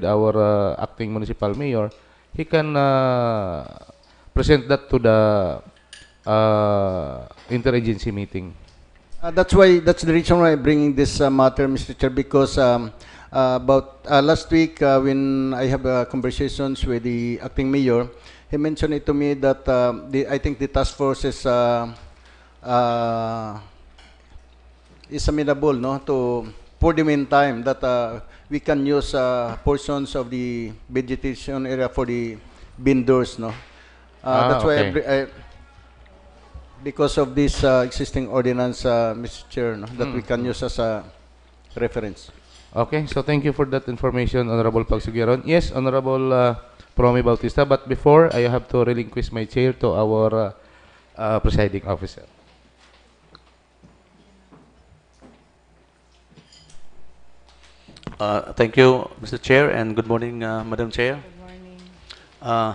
our acting municipal mayor, he can present that to the interagency meeting. That's the reason why I'm bringing this matter, Mr. Chair, because about last week when I have conversations with the acting mayor, he mentioned it to me that I think the task force uh, is amenable, no, to for the meantime that we can use portions of the vegetation area for the vendors, no. That's why Okay. because of this existing ordinance, Mr. Chair, no, that we can use as a reference. Okay, so thank you for that information, Honorable Pagsugiron. Yes, Honorable Promi Bautista, but before, I have to relinquish my chair to our presiding officer. Thank you, Mr. Chair, and good morning, Madam Chair. Good morning. Uh,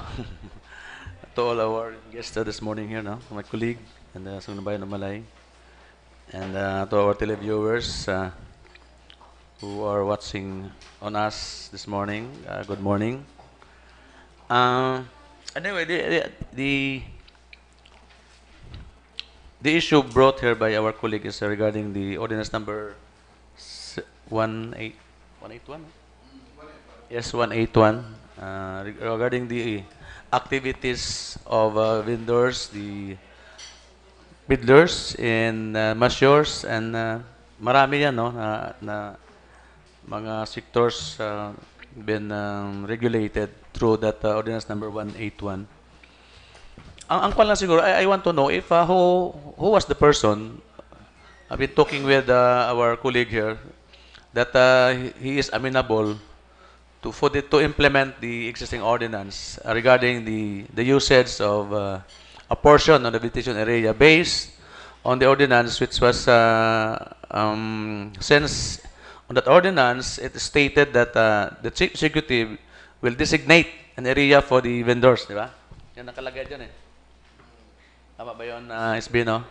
to all our guests this morning here, no? My colleague and sa bayan ng Malay, and to our televiewers who are watching on us this morning, good morning. Anyway, the issue brought here by our colleague is regarding the ordinance number 181. Yes, 181. Regarding the activities of vendors, the peddlers in Masyors, and marami yan, no, na mga sectors been regulated through that ordinance number 181. Ang kwan lang siguro, I want to know if who was the person. I've been talking with our colleague here that he is amenable to implement the existing ordinance regarding the usage of a portion of the vegetation area based on the ordinance which was since on that ordinance it stated that the chief executive will designate an area for the vendors, di ba? Yan nakalagay dyan eh. Tama ba yun, SB, no?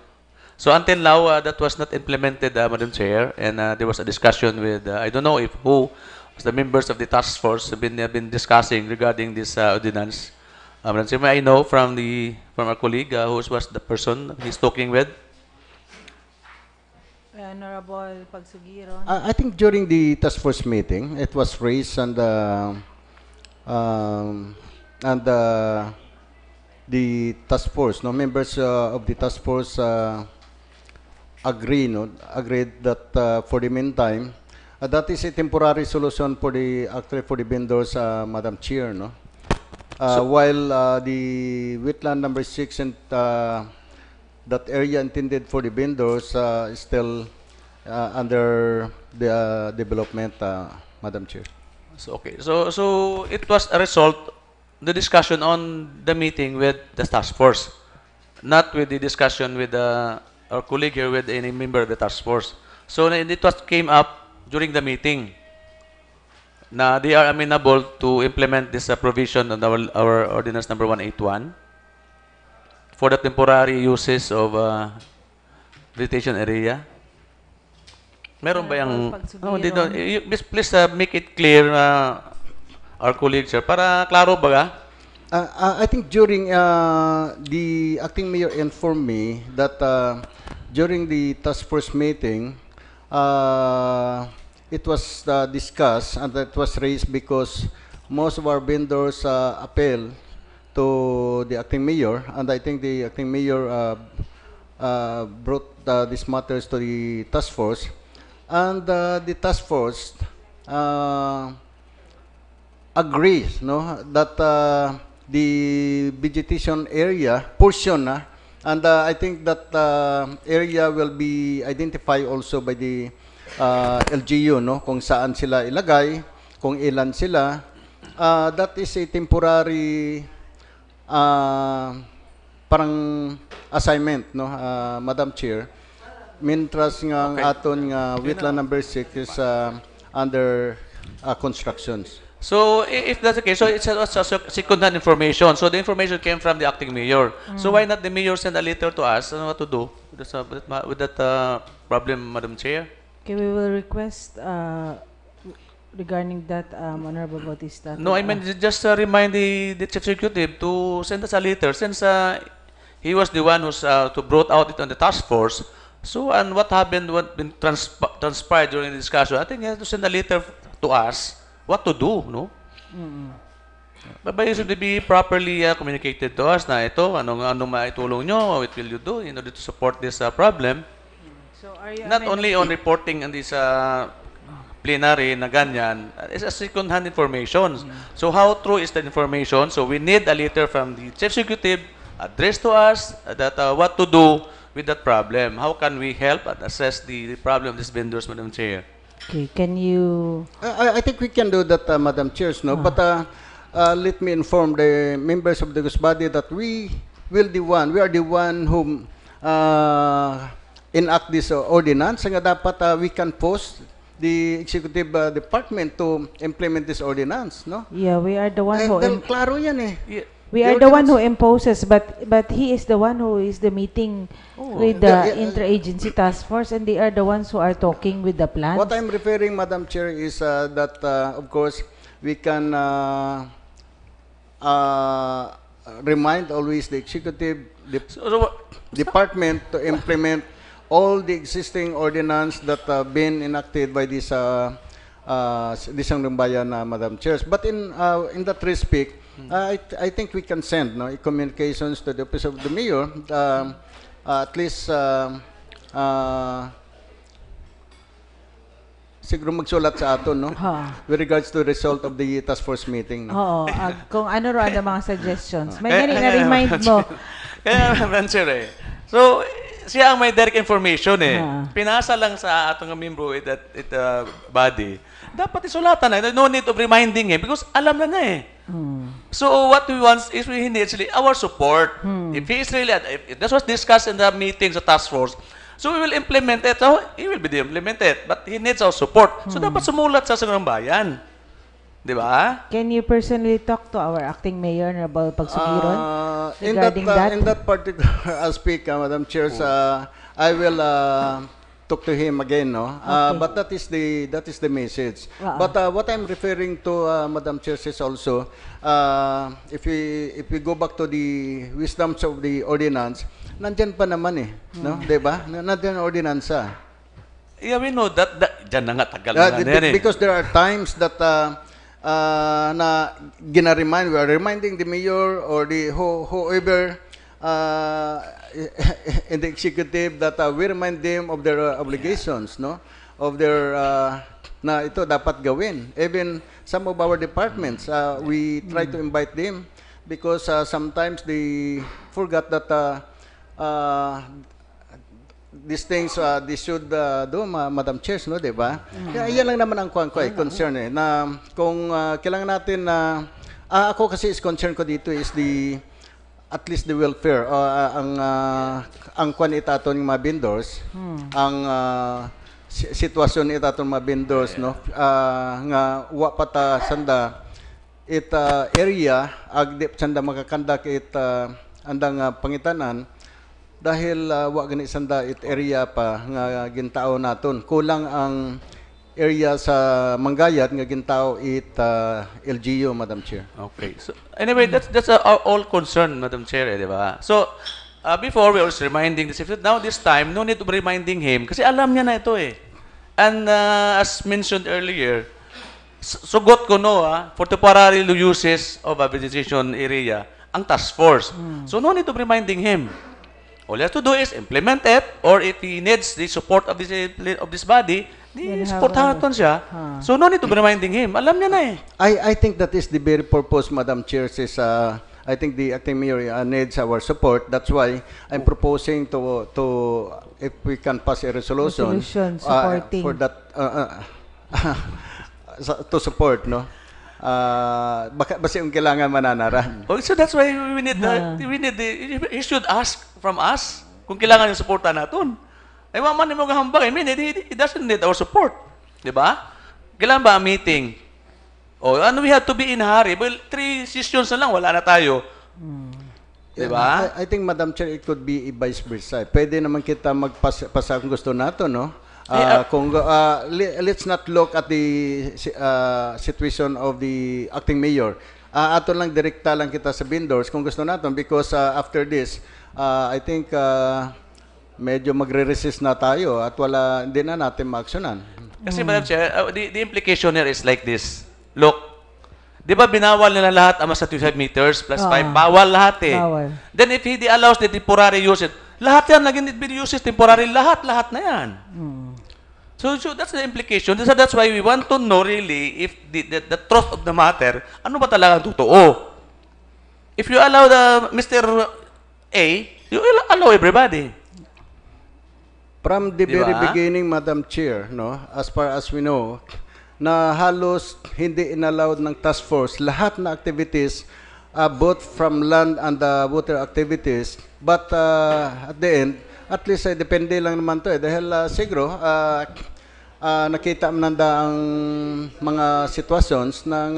So until now, that was not implemented, Madam Chair, and there was a discussion with, I don't know if who was the members of the task force have been discussing regarding this ordinance. Madam Chair, may I know from our colleague who was the person he's talking with? Honorable Pagsugiron. I think during the task force meeting, it was raised and the task force, no, members of the task force agreed that for the meantime, that is a temporary solution for the actually for the vendors, Madam Chair, no. While the wetland number 6 and that area intended for the vendors is still under the development, Madam Chair. So okay, so it was a result the discussion on the meeting with the task force, not with the discussion with our colleague here with any member of the task force. So it was came up during the meeting. Na they are amenable to implement this provision on our ordinance number 181 for the temporary uses of vegetation area. Meron ba yung... Oh, please make it clear, our colleagues, sir, para klaro ba? I think during the acting mayor informed me that during the task force meeting, it was discussed and it was raised because most of our vendors appeal to the acting mayor, and I think the acting mayor brought these matters to the task force, and the task force agrees, no, that the vegetation area portion, and I think that area will be identified also by the LGU, no, kung saan sila ilagay, kung ilan sila. That is a temporary parang assignment, no, Madam Chair. Mintras nga Okay. aton nga wetland number 6 is under constructions. So if that's the case, so it's a second-hand information. So the information came from the acting mayor. So why not the mayor send a letter to us on what to do with that problem, Madam Chair? Okay, we will request regarding that, Honorable Bautista? No, I mean just remind the chief executive to send us a letter since he was the one who's to brought out it on the task force. So, and what happened, what been transpired during the discussion, I think he has to send a letter to us what to do, no? But it should be properly communicated to us na ito, anong maitulong nyo, what will you do in order to support this problem. So are you Not only on reporting on this plenary na ganyan, it's a second-hand information. So how true is that information? So we need a letter from the chief executive addressed to us that what to do with that problem. How can we help and assess the problem of these vendors, Madam Chair? Okay, can you... I think we can do that, Madam Chairs, no? But let me inform the members of the body that we are the one who enact this ordinance. Nga dapat we can post the executive department to implement this ordinance, no? Yeah, we are the one who... Dahil klaro yan eh. Yeah. We are the one who imposes, but he is the one who is the meeting with the interagency task force, and they are the ones who are talking with the plans. What I'm referring, Madam Chair, is that, of course, we can remind always the executive department to implement all the existing ordinance that been enacted by this Sangguniang Bayan, Madam Chair. But in that respect, I think we can send communications to the Office of the Mayor, at least siguro magsulat sa aton, no? With regards to the result of the task force meeting. No? Oo, kung ano ro ang mga suggestions. May gani na-remind mo. Kaya, Madam Chair, so, siya ang may direct information eh. Pinasa lang sa atong membro with that body. Dapat isulatan na. No need of reminding him because alam na eh. So what we want is we need actually our support. If he is really, if this was discussed in the meetings of task force, so we will implement it. So he will be implemented, but he needs our support. So dapat sumulat sa Sangguniang Bayan. Di ba? Can you personally talk to our acting mayor about Pagsugiron regarding that? In that particular aspect, Madam Chair, I will talk to him again, no? But that is the message. But what I'm referring to, Madam Chair, is also if we go back to the wisdoms of the ordinance, nandyan pa naman eh, no? Diba? Nandyan ang ordinansa. Yeah, we know that. Diyan na nga, tagal na yan eh. Because there are times that na we are reminding the mayor or the whoever in the executive that we remind them of their obligations, no? Of their na ito dapat gawin. Even some of our departments, we try to invite them because sometimes they forgot that these things they should do, Madam Chair, no, di ba? Yan lang naman ang concern eh, na kung kailangan natin na ako kasi is concern ko dito is at least the welfare ang kwan itaton ng mga vendors, ang sitwasyon itaton mga vendors, no, nga wa pata sanda it area agdip sanda makakandak it andang pangitanan dahil wa gani sanda it area pa nga gintao naton, kulang ang area sa Manggayat nga gintao it LGU, Madam Chair. Okay. So anyway, that's our all concern, Madam Chair, di ba? So before we were reminding this, now this time no need to be reminding him kasi alam niya na ito eh. And as mentioned earlier, sugot ko no for temporary uses of a vegetation area ang task force. So no need to be reminding him. All he has to do is implement it, or if he needs the support of this body, supportahan natin siya. So no need to be reminding him. Alam niya na eh. I think that is the very purpose, Madam Chair, is I think the acting mayor needs our support. That's why I'm proposing to if we can pass a resolution supporting for that to support, no. Baka basi yung kailangan mananara. Oh, so that's why we need he should ask from us kung kailangan yung suporta natin. Ay man mo gahambak, he doesn't need our support. Di ba? Kailan ba ang meeting? Oh, ano we have to be in a hurry? Well, 3 sessions na lang, wala na tayo. Di ba? I think, Madam Chair, it could be vice versa. Pwede naman kita magpasa kung gusto nato, no? Let's not look at the situation of the acting mayor. Ato lang direkta lang kita sa vendors kung gusto natin because after this, I think medyo magre-resist na tayo at hindi na natin ma-actionan. Kasi Madam Chair, the implication here is like this. Look, di ba binawal nila lahat ang mas 25 meters plus 5? Bawal lahat eh. Bawal. Then if he allows the temporary usage, lahat yan naging uses temporary, lahat na yan. So that's the implication. That's why we want to know really if the truth of the matter, ano ba talaga ang totoo? If you allow the Mr. A, you will allow everybody. From the Di ba? very beginning, Madam Chair, no, as far as we know, na halos hindi inallowed ng task force lahat na activities, both from land and water activities. But at the end, at least depende lang naman to dahil siguro nakita mo nanda ang mga situations ng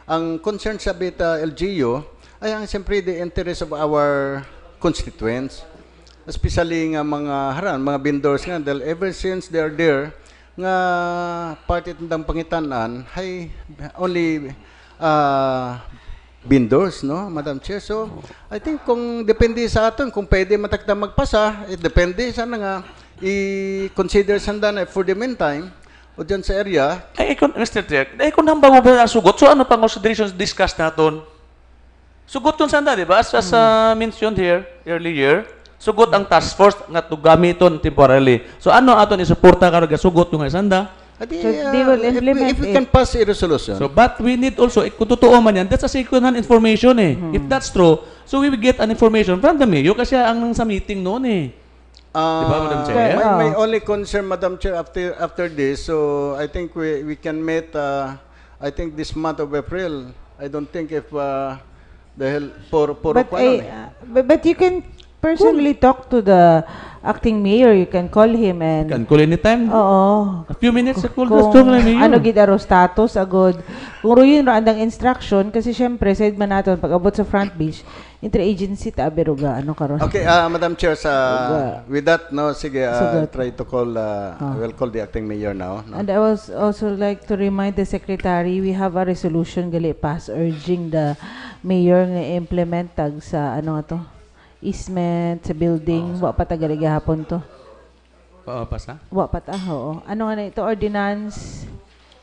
ang concern sa LGU ay ang siyempre the interest of our constituents, especially nga mga mga vendors nga dahil ever since they are there nga part itong pangitanan ay only vendors, no, Madam Chair. So, I think kung depende sa atin, kung pwede matakta magpasa, depende sana nga i-consider sanda na for the meantime o dyan sa area. Mr. Chair, kung nang bago ba ang sugot, so ano pang considerations discuss natin? Sugot yun sanda, di ba? As mentioned here earlier, sugot ang task force nga to gamiton temporarily. So ano aton isuporta karon ga sugot yung sanda? So they will implement if we can pass a resolution. So but we need also kung totoo man yan, that's a second-hand information eh. If that's true, so we will get an information from the mayor kasi ang sa meeting noon eh. Diba, Madam Chair? My only concern, Madam Chair, after this, so I think we can meet, I think this month of April. I don't think if dahil but you can personally talk to the acting mayor. You can call him and Can call anytime. Oo. A few minutes to call Kung the mayor. ano gid aro status agod. Kung ruyin ra andang instruction kasi syempre said man naton pag abot sa front beach interagency ta beruga ano karon. Okay, Madam Chair, with that, no, sige, Sugat. try to call, we'll call the acting mayor now. No? And I was also like to remind the secretary we have a resolution gali pass urging the mayor nga implement tag sa ano nga to easement sa building wa pa tagali gahapon to. Pasa? Wa pa ta oo. Ano nga na ito ordinance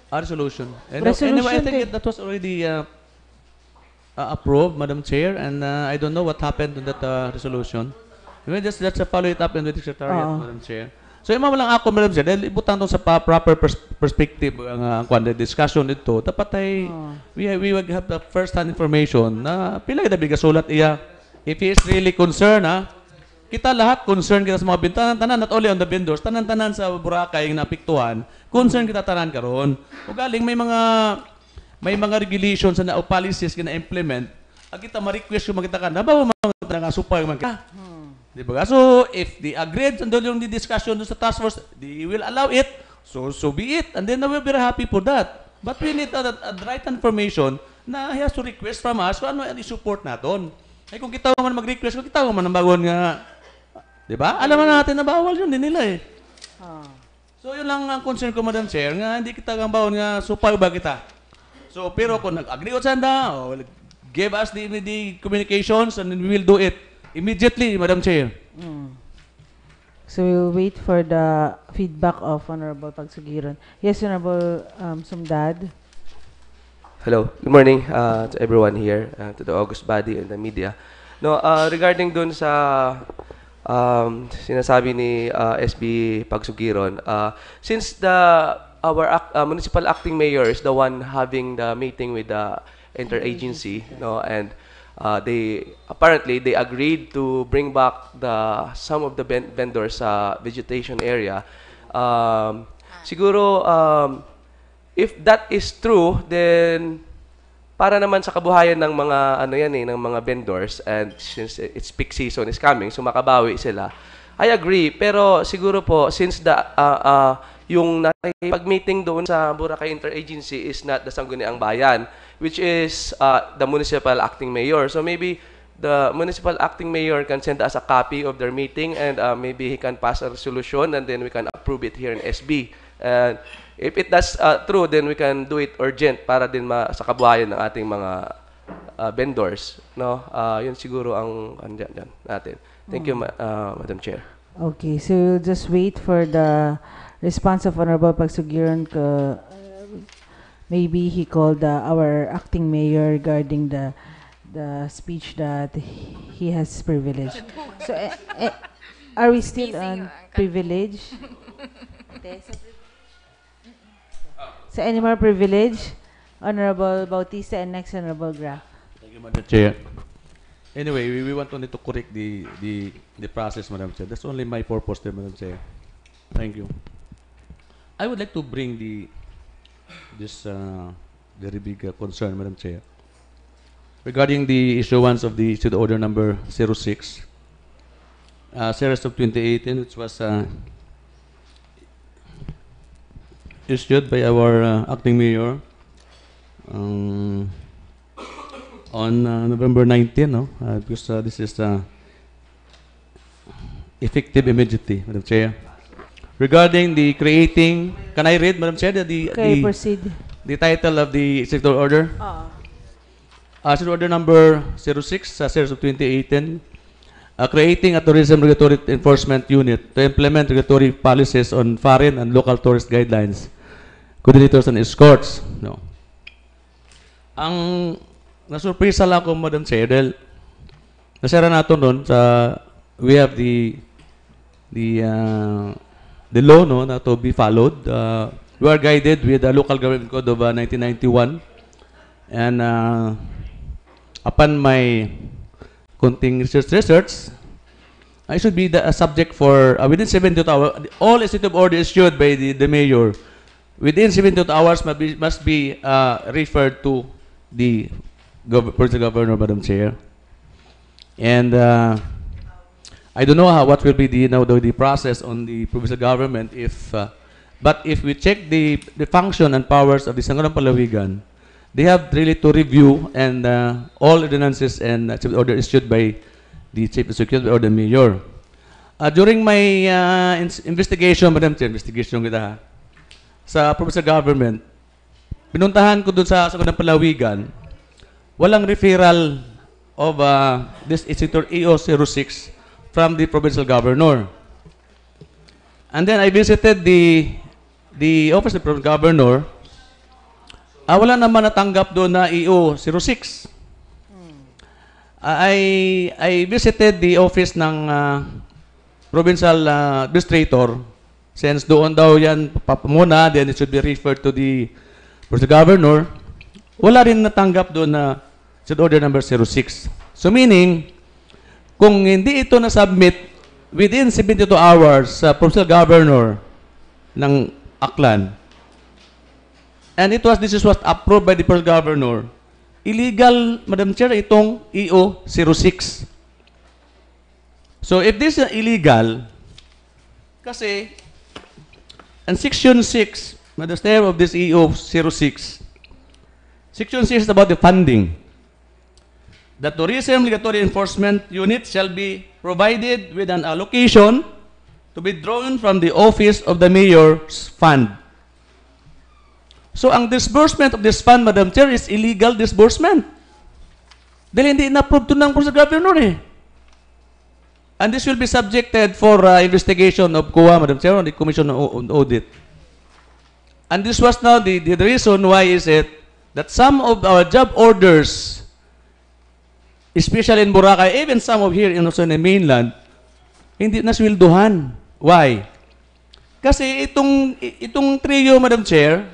Resolution. Resolution Anyway, I think din. that was already approved, Madam Chair, and I don't know what happened to that resolution. Let's follow it up in the Secretariat, Madam Chair. So, ima lang ako, Madam Chair, dahil ibutang to sa proper perspective ang the discussion dito, dapat ay we would have the first-hand information na pila kita bigasulat iya. If he is really concerned, kita lahat concerned kita sa mga tanan, not only on the vendors, tanan-tanan sa Boracay na napiktuhan, concerned kita tanan karon. O galing may mga regulations na o policies na implement, kita ma-request yung makita ka, nabawa mga nga supay man kita. Di ba? So, if they agreed, andun yung discussion sa task force, they will allow it, so be it. And then we'll be happy for that. But we need a right information na he has to request from us kung ano yung support natin. Ay kung kita man mag-request, kung kita man ang bagon nga, di ba? Alam natin na bawal yun din nila eh. So, yun lang ang concern ko, Madam Chair, nga hindi kita ang bawon nga supay ba kita. So, pero kung nag-agree o sanda, give us the communications and we will do it immediately, Madam Chair. So we'll wait for the feedback of Honorable Pagsugiron. Yes, Honorable Sumdad. Hello, good morning to everyone here, to the August body and the media. No, regarding dun sa sinasabi ni SB Pagsugiron, since our municipal acting mayor is the one having the meeting with the interagency, no, and they agreed to bring back some of the vendors sa vegetation area. Siguro if that is true, then para naman sa kabuhayan ng mga ng mga vendors, and since it's peak season is coming, so makabawi sila. I agree, pero siguro po since yung nakipag-meeting doon sa Boracay Interagency is not the Sangguniang Bayan, which is the municipal acting mayor. So maybe the municipal acting mayor can send us a copy of their meeting, and maybe he can pass a resolution, and then we can approve it here in SB. And if it that's true, then we can do it urgent para din sa kabuhayan ng ating mga vendors. No? Yun siguro ang andyan natin. Thank you, Madam Chair. Okay, so we'll just wait for the response of Honorable Pagsugiran. Maybe he called our acting mayor regarding the speech that he has privilege. So, are we still on privilege? So, any more privilege? Honorable Bautista and next Honorable Graf. Thank you, Madam Chair. Anyway, we want only to correct the process, Madam Chair. That's only my purpose there, Madam Chair. Thank you. I would like to bring this very big concern, Madam Chair, regarding the issuance of the Student Order number 06, series of 2018, which was issued by our acting mayor on November 19, no? Because this is effective immediately, Madam Chair. Regarding the creating, can I read, Madam Chair, Proceed. The title of the executive order? Executive order number 06, series of 2018, creating a tourism regulatory enforcement unit to implement regulatory policies on foreign and local tourist guidelines, coordinators and escorts. No. Ang nasurpresa lang ako, Madam Chair, dahil nasira natin nun sa, we have the law, no, na to be followed. We are guided with the Local Government Code of 1991, and upon my konting research, I should be the subject for within 72 hours. All executive orders issued by the mayor within 72 hours must be referred to the provincial governor, Madam Chair. And I don't know what will be the process on the provincial government but if we check the function and powers of the Sangguniang Palawigan, they have really to review and all ordinances and order issued by the chief executive or the mayor. During my investigation, Madam Chair, sa provincial government, pinuntahan ko dun sa Sangguniang Palawigan, walang referral of this Executor EO 06 from the provincial governor. And then I visited the office of the provincial governor. Wala naman natanggap doon na EO 06. I visited the office ng provincial administrator, since doon daw yan muna, then it should be referred to the provincial governor. Wala rin natanggap doon na order number 06. So meaning, kung hindi ito na-submit within 72 hours sa provincial governor ng Aklan, and this was approved by the provincial governor, illegal, Madam Chair, itong EO 06. So if this is illegal, kasi and Section 6, Madam Chair, of this EO 06, Section 6 is about the funding. The Tourism Regulatory Enforcement Unit shall be provided with an allocation to be drawn from the office of the mayor's fund. So, ang disbursement of this fund, Madam Chair, is illegal disbursement. Dahil hindi na-approve to ng provincial governor eh. And this will be subjected for investigation of COA, Madam Chair, on the Commission on Audit. And this was now the reason why is it that some of our job orders, especially in Boracay, even some of here in the mainland, hindi nasweldohan. Why? Kasi itong trio, Madam Chair,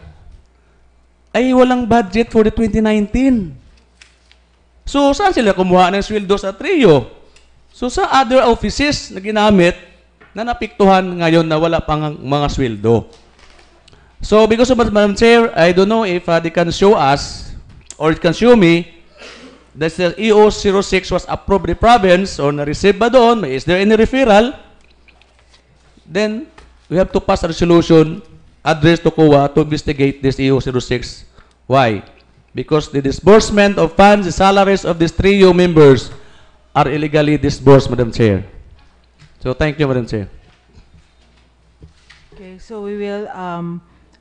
ay walang budget for the 2019. So, saan sila kumuha ng sweldo sa trio? So, sa other offices na ginamit, na napiktuhan ngayon na wala pang mga sweldo. So, because of Madam Chair, I don't know if they can show us, or it can show me, that the EO 06 was approved by the province or na-receive ba doon, is there any referral? Then, we have to pass a resolution addressed to COA to investigate this EO 06. Why? Because the disbursement of funds, the salaries of these trio members are illegally disbursed, Madam Chair. So thank you, Madam Chair. Okay, so we will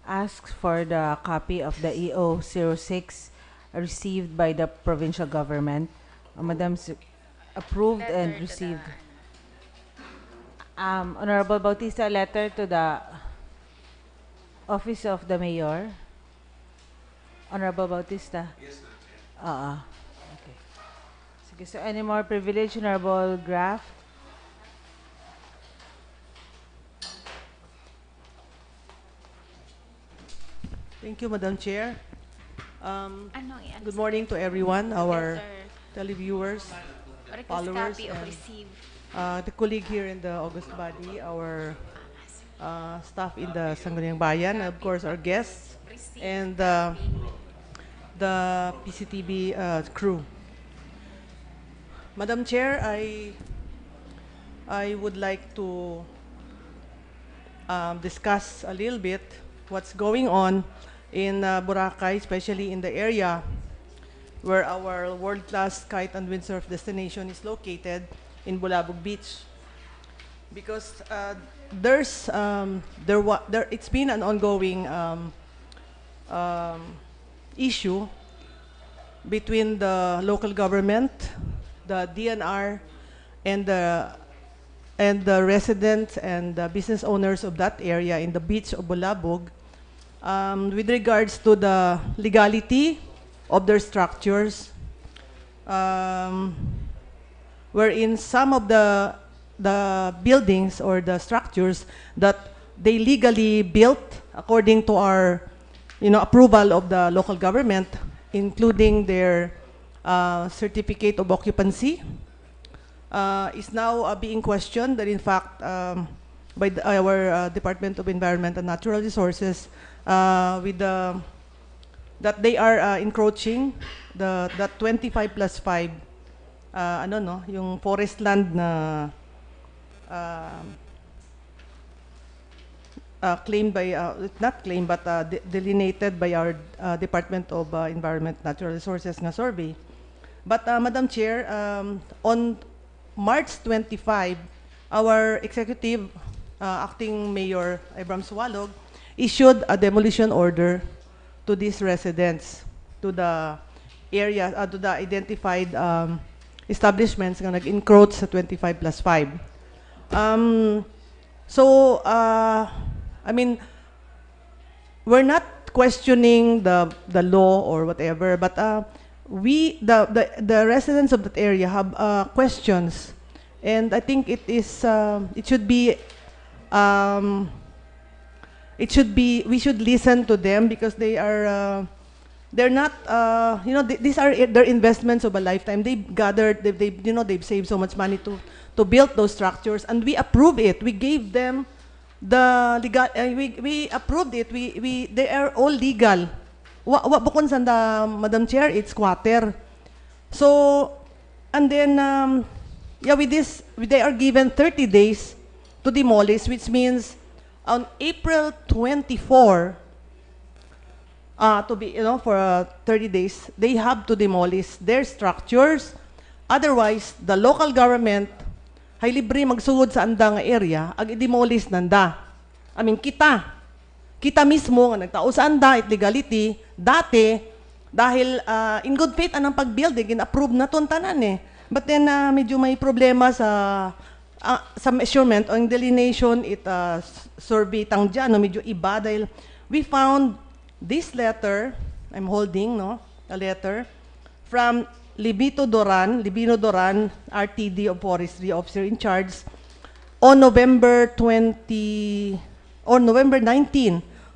ask for the copy of the EO06 received by the provincial government. Madam, approved and received. Honorable Bautista, letter to the Office of the Mayor. Honorable Bautista. Yes, sir. Okay. Sige, so any more privilege, Honorable Graf? Thank you, Madam Chair. Good morning to everyone, our televiewers, followers, and the colleague here in the August body, our staff in the Sangguniang Bayan, and of course our guests, and the PCTV crew. Madam Chair, I would like to discuss a little bit what's going on in Boracay, especially in the area where our world-class kite and windsurf destination is located in Bulabog Beach. Because it's been an ongoing issue between the local government, the DNR, and the residents and the business owners of that area in the beach of Bulabog, with regards to the legality of their structures, wherein some of the buildings or the structures that they legally built according to our approval of the local government, including their certificate of occupancy, is now being questioned. That in fact by our Department of Environment and Natural Resources, that they are encroaching that 25+5 yung forest land na claimed by not claimed but delineated by our Department of Environment and Natural Resources nga survey. But Madam Chair, on March 25, our executive acting Mayor Abram Sualog issued a demolition order to these residents, to the area, to the identified establishments nga nag-encroach sa 25+5. So, I mean, we're not questioning the law or whatever, but the residents of that area have questions, and I think it should be we should listen to them, because they're not these are their investments of a lifetime. They've gathered, they've saved so much money to build those structures, and we approve it. We gave them the legal, we approved it. They are all legal. Bukod sanda, Madam Chair, it's squatter. So, and then with this, they are given 30 days to demolish, which means on April 24, to be, for 30 days, they have to demolish their structures. Otherwise, the local government hay libre magsugod sa andang area, ag i-demolish nanda. I mean, kita mismo nga nagtao sa anda, it legality, dati, dahil in good faith anang pag-build, gin-approve na ton tanan eh. But then, medyo may problema sa measurement, ang delineation, survey tang dyan, medyo iba, dahil we found this letter, I'm holding, a letter, from Libino Doran, RTD of Forestry, Officer in Charge, on November 19,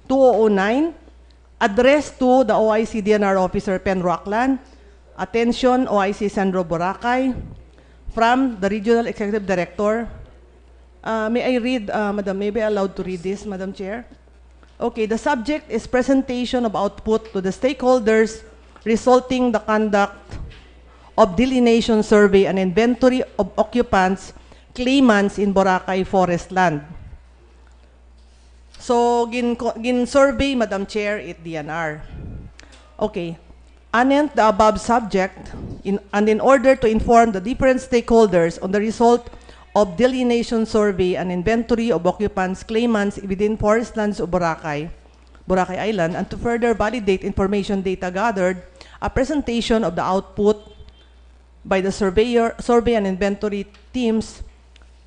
2009, addressed to the OIC DNR Officer Pen Rockland, attention OIC Sandro Boracay, from the Regional Executive Director. May I read, Madam, may I be allowed to read this, Madam Chair? Okay, the subject is presentation of output to the stakeholders resulting the conduct of delineation survey and inventory of occupants, claimants in Boracay forest land. So, gin survey, Madam Chair, it DNR. Okay. Anent the above subject, in order to inform the different stakeholders on the result of delineation survey and inventory of occupants, claimants within forest lands of Boracay Island, and to further validate information data gathered, a presentation of the output by the survey and inventory teams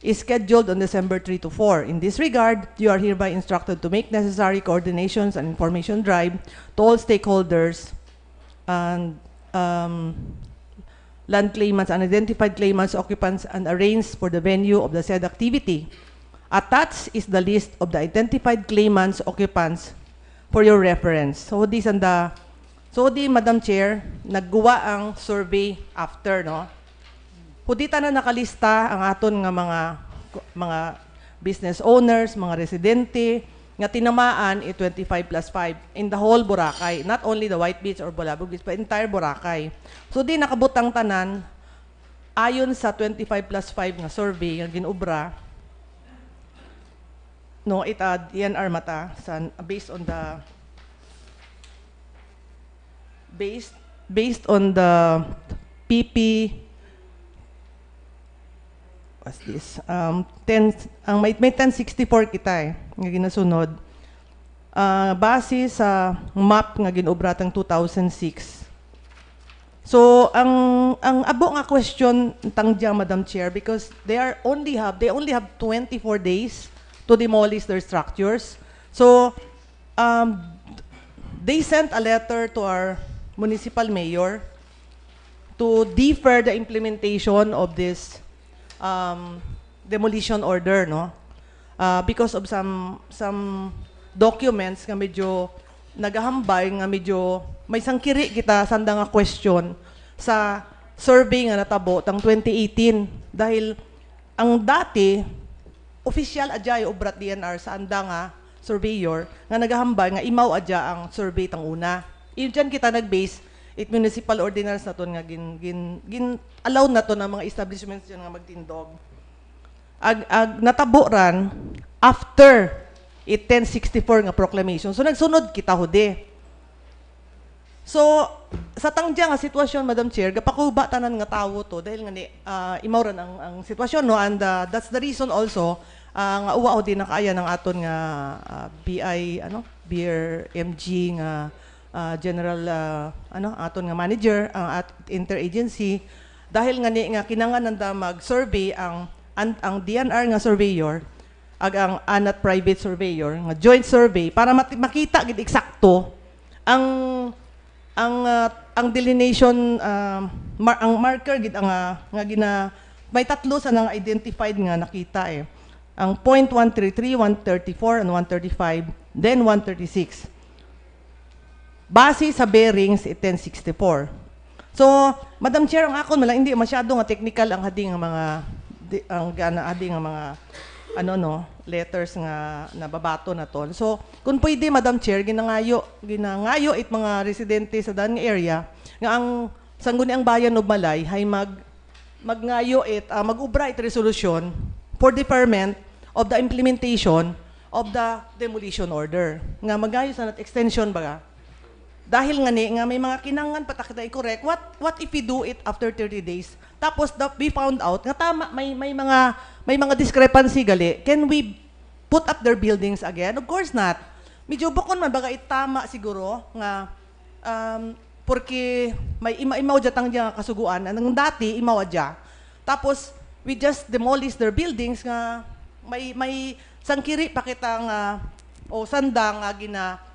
is scheduled on December 3 to 4. In this regard, you are hereby instructed to make necessary coordinations and information drive to all stakeholders and land claimants, unidentified claimants, occupants, and arrange for the venue of the said activity. Attached is the list of the identified claimants, occupants, for your reference. So these and Madam Chair, nagguwa ang survey after, no? Hudita na nakalista ang aton nga mga business owners, mga residente, nga tinamaan 25+5 in the whole Boracay. Not only the White Beach or Balabog Beach, but entire Boracay. So di nakabutang tanan, ayon sa 25+5 nga survey nga ginubra, no, DNR mata based on the PP. What's this? May 1064 kita nga ginasunod. Base sa map nga ginobratang 2006. So ang abo nga question tangja, Madam Chair, because they only have 24 days to demolish their structures. So they sent a letter to our municipal mayor to defer the implementation of this demolition order, no? Because of some documents nga medyo nagahambay, nga medyo may sangkiri kita sanda nga question sa survey nga natabo tang 2018, dahil ang dati official adya obrat DNR sa anda nga surveyor nga nagahambay nga imaw adya ang survey tang una. Diyan kita nag-base it municipal ordinance naton nga gin allow naton ang mga establishments diyan nga magtindog. Natabo ran after 1064 nga proclamation. So nagsunod kita hude. So sa tangja nga sitwasyon, Madam Chair, gapakuba tanan nga tawo to dahil nga ni imaw ran ang sitwasyon, no, and that's the reason also nga uwa din nakaaya ng aton nga Beer MG nga general aton nga manager at interagency, dahil nga ni nga kinangan nanda mag-survey ang DNR nga surveyor ag ang anat private surveyor nga joint survey para makita gid eksakto ang delineation, ang marker gid nga may tatlo sa nang identified nga nakita ang point 133, 134 and 135, then 136. Base sa bearings 1064. So, Madam Chair, ang akon malang hindi masyado nga technical ang hading mga letters nga nababato na ton. So, kung pwede, Madam Chair, ginangayo it mga residente sa dan nga area nga ang sangguni ang bayan of Malay hay magngayo mag-ubra it resolution for deferment of the implementation of the demolition order. Nga magayo sa extension baga. Dahil nga may mga kinangan patakita i-correct, what if we do it after 30 days? Tapos we found out nga tama may mga discrepancy gali. Can we put up their buildings again? Of course not. Medyo bukon man baga itama siguro nga porque may imaw jatang diya kasuguan nang dati imaw adya. Tapos we just demolish their buildings nga may sangkiri pa kita nga o sanda nga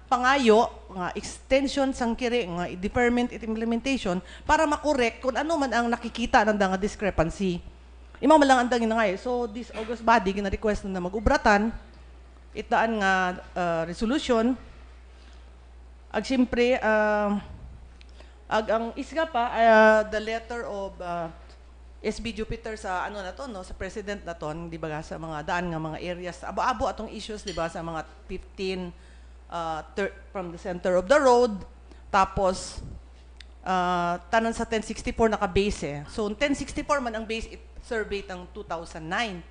pangayo nga extension sangkiri nga deferment at implementation para makorek kung ano man ang nakikita nanda nga discrepancy. Imaw man lang andang ginangay. So this August body gina-request na magubratan itaan nga resolution. Ag siyempre ang isga pa the letter of SB Jupiter sa sa president naton, di ba, sa mga daan nga mga areas abo-abo atong issues, di ba, sa mga 15 from the center of the road, tapos tanan sa 1064 naka-base So 1064 man ang base survey tang 2009.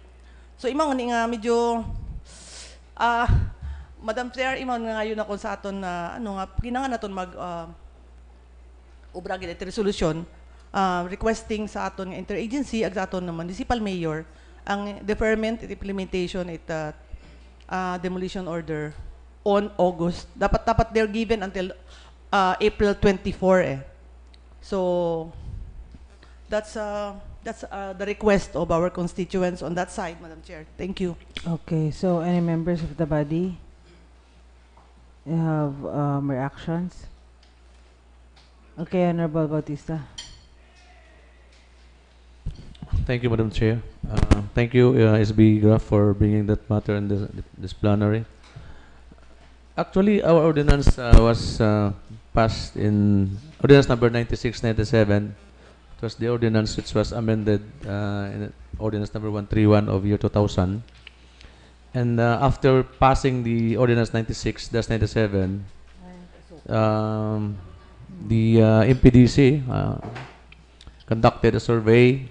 So imaw nga medyo Madam Chair, imaw nga ngayon ako sa aton na kinangan naton mag ubra gid resolution requesting sa aton nga interagency ag sa aton na municipal mayor ang deferment at implementation it demolition order on August. Dapat they're given until April 24 eh. So that's the request of our constituents on that side, Madam Chair. Thank you. Okay, so any members of the body have reactions? Okay, Honorable Bautista. Thank you, Madam Chair. Thank you, SB Graf, for bringing that matter in this plenary. Actually, our ordinance was passed in ordinance number 9697. It was the ordinance which was amended in ordinance number 131 of year 2000. And after passing the ordinance 96-97, the MPDC conducted a survey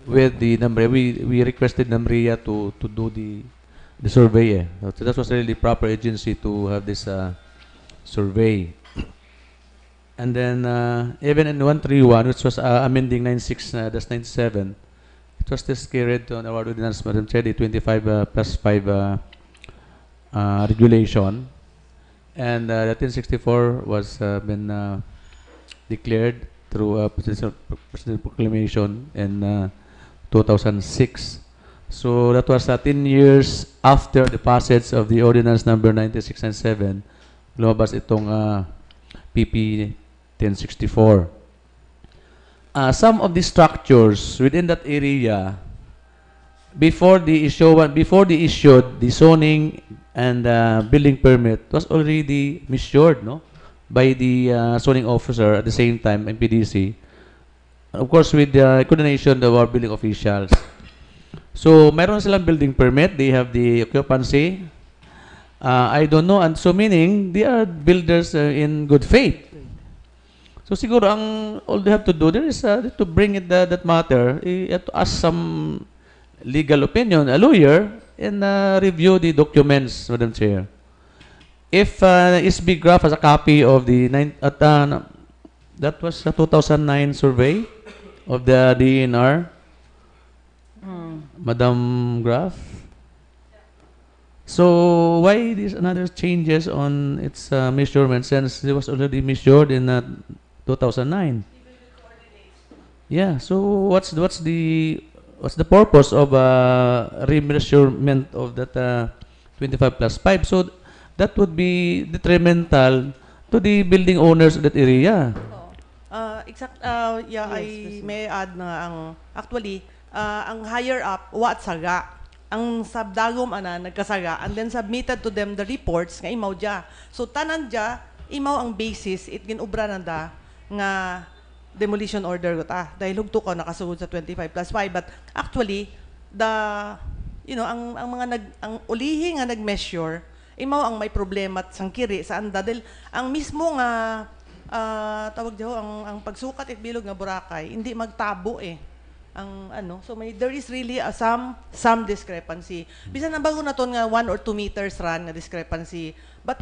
with the number. We requested Namria to do the survey. So that was really the proper agency to have this survey. And then even in 131, which was amending 96-97, it was just carried on our ordinance, Madam Chair, the 25+5 regulation. And the 1064 was been declared through a presidential proclamation in 2006. So that was 10 years after the passage of the ordinance number 9697, lumabas itong PP 1064. Some of the structures within that area, before the issued the zoning and building permit, was already measured, no, by the zoning officer at the same time, MPDC, of course with the coordination of our building officials. So mayroon silang building permit, they have the occupancy. I don't know, and so meaning they are builders in good faith. So siguro all they have to do there is to bring it that matter, to ask some legal opinion, a lawyer, and review the documents, Madam Chair. If SB Graf has a copy of the that was a 2009 survey of the DNR, Madam Graf. So why these another changes on its measurement, since it was already measured in 2009? Yeah. So what's the purpose of remeasurement of that 25+5? So that would be detrimental to the building owners of that area. Yeah, I may add na actually ang higher up wa at saga, ang sabdagom nagkasaga, and then submitted to them the reports nga imaw dia. So tanan dia imaw ang basis it ginubra nanda nga demolition order ko ta dahil hugto ko nakasugod sa 25+5, but actually ang mga ang ulihi nga nag-measure imaw ang may problema at sangkiri sa anda dahil ang mismo nga tawag diho ang pagsukat at bilog nga Boracay hindi magtabo ang so there is really some discrepancy bisan ang bago naton nga 1 or 2 meters run nga discrepancy, but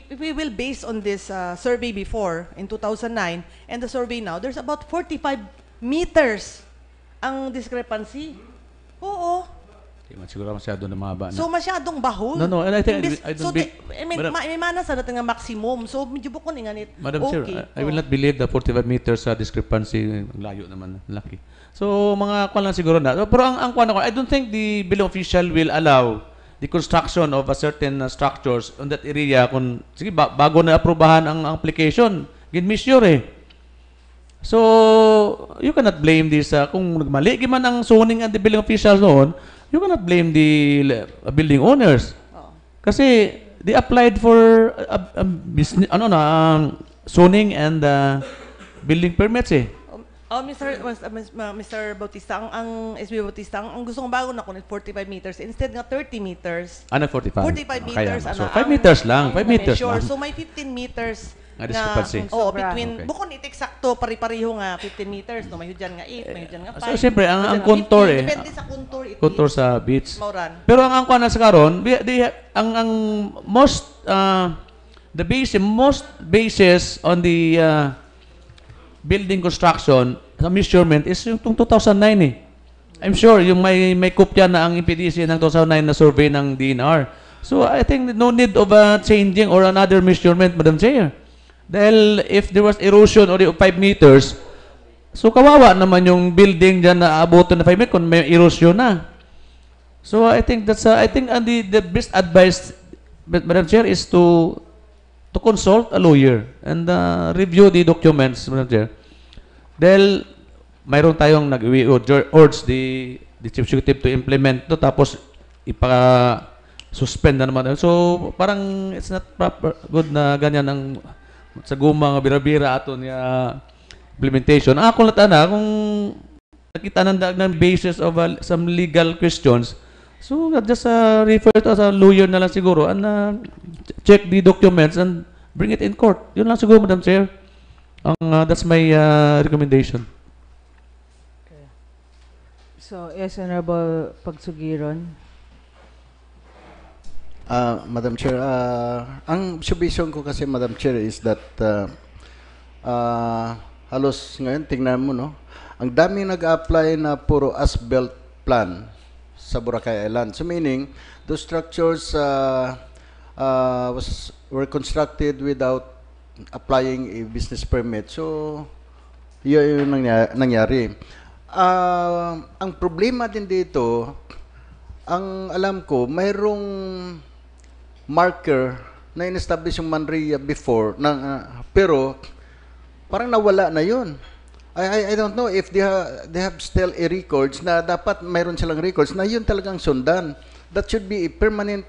if we will base on this survey before in 2009 and the survey now, there's about 45 meters ang discrepancy. Oo. Siguro masyado na mahaba na. So masyadong bahol. No, and I think may mana sa dating nga maximum. So medyo bukon nganit. Madam okay. Chair, I will not believe the 45 meters discrepancy, layo naman, laki. So mga kwan lang siguro na. Pero ang kwan ako, I don't think the building official will allow the construction of a certain structures on that area kung sige bago na aprobahan ang application, gin-measure So you cannot blame this kung nagmali giman ang zoning and the building officials noon. You cannot blame the building owners. Kasi they applied for business, zoning and building permits Mr. Bautista, ang SB Bautista, ang gusto kong bago na kunin 45 meters instead nga 30 meters. 45. 45 meters. So 5 meters lang, 5 meters lang. So may 15 meters discrepancy. Between bukon it eksakto pari-pareho nga 15 meters no, may hudyan nga 8, may hudyan nga 5. So siyempre ang contour depende sa contour contour sa beach. Mauran. Pero ang kuan na sa karon, ang most the most basis on the building construction, sa measurement is yung 2009 eh. I'm sure yung may kopya na ang PDC ng 2009 na survey ng DNR. So I think no need of changing or another measurement, Madam Chair. Dahil if there was erosion or 5 meters, so kawawa naman yung building dyan na abutin na 5 meters kung may erosion na. So I think that's I think the best advice, Madam Chair, is to consult a lawyer and review the documents, Madam Chair. Dahil mayroon tayong urge the Chief Executive to implement to, tapos suspend na naman. So parang it's not proper good na ganyan ang sa gumang bira-bira ato niya implementation. Ako latana kung nakita ng basis of some legal questions, so just refer to as a lawyer na lang siguro and check the documents and bring it in court. Yun lang siguro, Madam Chair. That's my recommendation. So, yes, Honorable Pagsugiron. Madam Chair, ang submission ko kasi, Madam Chair, is that halos ngayon, tingnan mo, no? Ang daming nag-apply na puro as-built plan sa Boracay Island. So meaning, those structures were constructed without applying a business permit. So, yun yung nangyari. Ang problema din dito, ang alam ko, mayroong marker na in-establish yung Manria before, pero parang nawala na yun. I don't know if they have still a records na dapat mayroon silang records na yun talagang sundan. That should be a permanent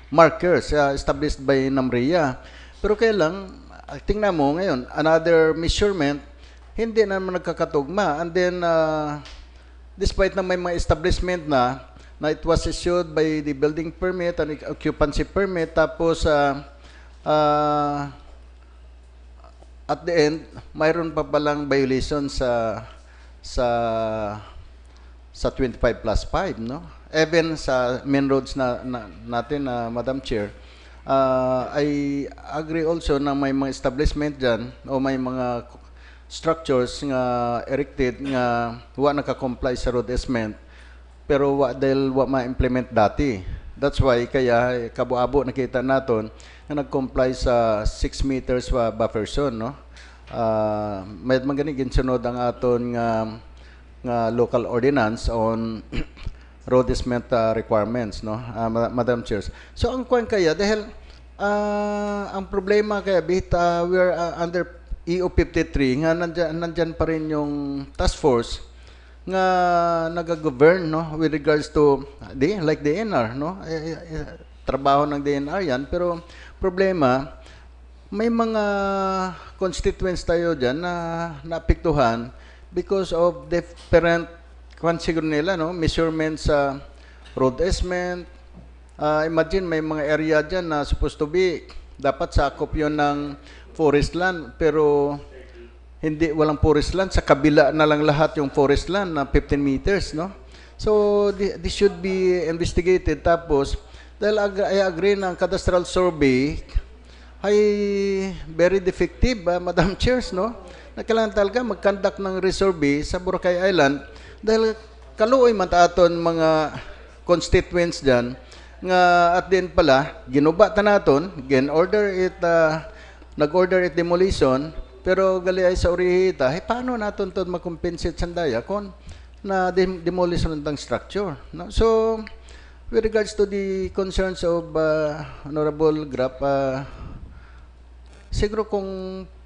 markers established by NAMRIA. Pero kaya lang, tingnan mo ngayon, another measurement, hindi naman nagkakatugma. And then, despite na may mga establishment na it was issued by the building permit and occupancy permit, tapos at the end, mayroon pa palang violation sa 25+5, no? Even sa main roads natin, Madam Chair, I agree also na may mga establishment dyan o may mga structures nga erected nga wa naka-comply sa road easement pero dahil wa ma-implement dati. That's why kaya kabo-abo nakita naton na nag-comply sa 6 meters buffer zone, no? May magani ginsunod ang aton nga local ordinance on road easement requirements, no? Madam Chair. So ang kwan kaya dahil ang problema kaya we are under EO 53 nga nandyan pa rin yung task force nga nag-govern, no, with regards to like DNR, no? Trabaho ng DNR yan, pero problema may mga constituents tayo dyan na naapektuhan because of different siguro nila, no, measurements sa road easement. Imagine may mga area dyan na supposed to be dapat sakop yun ng forest land, pero hindi, walang forest land, sa kabila na lang lahat yung forest land na 15 meters, no? So this should be investigated. Tapos dahil I agree ng cadastral survey ay very defective, Madam Chairs, no? Kailangan talaga mag-conduct ng resurvey sa Boracay Island dahil kaluoy man aton mga constituents dyan nga at din pala ginuba ta naton, nag-order it demolition, pero gali ay sa orihita, paano naton to makompensate sandaya kung na demolition ng structure, no? So with regards to the concerns of Honorable Grap, siguro kung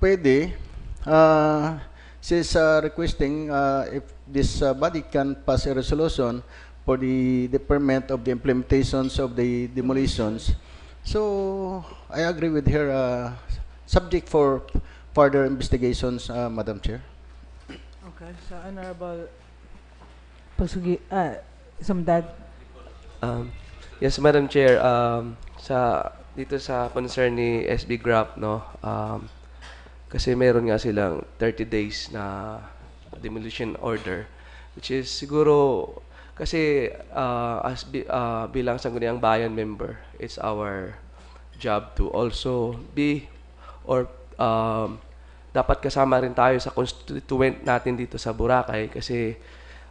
pwede, she's requesting if this body can pass a resolution for the deferment of the implementations of the demolitions. So I agree with her, subject for further investigations, Madam Chair. Okay, so Honorable Sumdad. Yes, Madam Chair. Dito sa concern ni SB Graph, no, kasi meron nga silang 30 days na demolition order, which is siguro kasi bilang Sangguniang Bayan member, it's our job to also be or dapat kasama rin tayo sa constituent natin dito sa Boracay kasi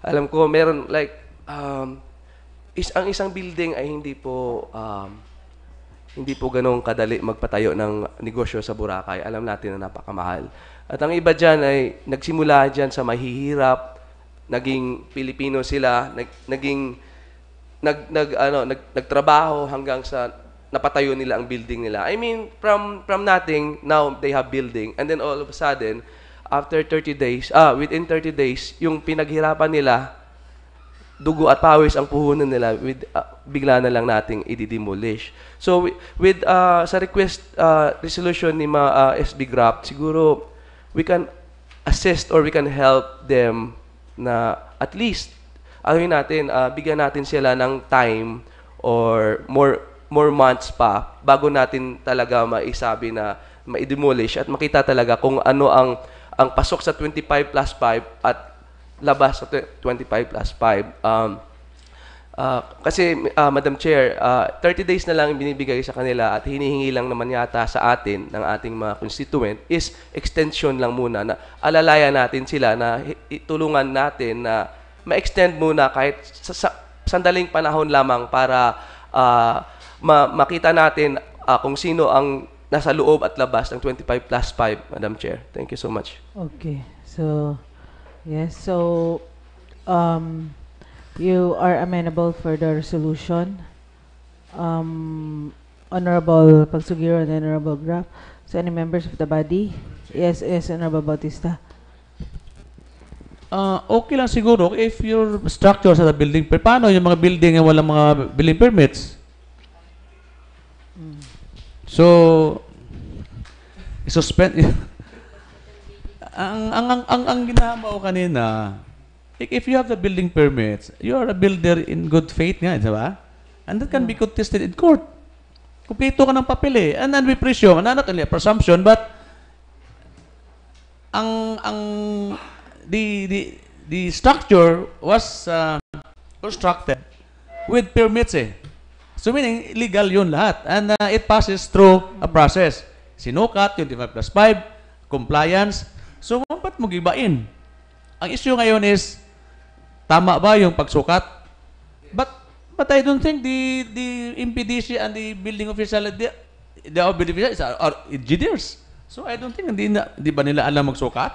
alam ko meron like ang isang building ay hindi po ganong kadali magpatayo ng negosyo sa Boracay. Alam natin na napakamahal. At ang iba dyan ay nagsimula dyan sa mahihirap, naging Pilipino sila, nagtrabaho hanggang sa napatayo nila ang building nila. I mean, from nothing, now they have building. And then all of a sudden, after 30 days, within 30 days, yung pinaghirapan nila, dugo at pawis ang puhunan nila, bigla na lang nating i-demolish. So, sa request resolution ni SB GRAP, siguro, we can assist or we can help them na at least, bigyan natin sila ng time or more months pa bago natin talaga maisabi na ma-demolish at makita talaga kung ano ang pasok sa 25+5 at labas sa 25+5. Kasi, Madam Chair, 30 days na lang binibigay sa kanila at hinihingi lang naman yata sa atin, ng ating mga constituent, is extension lang muna. Na alalayan natin sila na tulungan natin na ma-extend muna kahit sa sandaling panahon lamang para makita natin kung sino ang nasa loob at labas ng 25+5, Madam Chair. Thank you so much. Okay. So, yes. So, you are amenable for the resolution. Honorable Pagsugiro and Honorable Graf. So, any members of the body? Yes, Honorable Bautista. Okay lang siguro if your structure sa building, paano yung mga building na walang mga building permits? So, suspend ang ginagawa ko kanina, if you have the building permits, you are a builder in good faith nga, di ba? And that can be contested in court. Kumpleto ka ng papel eh. And then we presume, not only a presumption, but the structure was constructed with permits eh. So meaning, legal yun lahat. And it passes through a process. Sinukat, 25+5, compliance. So, ba't mo gibain? Ang issue ngayon is, tama ba yung pagsukat? But I don't think the MPDC and the building official, the building officials are engineers. So, I don't think, di ba nila alam magsukat?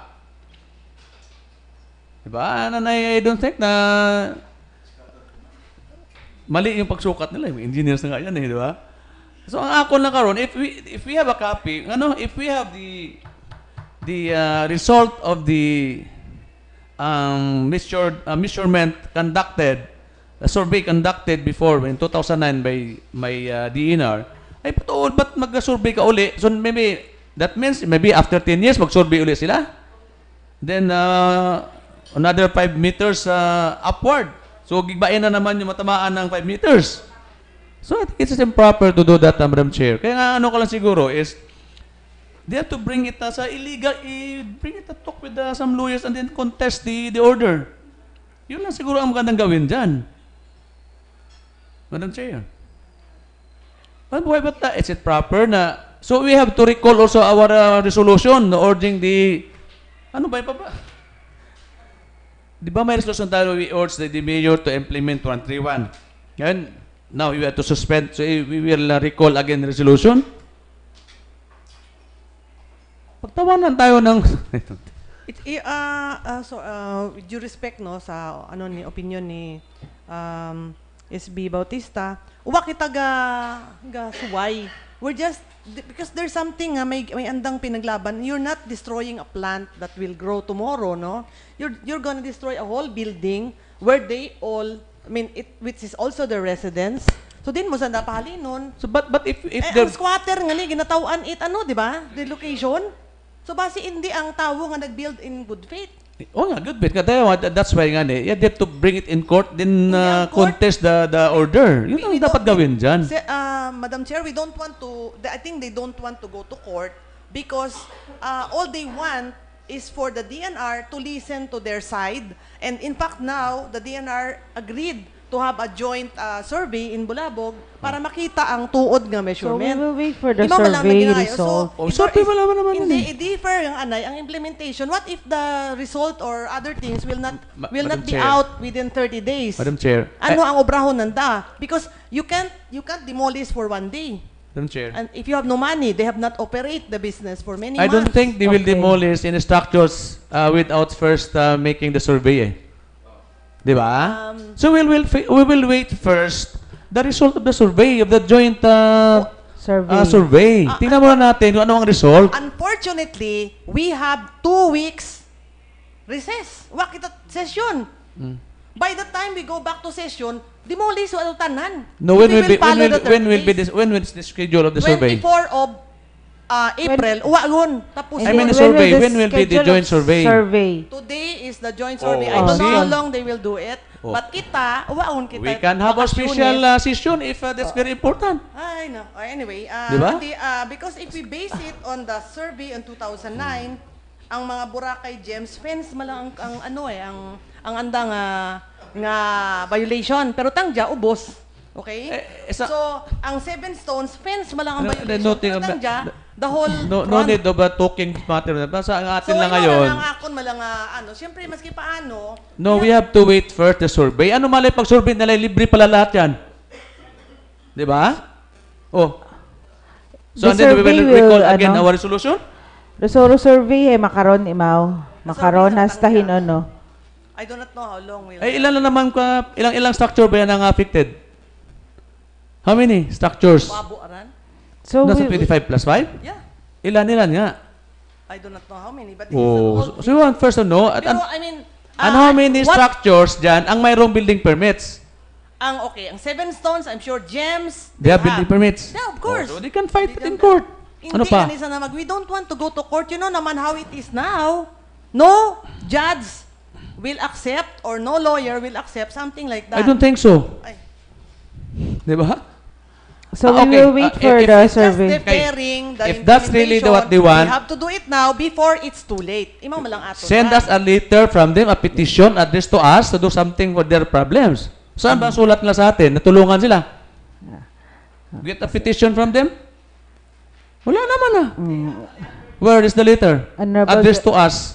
Diba? And I don't think na mali yung pagsukat nila. Yung engineers na nga yan eh, di ba? So, ang ako lang karon, if we have a copy, if we have the result of the measurement conducted, the survey conducted before in 2009 by DNR, ay patuod, ba't mag-survey ka uli? So, maybe, that means, maybe after 10 years, mag-survey uli sila. Then, another 5 meters upward. So, gibain na naman yung matamaan ng 5 meters. So, I think it's improper to do that, Madam Chair. Kaya nga, ano ka lang siguro is, they have to bring it sa illegal, bring it to talk with some lawyers and then contest the order. Yun lang siguro ang magandang gawin dyan. Madam Chair. But is it proper na, so we have to recall also our resolution urging the, ano ba ba? Di ba may resolution tayo, we urge the mayor to implement 131. And now we have to suspend, so we will recall again the resolution. Pagtawanan tayo ng... with due respect no sa ni opinion ni SB Bautista, uwa kita ga suway. We're just because there's something may andang pinaglaban. You're not destroying a plant that will grow tomorrow, no? You're gonna destroy a whole building where they all, which is also the residence. So din mo sa napahalinon. So but if ang squatter nga ni ginatawan di ba? The location. So base hindi ang tawo nga nag-build in good faith. Oh nga, good bit. That's why nga you have to bring it in court, then contest the order. Yun ang dapat gawin dyan. Madam Chair, we don't want to, I think they don't want to go to court because all they want is for the DNR to listen to their side. And in fact now, the DNR agreed to have a joint survey in Bulabog para makita ang tuod nga So we measurement. will wait for the Di ba malang survey naging ayo? result. Oh, survey wala naman yun Hindi, eh. i-differ yung anay, ang implementation. What if the result or other things will not Madam be Chair. out within 30 days? Madam Chair. Ano ang obrahon nanda? Because you can't demolish for one day. Madam Chair. And if you have no money, they have not operate the business for many I months. don't think they will Okay. demolish any structures without first making the survey. Di ba? So we will wait first the result of the survey, of the joint Survey. survey. Tingnan muna natin kung ano ang result. Unfortunately, we have 2 weeks recess. Wa kita session. By the time we go back to session, demolish o tanan. No, when will be follow the 30 days. when will the schedule of the survey? 24 of April, uwagon. Tapos I mean, yun. the survey. When will be the schedule joint of survey? Survey. Today is the joint survey. I Oh, don't know see? how long they will do it. Oh. But kita, uwagon kita. We can have a Bakasyones. special session if that's very important. Ay, no. Anyway, Diba? because if we base it on the survey in 2009, ang mga Boracay Gems fence malang ang ano ang anda nga violation, pero tangja ubos. Okay? So, ang 7 stones fence malang ang violation. noting Pero tangja the whole No front. need of talking matter. Basta ang atin So, lang ino ngayon. lang akon malang ano, syempre maski paano. No, we have to wait first the survey. Ano malay pag survey nila libre pala lahat 'yan. 'Di ba? Oh. So The and then we will survey recall will, again ano? our resolution. Resoro survey makaron imaw. Makaron Survey sa hastahin tangga. ano. I do not know how long will. Ay ilan na naman ilang structure ba yan ang affected? How many structures? Babo aran? So Nasa we, 25 plus 5? Yeah. Ilan nga? I do not know how many, but this is Oh, all. so you want first to know at Pero, I mean, and how many what- structures dyan ang mayroong building permits? Okay, ang 7 stones, I'm sure gems. They have building permits. Yeah, of course. Oh, so they can fight it They in don't- court. Ano Hindi pa? kanisa na we don't want to go to court. You know naman how it is now. No judge will accept or no lawyer will accept something like that. I don't think so. Ay, Di ba? so we Okay, will wait for if- the if- just survey. deferring the If that's really what they want- we have to do it now before it's too late. Imaw malang ato. Send us a letter from them, a petition addressed to us to do something for their problems. Saan ba ang sulat nila sa atin? Natulungan sila. Get a petition from them? Wala naman ah. Where is the letter? Honorable Addressed to us.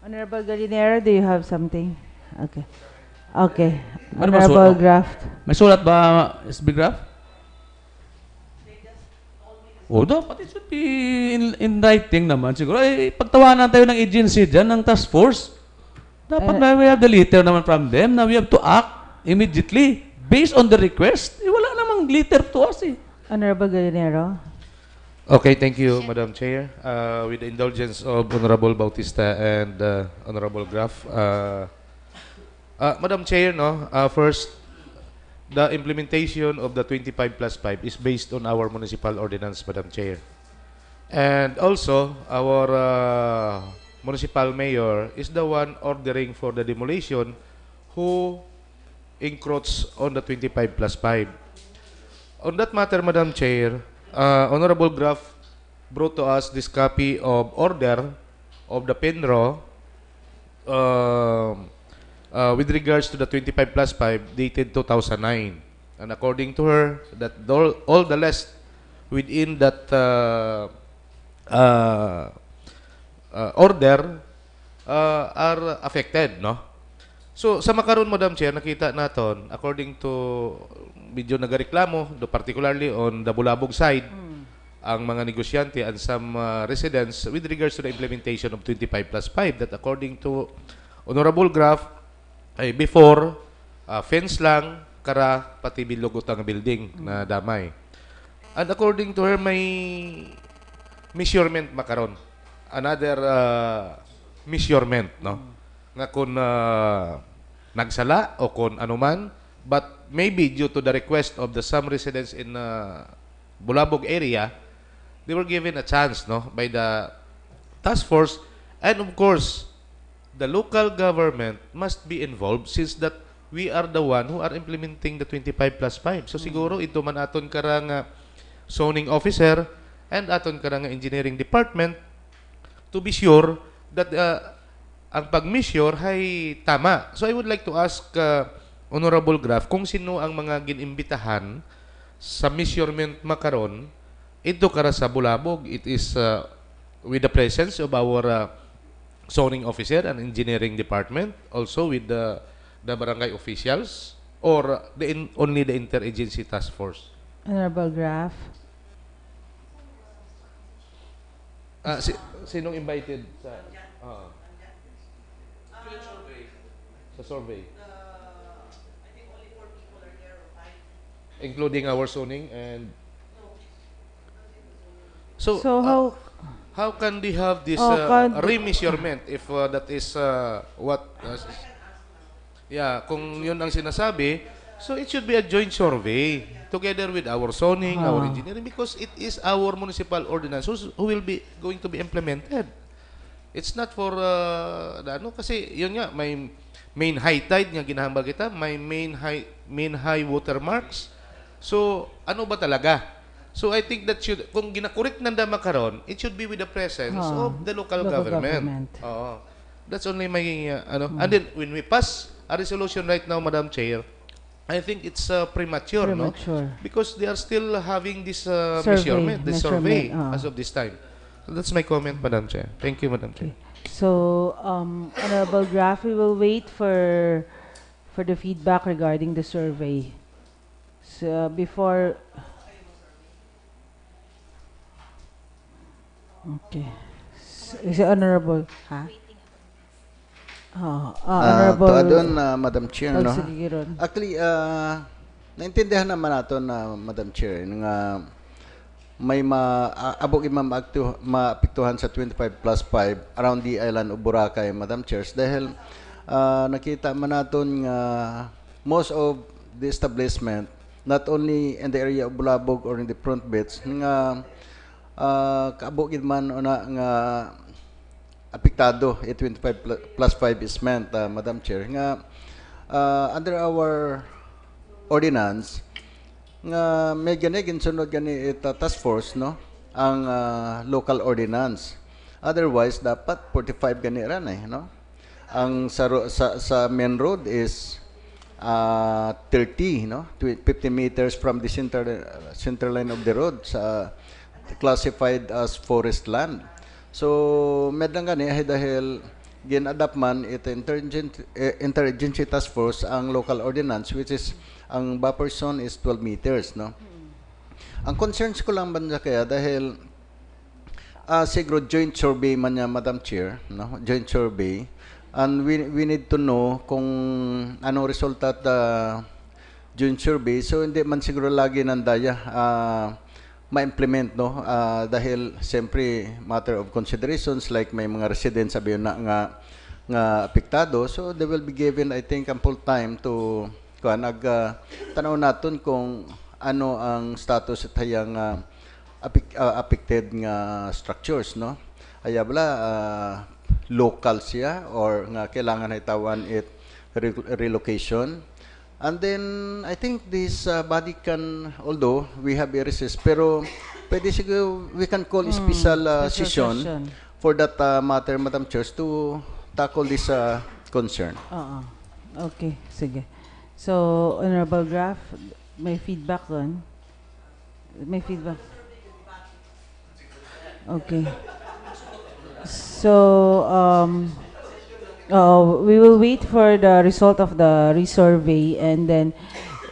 Honorable Galinero, do you have something? Okay. Okay. Ano ba Honorable sulat? Graft. May sulat ba, SB Graph? Oh, dapat it should be in writing naman siguro. Eh, pagtawanan tayo ng agency dyan, ng task force. Dapat na we have the letter naman from them na we have to act immediately based on the request. Eh, wala namang letter to us eh. Honorable Galinero. Okay, thank you, Madam Chair. With the indulgence of Honorable Bautista and Honorable Graf, Madam Chair, first, the implementation of the 25 plus 5 is based on our municipal ordinance, Madam Chair. And also, our municipal mayor is the one ordering for the demolition who encroaches on the 25 plus 5. On that matter, Madam Chair, Honorable Graf brought to us this copy of order of the PENRO with regards to the 25 plus 5 dated 2009. And according to her, that all the list within that order are affected, no? So, sa makaroon, Madam Chair, nakita naton, according to medyo nagareklamo, particularly on the Bulabog side, ang mga negosyante and some residents with regards to the implementation of 25 plus 5 that according to Honorable Graf, ay before, fence lang, kara, pati bilugot ang building na damay. And according to her, may measurement makaron. Another measurement, no? Nga kung nagsala o kung anuman, but maybe due to the request of the some residents in Bulabog area, they were given a chance, no, by the task force, and of course, the local government must be involved since that we are the one who are implementing the 25 plus 5. So siguro ito man aton karang zoning officer and aton karang engineering department to be sure that ang pag-measure ay tama. So I would like to ask Honorable Graf, kung sino ang mga ginimbitahan sa measurement makaron, ito kara sa Bulabog, it is with the presence of our zoning officer and engineering department, also with the barangay officials, or only the interagency task force? Honorable Graf. Sinong invited sa sa survey? Including our zoning and so how can they have this remeasurement if that is what kung yun ang sinasabi, so it should be a joint survey together with our zoning, our engineering, because it is our municipal ordinance who will be going to be implemented. It's not for kasi yun nga, may main high tide nga ginahambal kita, may main high watermarks. So ano ba talaga? So I think that kung ginakorek nanda makaron, it should be with the presence of the local government. That's only my and then when we pass a resolution right now, Madam Chair, I think it's premature, no? Because they are still having this measurement, this survey as of this time. So that's my comment, Madam Chair. Thank you, Madam Chair. So, Honorable Graf, we will wait for the feedback regarding the survey. So, before... Okay. So, is it Honorable? Honorable... To add on, Madam Chair, no? Sige, Ron. Actually, naintindihan naman nato na Madam Chair, nga may abog maapektuhan sa 25 plus 5 around the island of Boracay, Madam Chairs, dahil nakita man naton nga most of the establishment, not only in the area of Bulabog or in the front beach, nga kaabogid man una nga apektado 25 plus 5 is meant, Madam Chair, nga under our ordinance, nga may ginsunod gani task force, no, ang local ordinance. Otherwise dapat 45 gani ran no. Ang sa main road is 30, no, 50 meters from the center line of the road, sa classified as forest land. So medang gani dahil gin-adapt man ito interagency task force ang local ordinance, which is ang buffer zone is 12 meters, no? Ang concerns ko lang banda kaya dahil siguro joint survey man niya, Madam Chair, no? Joint survey, and we need to know kung anong resulta at joint survey. So hindi man siguro lagi nandaya ma-implement, no? Dahil siyempre matter of considerations, like may mga residents sabi na nga apektado, so they will be given, I think, ample time to tanaw naton kung ano ang status at hayang affected nga structures, no? Aya bala local siya or nga kailangan itawan it relocation. And then I think this body can, although we have a recess, pero pwede siguro we can call a special session for that matter, Madam Chair, to tackle this concern. Okay, sige. So, Honorable Graf, may feedback doon? May feedback? Okay. So, we will wait for the result of the resurvey, and then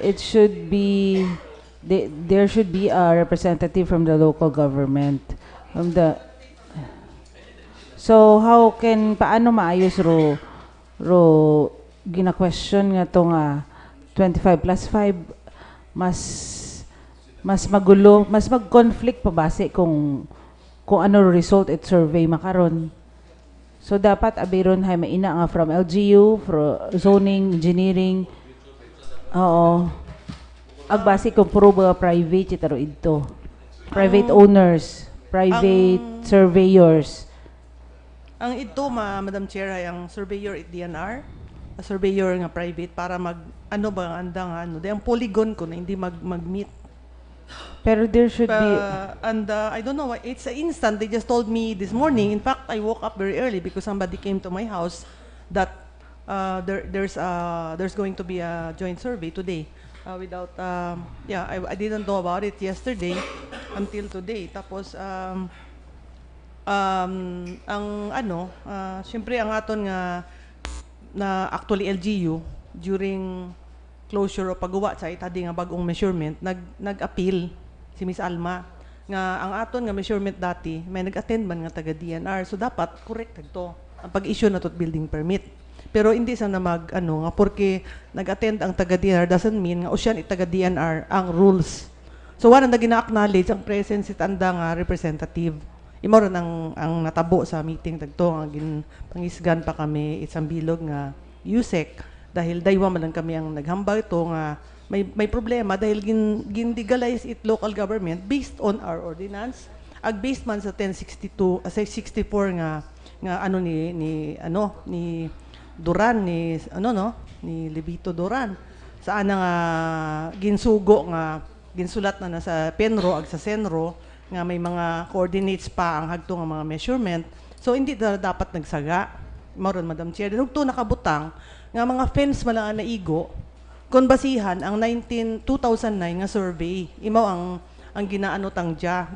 it should be, there should be a representative from the local government. So, paano maayos ro gina-question nga to nga 25 plus 5 mas magulo, mas mag-conflict pa base kung ano result it survey makaron. So dapat abiron hay maina nga from LGU, from zoning, engineering. Agbase kung puro ba private itaro ito. Private owners, private surveyors. Ang ito, Madam Chair, ay ang surveyor at DNR, a surveyor nga private para ano ba ang andang ano. Ang polygon ko na hindi mag-meet. Pero there should be... And I don't know, it's an instant. They just told me this morning. In fact, I woke up very early because somebody came to my house that there's going to be a joint survey today. Without yeah, I didn't know about it yesterday until today. Tapos ang ano, syempre ang aton nga na actually LGU during closure o paggawa sa itadi nga bagong measurement nag-appeal si Miss Alma nga ang aton nga measurement dati may nag-attend man nga taga DNR, so dapat correct to ang pag-issue na tot building permit. Pero hindi sa na mag ano nga porque nag-attend ang taga DNR doesn't mean nga usyan taga DNR ang rules. So wala na gina-acknowledge ang presence it anda nga representative. Imo ron ang natabo sa meeting tagto nga pangisgan pa kami isang bilog nga USEC dahil daywa man lang kami ang naghambal ito nga may problema dahil gindigalize it local government based on our ordinance ag based man sa 1062 sa 64 nga ano ni Duran ni ni Levito Duran saan nga ginsugo nga ginsulat na sa Penro ag sa Senro nga may mga coordinates pa ang hagto nga mga measurement, so hindi dapat nagsaga maron Madam Chair dinugto nakabutang nga mga fence man lang naigo kon basihan ang 2009 nga survey imaw ang ginaano tangja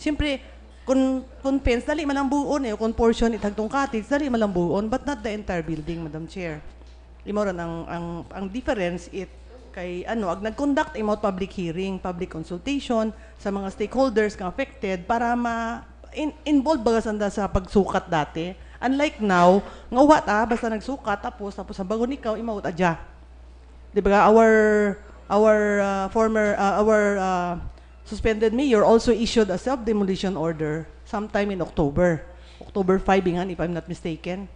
siyempre kun fence dali man lang buon kun portion itagtong cottage dali man lang buon but not the entire building Madam Chair. Imaw ron ang difference kay ag nag-conduct public hearing, public consultation sa mga stakeholders nga affected para involve baga sanda sa pagsukat dati. Unlike now, nga what basta nagsukat tapos ang bagon ikaw imawot adya. Di ba our suspended mayor also issued a self-demolition order sometime in October 5 ingan if I'm not mistaken.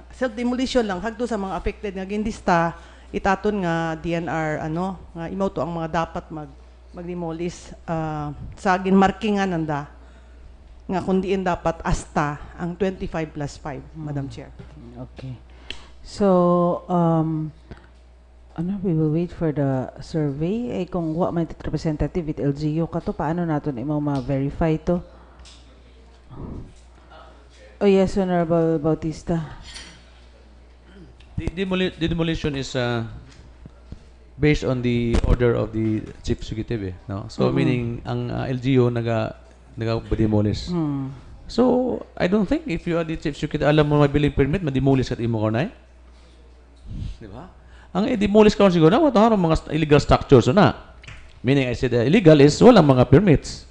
Self-demolition lang hagdo sa mga affected nga gindista itaton nga DNR nga imaw to ang mga dapat magdemolish sa ginmarkingan nanda nga kundiin dapat asta ang 25+5 Madam Chair. Okay. So we will wait for the survey kung wa man representative with LGU kato paano naton imo ma-verify to? Oh yes, Honorable Bautista. The demolition is based on the order of the chief executive, no? So meaning ang LGU naga-demolish. So I don't think if you are the chief executive alam mo may building permit ma-demolish at imo kanay. Di ba? Ang i-demolish ka siguro na harong mga illegal structures na. Meaning I said illegal is walang mga permits.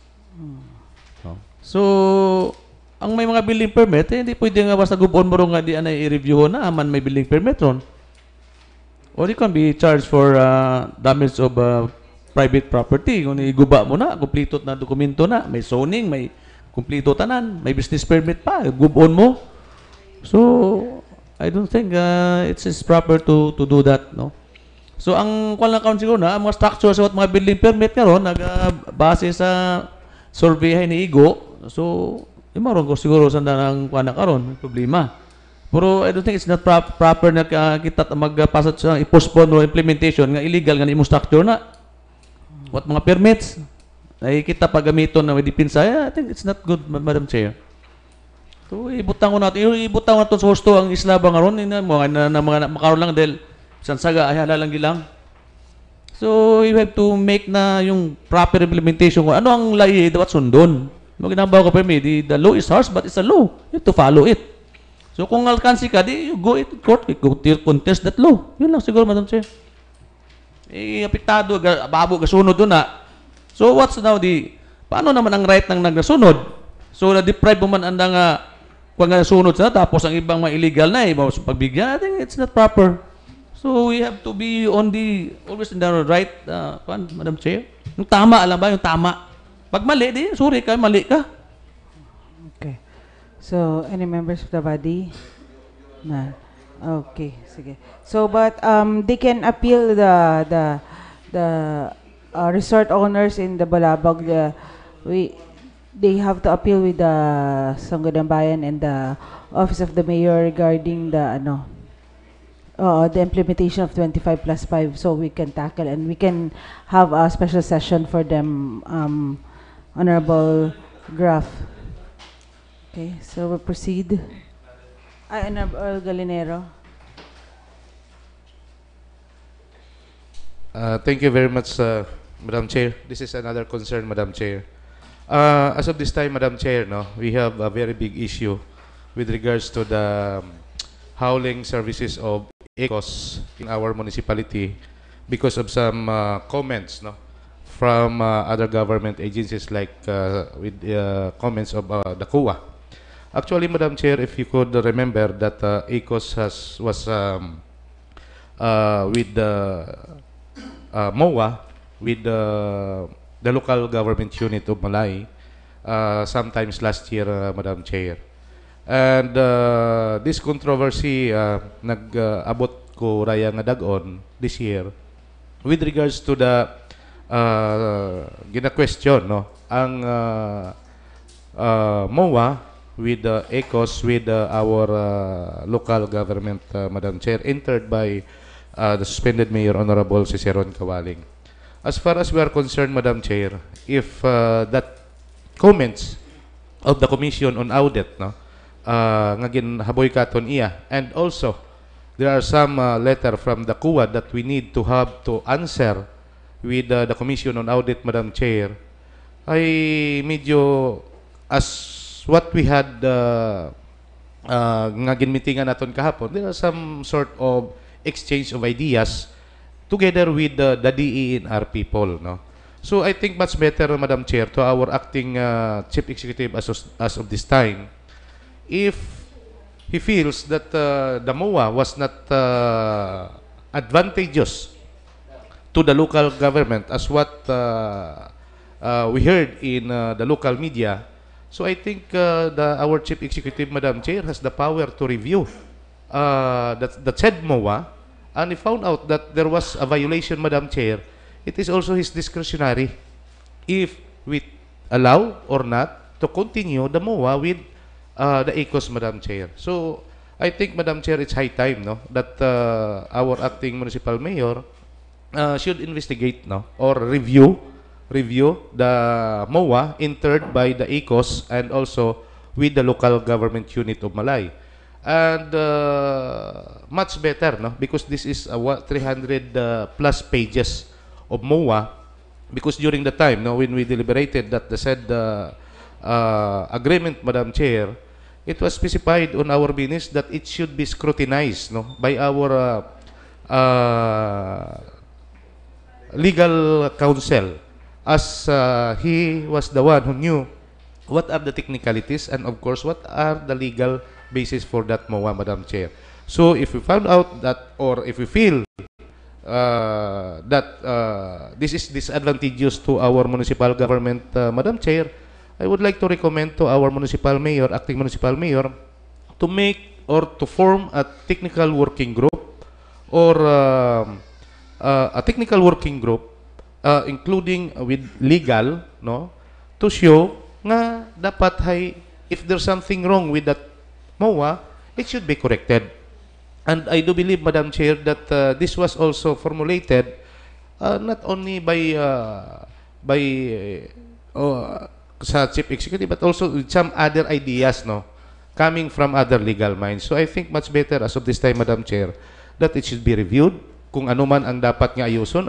So ang may mga building permit, hindi pwede nga basta gubon mo rin nga di i-review na man may building permit ron. Or you can be charged for damage of private property. Kung iguba mo na, kumplito na dokumento na, may zoning, may kumplito tanan, may business permit pa, gubon mo. So, I don't think it's proper to do that, no? So, ang kwan lang count siguro na, ang mga structures at mga building permit nga ron, base sa survey ni Igo, so, maron ko siguro sanda ng kuana karon problema. Pero I don't think it's not proper na kita magpasat sa i-postpone o implementation nga illegal nga imong structure na. What mga permits ay kita pagamiton na may dipinsa. I think it's not good, Madam Chair. So ibutang ko natin sa husto ang isla ba ngaron na mga makaron lang dahil sansaga ay halalang gilang. So you have to make na yung proper implementation ko. Ano ang lahi dapat sundon? No ginambaw ko permit, the law is harsh but it's a law. You have to follow it. So kung alkansi ka, you go to court, you go to contest that law. Yun lang siguro, Madam Chair. Apektado, babo, gasunod doon na. So what's now paano naman ang right ng nagnasunod? So na-deprive mo man ang kung nasunod sa tapos ang ibang mga illegal na, pagbigyan, I think it's not proper. So we have to be always in the right, Madam Chair. Yung tama, alam ba? Yung tama. Pag mali, sorry ka, mali ka. Okay. So, any members of the body? Na. Okay, sige. So, but they can appeal the resort owners in the Balabag. They have to appeal with the Sangguniang Bayan and the Office of the Mayor regarding the implementation of 25+5, so we can tackle and we can have a special session for them. Honorable Graf. Okay, so we'll proceed. Honorable Galinero. Thank you very much, Madam Chair. This is another concern, Madam Chair. As of this time, Madam Chair, no, we have a very big issue with regards to the howling services of ECOS in our municipality because of some comments, no, from other government agencies like with comments of the COA. Actually, Madam Chair, if you could remember that ECOS was with the MOA, with the local government unit of Malay, sometimes last year, Madam Chair. And this controversy nag-abot ko raya nga dagon this year with regards to the gina-question, no, ang MOA with the ECOS with our local government, Madam Chair, entered by the suspended Mayor Honorable Ciceron Kawaling. As far as we are concerned, Madam Chair, if that comments of the Commission on Audit, no, nga ginhaboy katon iya, and also there are some letter from the CUA that we need to have to answer with the Commission on Audit, Madam Chair, ay medyo as what we had nga ginmitingan naton kahapon, there are some sort of exchange of ideas together with the DENR people, no. So I think much better, Madam Chair, to our acting Chief Executive as of this time, if he feels that the MOA was not advantageous to the local government as what we heard in the local media. So I think our Chief Executive, Madam Chair, has the power to review the said MOA, and he found out that there was a violation, Madam Chair. It is also his discretionary if we allow or not to continue the MOA with the ECOS, Madam Chair. So I think, Madam Chair, it's high time, no, that our acting municipal mayor should investigate, no, or review the MOA entered by the ECOS and also with the local government unit of Malay. And much better, no, because this is 300 plus pages of MOA, because during the time, no, when we deliberated that the said agreement, Madam Chair, it was specified on our minutes that it should be scrutinized, no, by our legal counsel, as he was the one who knew what are the technicalities and of course what are the legal basis for that MOA, Madam Chair. So if we found out that, or if we feel that this is disadvantageous to our municipal government, Madam Chair, I would like to recommend to our municipal mayor, acting municipal mayor, to make or to form a technical working group or a technical working group including with legal, no, to show nga dapat hay if there's something wrong with that MOA, it should be corrected. And I do believe, Madam Chair, that this was also formulated not only by sa Chief Executive, but also with some other ideas, no, coming from other legal minds. So I think much better as of this time, Madam Chair, that it should be reviewed. Kung ano man ang dapat nga ayuson,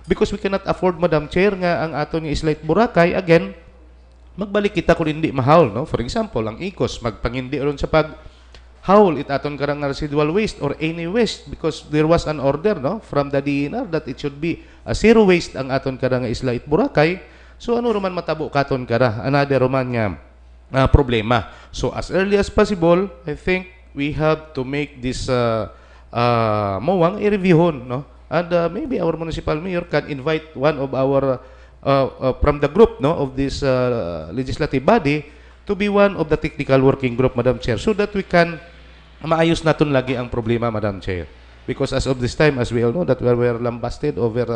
because we cannot afford, Madam Chair, nga ang aton nga Islayt Boracay, again, magbalik kita kung hindi mahaul, no? For example, ang ECOS, magpangindi ron sa pag-haul, itaton karang residual waste or any waste, because there was an order, no, from the DENR that it should be a zero waste ang aton karang Islayt Boracay. So ano roman matabo katon kara, another roman nga problema. So as early as possible, I think we have to make this MOA i-reviewon, no? And maybe our municipal mayor can invite one of our from the group, no, of this legislative body to be one of the technical working group, Madam Chair, so that we can maayos naton lagi ang problema, Madam Chair. Because as of this time, as we all know, that we were lambasted over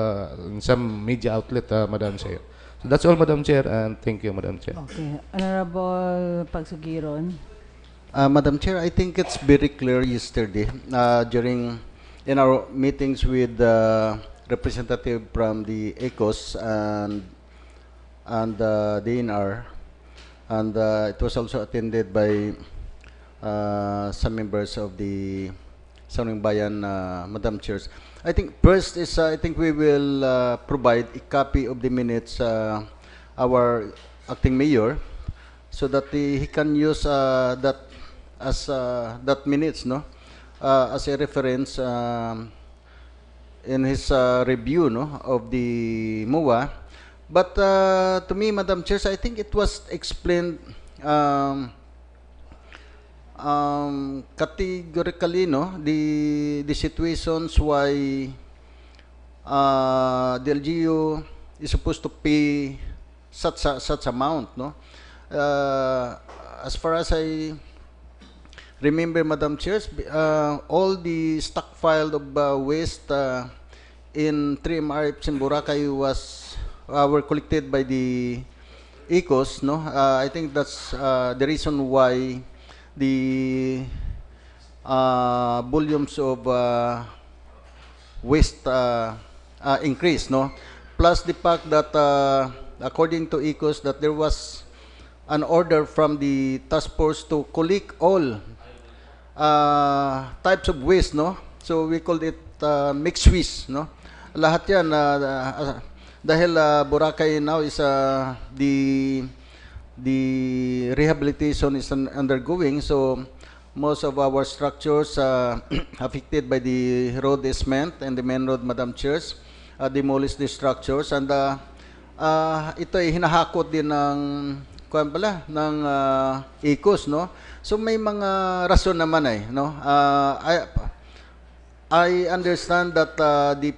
in some media outlet, Madam Chair. So that's all, Madam Chair, and thank you, Madam Chair. Okay. Honorable Pagsugiron. Madam Chair, I think it's very clear yesterday during in our meetings with the representative from the ECOS and DNR, and it was also attended by some members of the Sanong Bayan, Madam Chairs. I think first is I think we will provide a copy of the minutes our acting mayor so that he can use that as that minutes, no, as a reference in his review, no, of the MOA. But to me, Madam Chair, I think it was explained categorically, no, the situations why the LGU is supposed to pay such amount, no. As far as I remember, Madam Chairs, all the stockpile of waste in 3MRFs in Boracay were collected by the ECOS, no. I think that's the reason why the volumes of waste increased, no. Plus the fact that according to ECOS that there was an order from the task force to collect all types of waste, no. So we called it mixed waste, no. Lahat yan dahil Boracay now is the rehabilitation is undergoing, so most of our structures affected by the road easement and the main road, Madam Chairs, demolish the structures, and ito ay hinahakot din ng ng ECOS, no. So may mga rason naman no. I understand that the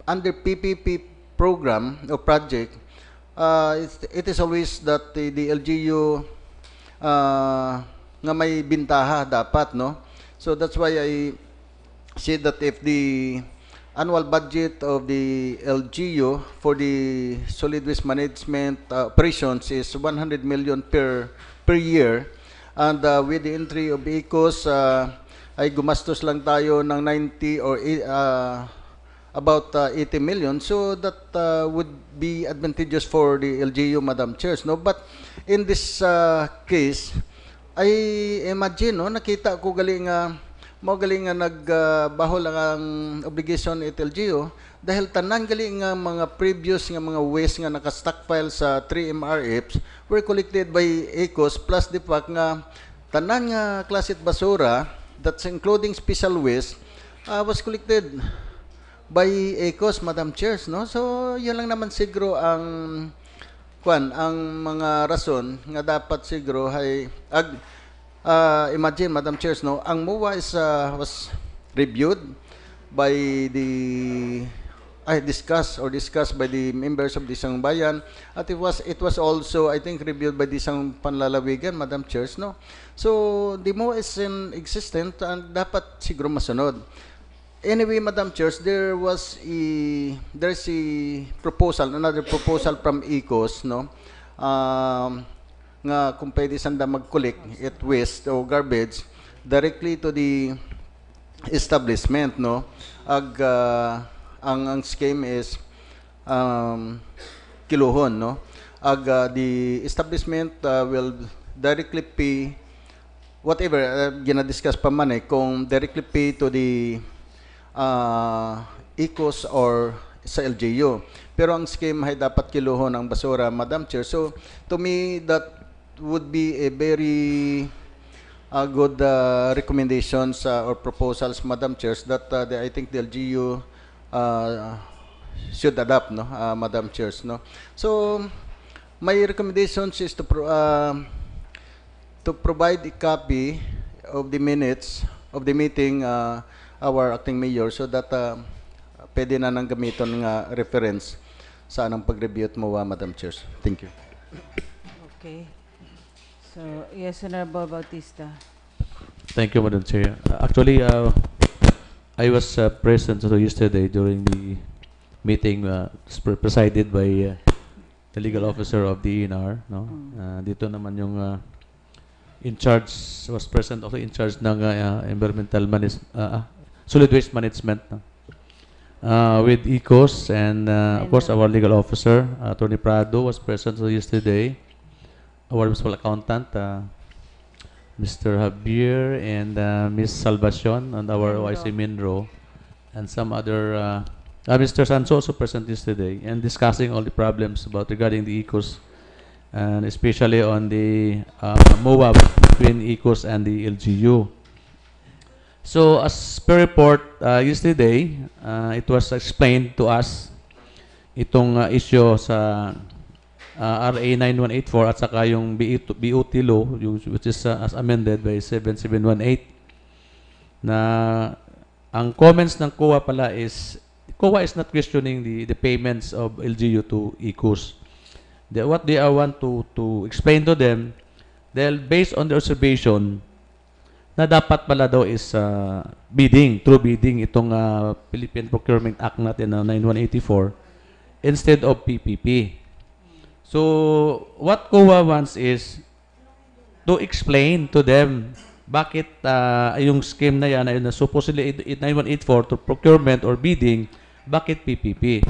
under PPP program or project, it is always that the LGU nga may bintaha dapat, no. So that's why I say that if the annual budget of the LGU for the solid waste management operations is 100 million per year, and with the entry of ECOS ay gumastos lang tayo ng 90 or about 80 million, so that would be advantageous for the LGU, Madam Chairs, no. But in this case, I imagine, no, nakita ko galing nga nagbahol ang obligation at LGU dahil tanan galing nga mga previous nga mga waste nga naka-stockpile sa 3MRFs were collected by ECOS, plus the fact nga tanan nga klasit basura, that's including special waste, was collected by ECOS, Madam Chairs, no. So yun lang naman siguro ang mga rason nga dapat siguro ay imagine, Madam Chairs, no, ang MOA is was reviewed by the discussed by the members of the isang bayan, at it was also, I think, reviewed by the isang panlalawigan, Madam Chairs, no. So the MOA is in existent and dapat siguro masunod. Anyway, Madam Chairs, there's a proposal, another proposal from ECOS, no, nga kung pwede sanda mag-collect it waste o garbage directly to the establishment, no. Ang scheme is kiluhon, no. The establishment will directly pay whatever gina-discuss pa man kung directly pay to the ECOS or sa LGU. Pero ang scheme ay dapat kiluhon ang basura, Madam Chair. So to me, that would be a very good recommendations or proposals, Madam Chairs, that I think the LGU should adopt, no, Madam Chairs, no. So my recommendations is to provide a copy of the minutes of the meeting our acting mayor, so that pwede na nang gamiton nga reference sa anong pag-review at MOA, Madam Chairs. Thank you. Okay. So, yes, Honorable Bautista. Thank you, Madam Chair. Actually, I was present yesterday during the meeting presided by the legal officer of the ENR. No? Dito naman yung in charge, was present also in charge ng environmental solid waste management. No? With ECOS and of course our legal officer, Attorney Prado, was present yesterday. Our municipal accountant, Mr. Javier, and Ms. Salvacion, and our OIC Minro, and some other, Mr. Sanso also present yesterday and discussing all the problems about regarding the ECOS, and especially on the MOA between ECOS and the LGU. So as per report yesterday, it was explained to us itong issue sa RA 9184 at saka yung BOT law, which is as amended by 7718, na ang comments ng COA pala is, COA is not questioning the payments of LGU to ECOS. What they want to explain to them, they'll based on the observation na dapat pala daw is bidding, through bidding, itong Philippine Procurement Act natin na 9184 instead of PPP. So, what COA wants is to explain to them bakit yung scheme na yan na supposedly 9184 to procurement or bidding, bakit PPP.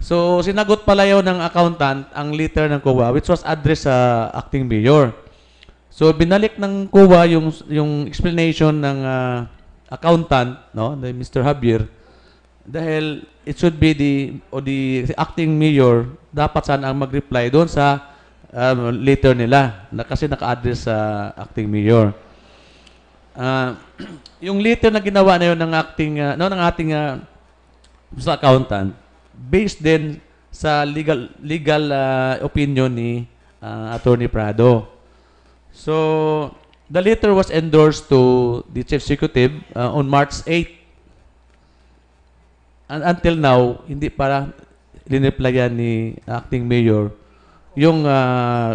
So, sinagot pala yun ng accountant ang letter ng COA which was addressed sa acting mayor. So, binalik ng COA yung explanation ng accountant, no, the Mr. Javier, dahil it should be the acting mayor dapat sana ang mag-reply doon sa letter nila na kasi naka-address sa acting mayor. Yung letter na ginawa na yun ng ating sa accountant based din sa legal opinion ni Attorney Prado. So the letter was endorsed to the Chief Executive on March 8. And until now, hindi para lineplayan ni acting mayor yung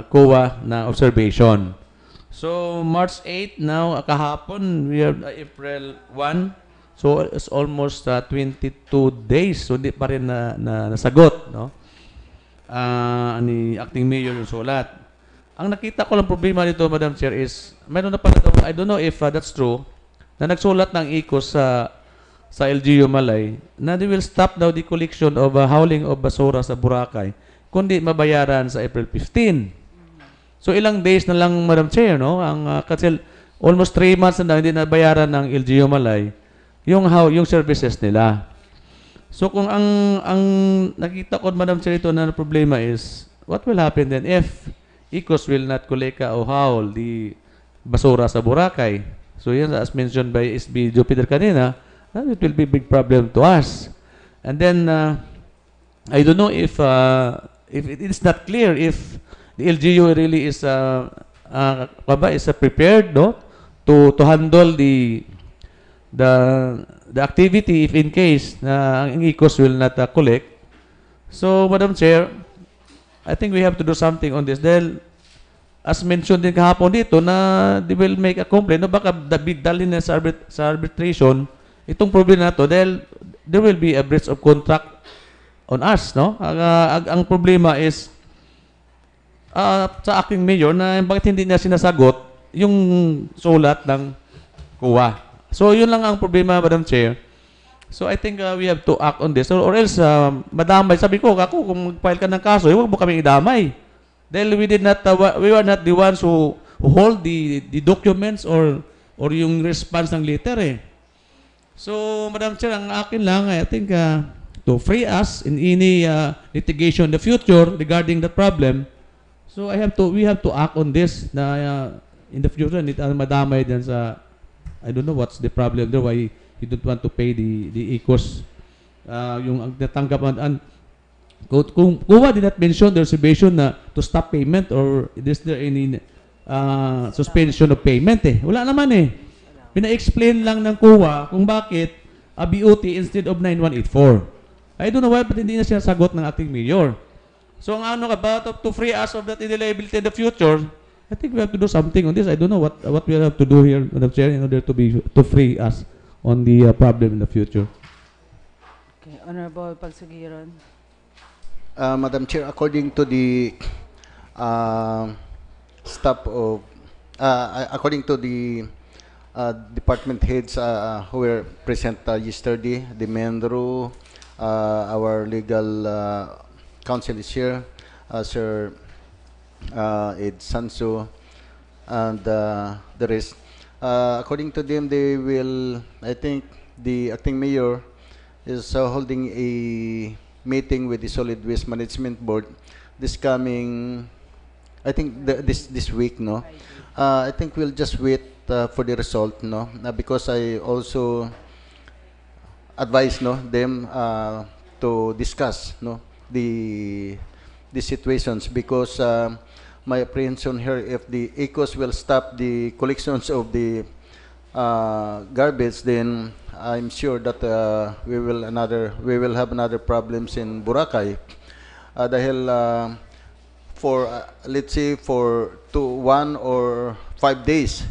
COA na observation. So, March 8 now, kahapon, we have April 1. So, it's almost 22 days. So, hindi pa rin nasagot, no? Ni acting mayor yung sulat. Ang nakita ko lang problema dito, Madam Chair, is meron na pala daw, I don't know if that's true, na nagsulat ng ECOS sa LGU Malay na they will stop daw the collection of hauling of basura sa Boracay kundi mabayaran sa April 15. So ilang days na lang, Madam Chair, no? Kasi almost 3 months na hindi nabayaran ng LGU Malay yung services nila. So kung ang nakita ko, Madam Chair, ito na problema is what will happen then if ECOS will not collect o haul the basura sa Boracay? So yan, as mentioned by SB Jupiter kanina, it will be a big problem to us. And then, I don't know if it is not clear if the LGU really is prepared, no, to handle the activity if in case na ang ECOS will not collect. So, Madam Chair, I think we have to do something on this. Dahil, as mentioned din kahapon dito, na they will make a complaint, no, baka dalhin na sa arbitration itong problema na to dahil there will be a breach of contract on us, no? Ang problema is sa aking mayor na bakit hindi niya sinasagot yung sulat ng COA. So yun lang ang problema, Madam Chair. So I think we have to act on this or else madamay. Sabi ko, ako kung mag-file ka ng kaso, huwag mo kaming idamay. Dahil we were not the ones who hold the documents or yung response ng letter eh. So, Madam Chair, ang akin lang, I think, to free us in any litigation in the future regarding the problem, so we have to act on this na in the future, hindi tayo madamay dyan sa, I don't know what's the problem there, why you don't want to pay the ECOS, yung natanggap, kung COA did not mention the reservation na to stop payment or is there any suspension of payment eh. Wala naman eh. Pina-explain lang ng COA kung bakit BOT instead of 9184. I don't know why, but hindi na siya sagot ng ating mayor. So, ang about to free us of that liability in the future, I think we have to do something on this. I don't know what we have to do here, Madam Chair, in order to free us on the problem in the future. Okay, Honorable Pagsugiron. Madam Chair, according to the according to the department heads who were present yesterday, the Mendro, our legal counsel is here, Sir Ed Sanso, and the rest. According to them, they will, I think, the acting mayor is holding a meeting with the Solid Waste Management Board this coming, I think this week, no. I think we'll just wait for the result, no, because I also advise, no, them to discuss, no, the situations, because my apprehension here, if the ECOS will stop the collections of the garbage, then I'm sure that we will have another problems in Boracay. Dahil for let's say for 1 or 5 days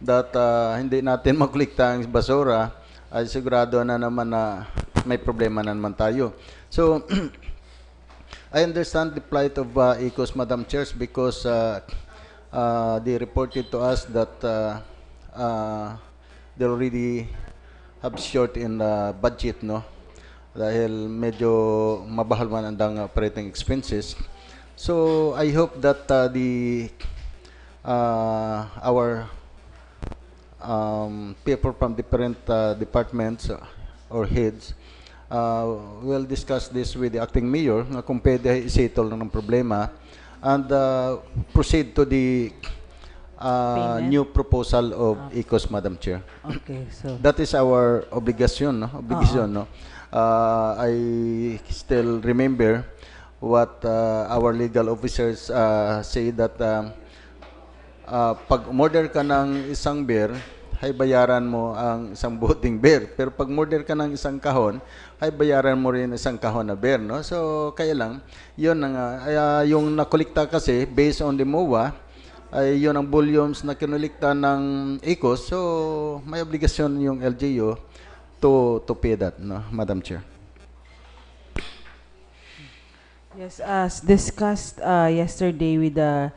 that hindi natin makolekta ang basura, ay sigurado na naman na may problema na naman tayo. So I understand the plight of ECOS, Madam Chairs, because they reported to us that they already have short in budget, no? Dahil medyo mabahal man ang operating expenses. So I hope that our people from different departments or heads will discuss this with the acting mayor na kung pwede isettle ng problema and proceed to the Payment. new proposal of ECOS, Madam Chair. Okay, so That is our obligation, no? Obligation, no? I still remember what our legal officers say that pag order ka ng isang beer, ay bayaran mo ang isang buting beer. Pero pag order ka ng isang kahon, ay bayaran mo rin isang kahon na beer, no? So kaya lang, yun yung nakolekta kasi based on the MOA, ay yun ang volumes na kinulikta ng ECOS. So may obligasyon yung LGU to pay that, no, Madam Chair. yes, as discussed yesterday with the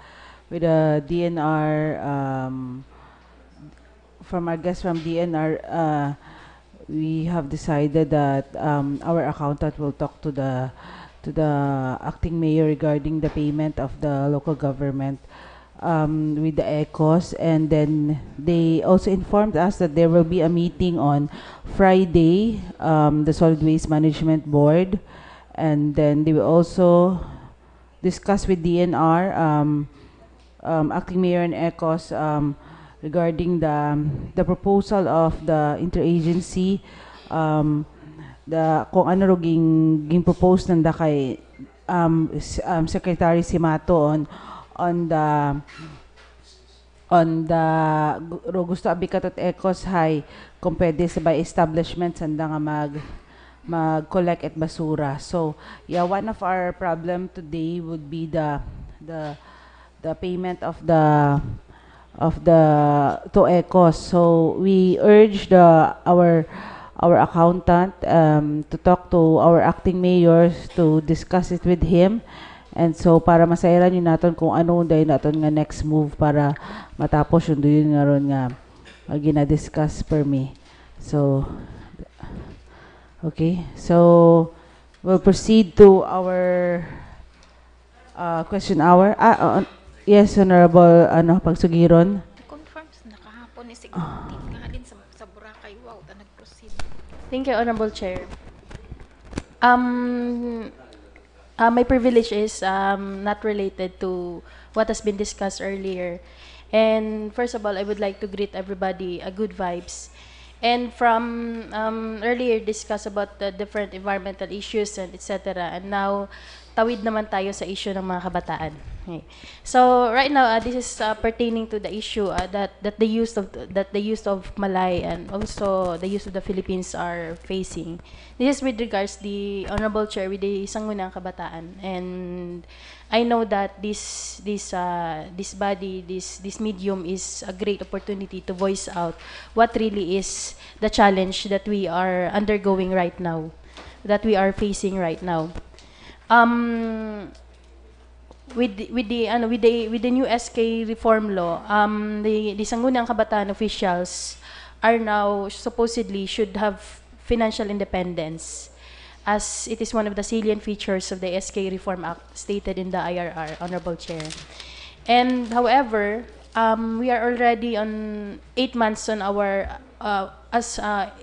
DNR, from our guest from DNR, we have decided that our accountant will talk to the acting mayor regarding the payment of the local government with the ECOS, and then they also informed us that there will be a meeting on Friday, the Solid Waste Management Board, and then they will also discuss with DNR, acting mayor and ECOS, regarding the proposal of the interagency, kung ano ro ging propose nanda kay Secretary Simato on the gusto abikatot ECOS hay kung pwede sa by establishment sanda nga mag-collect at basura. So yeah, one of our problem today would be the payment of the to ECOS. So we urge our accountant to talk to our acting mayors to discuss it with him, and so para masairan yun naton kung ano dahil naton nga next move para matapos yun nga ron nga gina-discuss per me. So okay, so we'll proceed to our question hour. Yes, Honorable Pagsugiron. Confirm na kahapon ni executive kahalin sa Boracay. Wow, ta nag-proceed. Thank you, Honorable Chair. My privilege is not related to what has been discussed earlier. And first of all, I would like to greet everybody good vibes. And from earlier discuss about the different environmental issues and etc. And now, tawid naman tayo sa issue ng mga kabataan. Okay. So right now, this is pertaining to the issue that the use of Malay and also the use of the Philippines are facing. This is with regards the Honorable Chair with the Sangguniang Kabataan, and I know that this medium is a great opportunity to voice out what really is the challenge that we are undergoing right now, that we are facing right now. With the new SK reform law, the Sangguniang Kabataan officials are now supposedly should have financial independence, as it is one of the salient features of the SK Reform Act stated in the IRR, Honorable Chair. And however, we are already on 8 months on our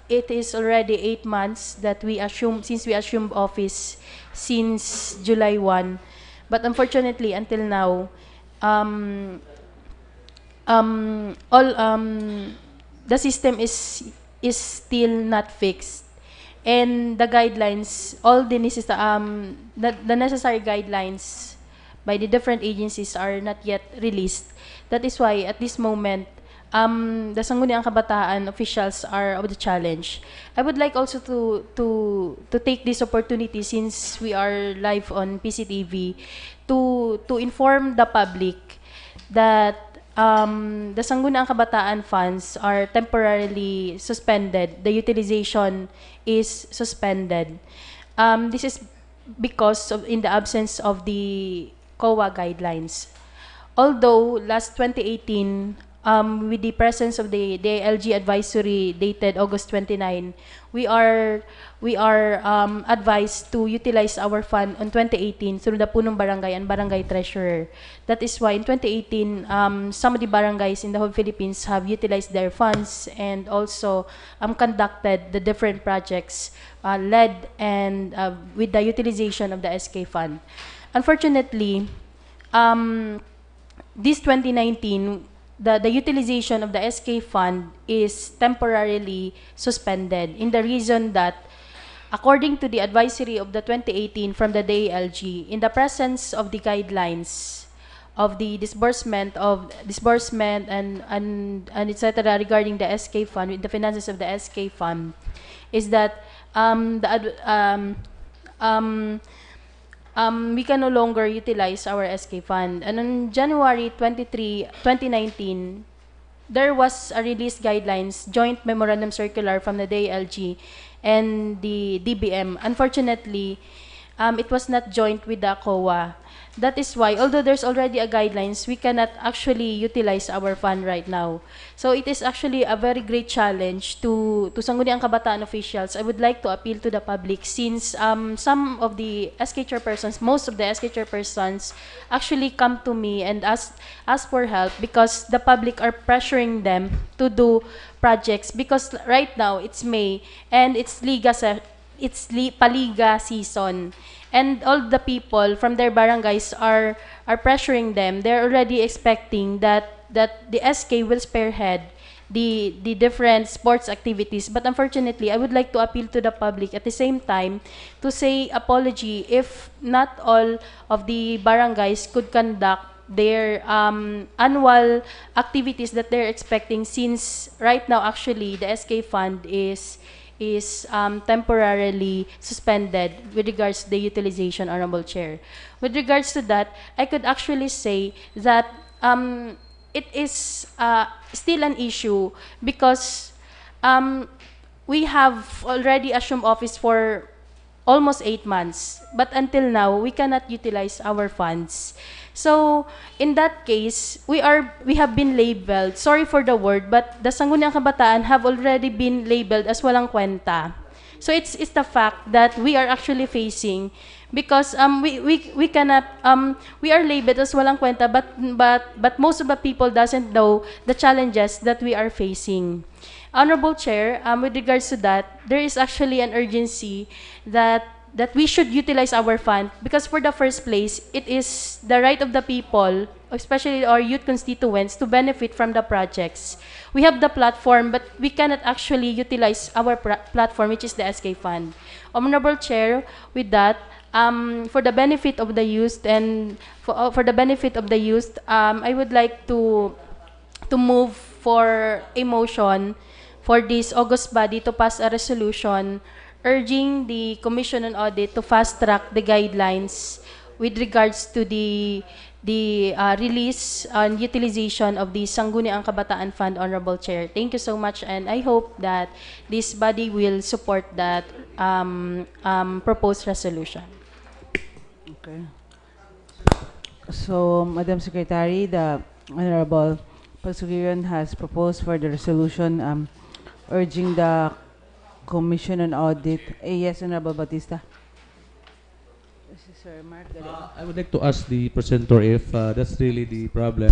it is already 8 months that we assume since we assumed office since July 1, but unfortunately until now, all the system is still not fixed, and the guidelines, all the necessary guidelines by the different agencies are not yet released. That is why at this moment, the Sangguniang Kabataan officials are of the challenge. I would like also to take this opportunity, since we are live on PCTV, to inform the public that the Sangguniang Kabataan funds are temporarily suspended. The utilization is suspended. This is because of in the absence of the COA guidelines. Although last 2018, with the presence of the ALG advisory dated August 29, we are advised to utilize our fund on 2018 through the Punong Barangay and Barangay Treasurer. That is why in 2018, some of the barangays in the whole Philippines have utilized their funds and also conducted the different projects led and with the utilization of the SK fund. Unfortunately, this 2019, the utilization of the SK fund is temporarily suspended in the reason that, according to the advisory of the 2018 from the DALG, in the presence of the guidelines of the disbursement and etc. regarding the SK fund, with the finances of the SK fund, is that we can no longer utilize our SK fund. And on January 23, 2019, there was a release guidelines, joint memorandum circular from the DALG and the DBM. Unfortunately, it was not joint with the COA. That is why, although there's already a guidelines, we cannot actually utilize our fund right now. So it is actually a very great challenge to Sangguniang Kabataan officials. I would like to appeal to the public, since some of the SK chairpersons, most of the SK chairpersons actually come to me and ask for help because the public are pressuring them to do projects, because right now it's May and it's paliga season, and all the people from their barangays are pressuring them. They're already expecting that the SK will spearhead the different sports activities. But unfortunately, I would like to appeal to the public at the same time to say apology if not all of the barangays could conduct their annual activities that they're expecting, since right now actually the SK fund is temporarily suspended with regards to the utilization, Honorable Chair. With regards to that, I could actually say that it is still an issue because we have already assumed office for almost 8 months, but until now, we cannot utilize our funds. So, in that case, we have been labeled, sorry for the word, but the Sangguniang Kabataan have already been labeled as walang kwenta. So, it's the fact that we are actually facing, because we cannot, we are labeled as walang kwenta, but most of the people doesn't know the challenges that we are facing. Honorable Chair, with regards to that, there is actually an urgency that we should utilize our fund, because for the first place, it is the right of the people, especially our youth constituents, to benefit from the projects. We have the platform, but we cannot actually utilize our platform, which is the SK fund. Honorable Chair, with that, for the benefit of the youth and for the benefit of the youth, I would like to move for a motion for this August body to pass a resolution urging the Commission on Audit to fast-track the guidelines with regards to the release and utilization of the Sangguniang Kabataan Fund, Honorable Chair. Thank you so much, and I hope that this body will support that proposed resolution. Okay. So, Madam Secretary, the Honorable Pagsugiron has proposed for the resolution urging the Commission on Audit. Yes, Honorable Batista. This is Sir Mark. I would like to ask the presenter if that's really the problem.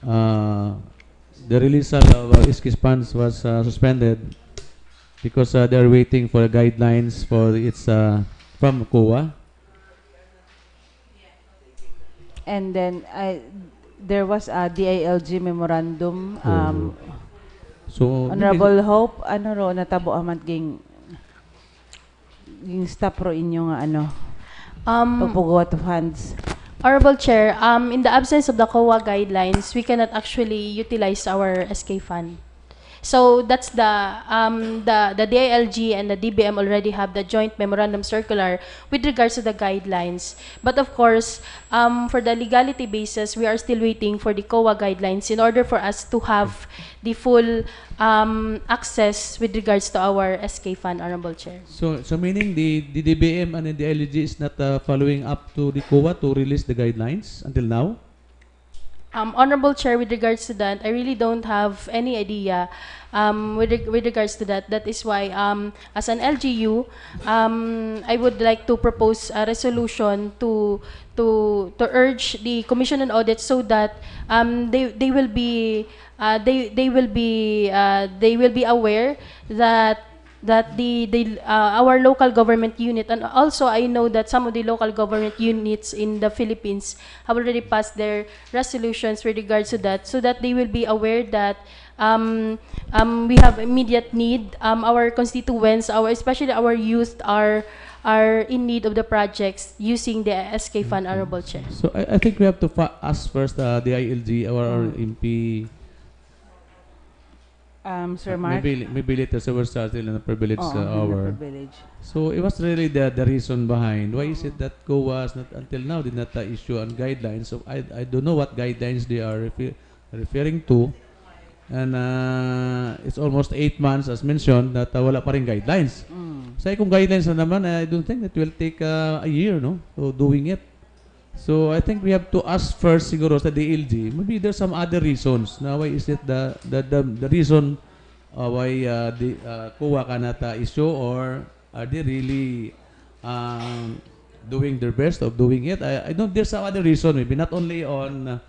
the release of ISKI's funds was suspended because they're waiting for guidelines for its from COA. And then there was a DILG memorandum. So Honorable Hope, ano ro natabo amat ging stop ro inyo nga ano pagpugot of funds. Honorable Chair, in the absence of the COA guidelines, we cannot actually utilize our SK fund. So that's the DILG and the DBM already have the joint memorandum circular with regards to the guidelines. But of course, for the legality basis, we are still waiting for the COA guidelines in order for us to have the full access with regards to our SK fund, Honorable Chair. So meaning the DBM and the DILG is not following up to the COA to release the guidelines until now? Honorable Chair, with regards to that, I really don't have any idea with regards to that. That is why, as an LGU, I would like to propose a resolution to urge the Commission on Audit so that they will be aware that our local government unit, and also I know that some of the local government units in the Philippines have already passed their resolutions with regards to that, so that they will be aware that we have immediate need. Our constituents, especially our youth, are in need of the projects using the SK fund, Honorable Chair. So I think we have to ask first the ILG, our MP. Sir Mark? Maybe later, so we're starting in a privilege hour. Privilege. So it was really the reason behind. Why is it that COA has not until now did not issue on guidelines? So I don't know what guidelines they are referring to. And it's almost 8 months, as mentioned, that wala pa rin guidelines. So kung guidelines na naman, I don't think that will take a year, no? So doing it. So I think we have to ask first siguro sa DLG. Maybe there's some other reasons. Now, why is it the reason why the COA cannot issue, or are they really doing their best of doing it? I know there's some other reason. Maybe not only on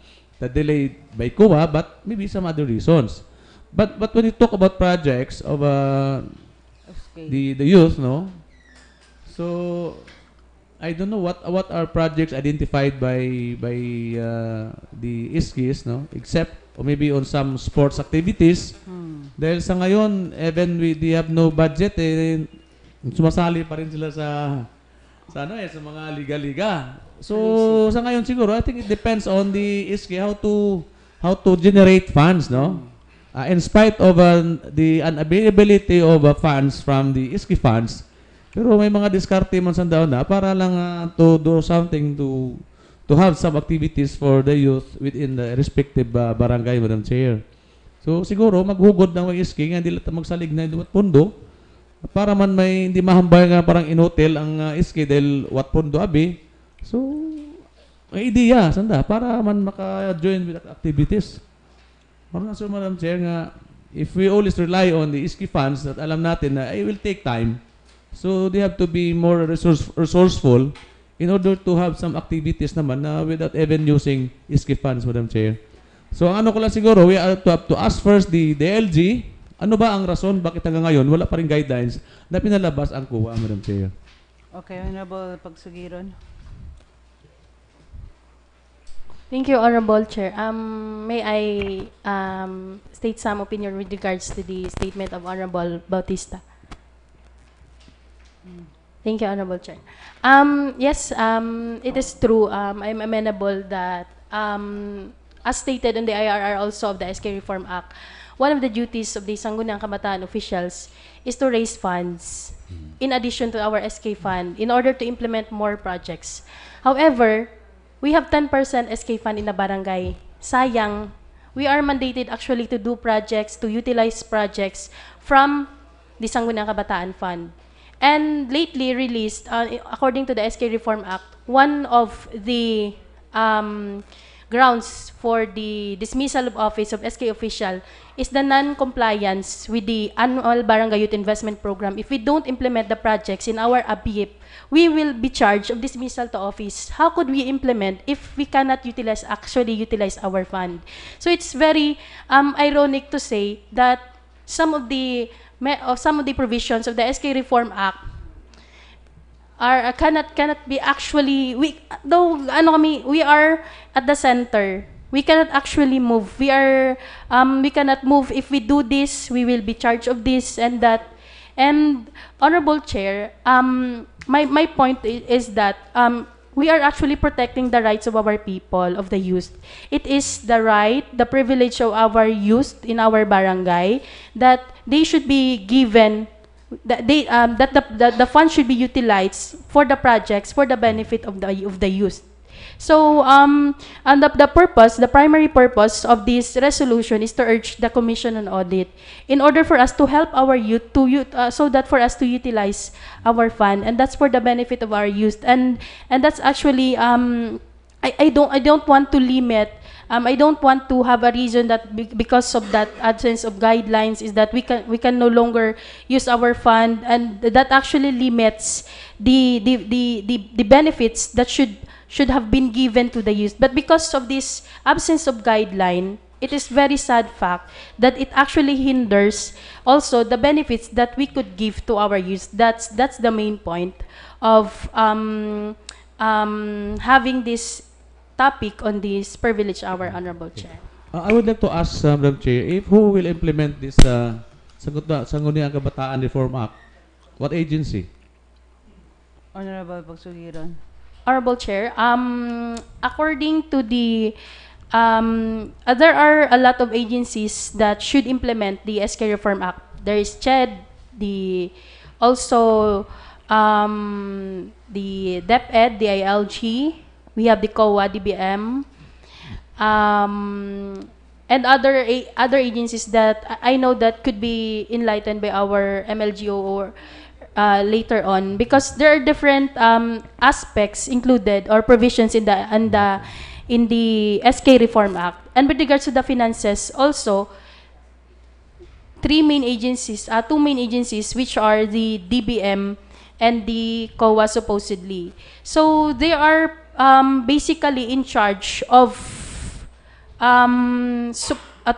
the delay by COA, but maybe some other reasons. But when you talk about projects of the youth, no? So I don't know what are projects identified by the ISKIs, no? Except or maybe on some sports activities. Dahil sa ngayon, even they have no budget, sumasali pa rin sila sa sa mga liga-liga. So sa ngayon siguro, I think it depends on the ISKI how to generate funds, no? In spite of the unavailability of funds from the ISKI funds. Pero may mga diskarte man sa daw na para lang to do something to have some activities for the youth within the respective barangay, Madam Chair. So siguro maghugod ng ISKI nga hindi lang magsalig na wat pundo para man may hindi mahambay nga parang in-hotel ang ISKI dahil wat pundo abi. So may idea sanda para man maka-join with activities. Parang so, Madam Chair nga if we always rely on the ISKI funds that alam natin na it will take time. So they have to be more resourceful in order to have some activities naman without even using ISKI funds, Madam Chair. So ang ano ko lang siguro, we have to ask first the LG, ano ba ang rason bakit hanggang ngayon wala pa rin guidelines na pinalabas ang COA, Madam Chair. Okay, Honorable Pagsugiron. Thank you, Honorable Chair. May I state some opinion with regards to the statement of Honorable Bautista? Thank you, Honorable Chair. Yes, it is true. I'm amenable that, as stated in the IRR also of the SK Reform Act, one of the duties of the Sangguniang Kabataan officials is to raise funds in addition to our SK fund in order to implement more projects. However, we have 10% SK fund in the barangay. Sayang, we are mandated actually to do projects, to utilize projects from the Sangguniang Kabataan Fund. And lately released, according to the SK Reform Act, one of the grounds for the dismissal of office of SK official is the non-compliance with the annual Barangay Youth Investment Program. If we don't implement the projects in our ABIP, we will be charged of dismissal to office. How could we implement if we cannot actually utilize our fund? So it's very ironic to say that some of the provisions of the SK Reform Act are cannot be actually, we are at the center. We cannot actually move. We cannot move. If we do this, we will be charged of this and that. And Honorable Chair, my point is that we are actually protecting the rights of our people, of the youth. It is the right, the privilege of our youth in our barangay that they should be given, that the funds should be utilized for the projects for the benefit of the youth. So, and the primary purpose of this resolution is to urge the Commission on Audit in order for us to help our youth so that for us to utilize our fund, and that's for the benefit of our youth, and that's actually I don't want to limit. I don't want to have a reason that because of that absence of guidelines is that we can no longer use our fund, and that actually limits the benefits that should have been given to the youth. But because of this absence of guideline, it is very sad fact that it actually hinders also the benefits that we could give to our youth. That's the main point of having this topic on this privilege hour, Honorable Chair. I would like to ask, Madam Chair, if who will implement this Sangguniang Kabataan Reform Act? What agency? Honorable Pagsugiron. Honorable Chair, according to the there are a lot of agencies that should implement the SK Reform Act. There is CHED, also the DepEd, the ILG, we have the COA, DBM, and other agencies that I know that could be enlightened by our MLGO or later on, because there are different aspects included or provisions in the SK Reform Act. And with regards to the finances, also two main agencies, which are the DBM and the COA supposedly. So they are basically in charge of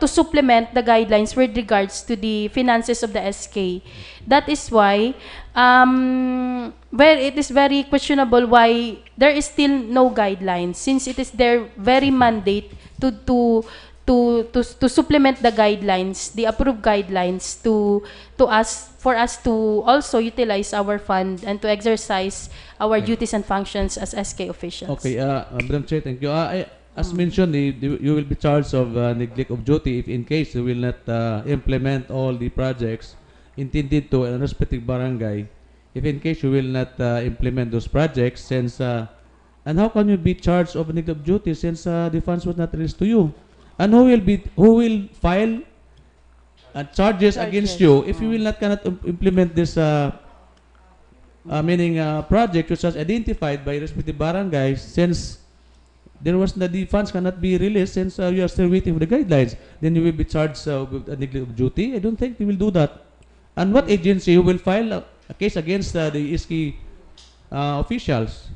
to supplement the guidelines with regards to the finances of the SK. That is why where it is very questionable why there is still no guidelines, since it is their very mandate to supplement the guidelines, the approved guidelines for us to also utilize our fund and to exercise our duties and functions as SK officials. Okay, Madam Chair, thank you. As mentioned, you will be charged of neglect of duty if in case you will not implement all the projects intended to a respective barangay. If in case you will not implement those projects, since and how can you be charged of neglect of duty since the funds was not released to you? And who will file charges against you if you will not cannot implement this project which was identified by respective barangays, since there was the funds cannot be released since you are still waiting for the guidelines, then you will be charged with a neglect of duty. I don't think they will do that. And what agency will file a case against the SK officials?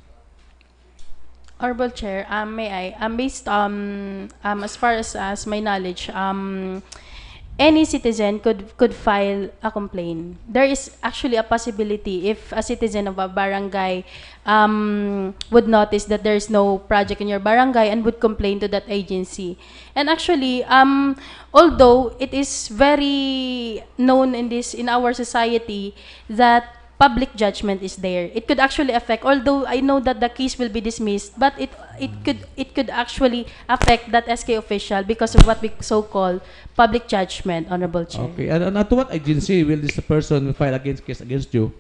Honorable Chair, may I? Based as far as my knowledge, any citizen could file a complaint. There is actually a possibility if a citizen of a barangay would notice that there is no project in your barangay and would complain to that agency. And actually, although it is very known in our society that public judgment is there, it could actually affect, although I know that the case will be dismissed, but it could actually affect that SK official because of what we so call public judgment, Honorable Chair. Okay, and to what agency will this person file case against you?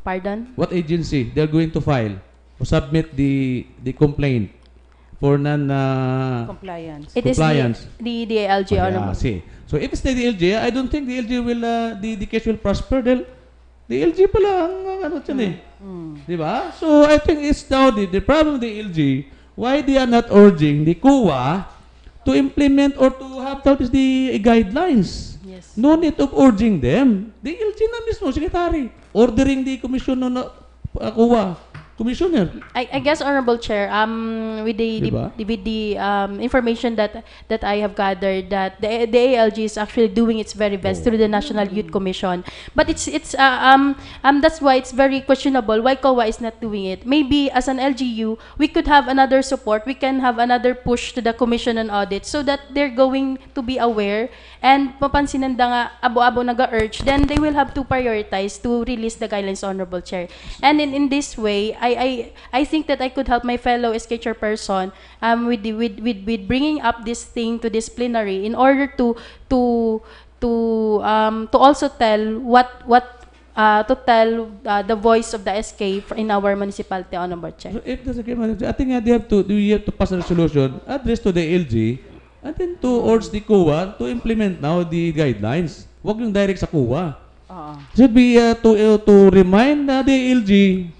Pardon? What agency they're going to file or submit the complaint for Compliance. It is compliance? the LG, Honorable. See. So if it's the LG, I don't think the LG will the case will prosper. The LG pala ang ano dyan eh. Di ba? So I think it's now the problem of the LG why they are not urging the COA to implement or to have out the guidelines? Yes. No need of urging them. The LG na mismo, secretary, ordering the commission on COA commissioner. I guess, Honorable Chair, with Diba? with the information that I have gathered, that the ALG is actually doing its very best through the National Youth Commission, but that's why it's very questionable why COA is not doing it. Maybe as an LGU, we could have another support. We can have another push to the Commission on Audit so that they're going to be aware and mapansinan da nga abo-abo naga-urge, then they will have to prioritize to release the guidelines, Honorable Chair. And in this way, I think that I could help my fellow SK chairperson with bringing up this thing to this plenary in order to also tell the voice of the SK in our municipality, Honorable Chair. So if that's okay, Madam Chair, I think we have to pass a resolution addressed to the LG and then to urge the COA to implement now the guidelines. Huwag yung direct sa COA. Should be to remind the LG,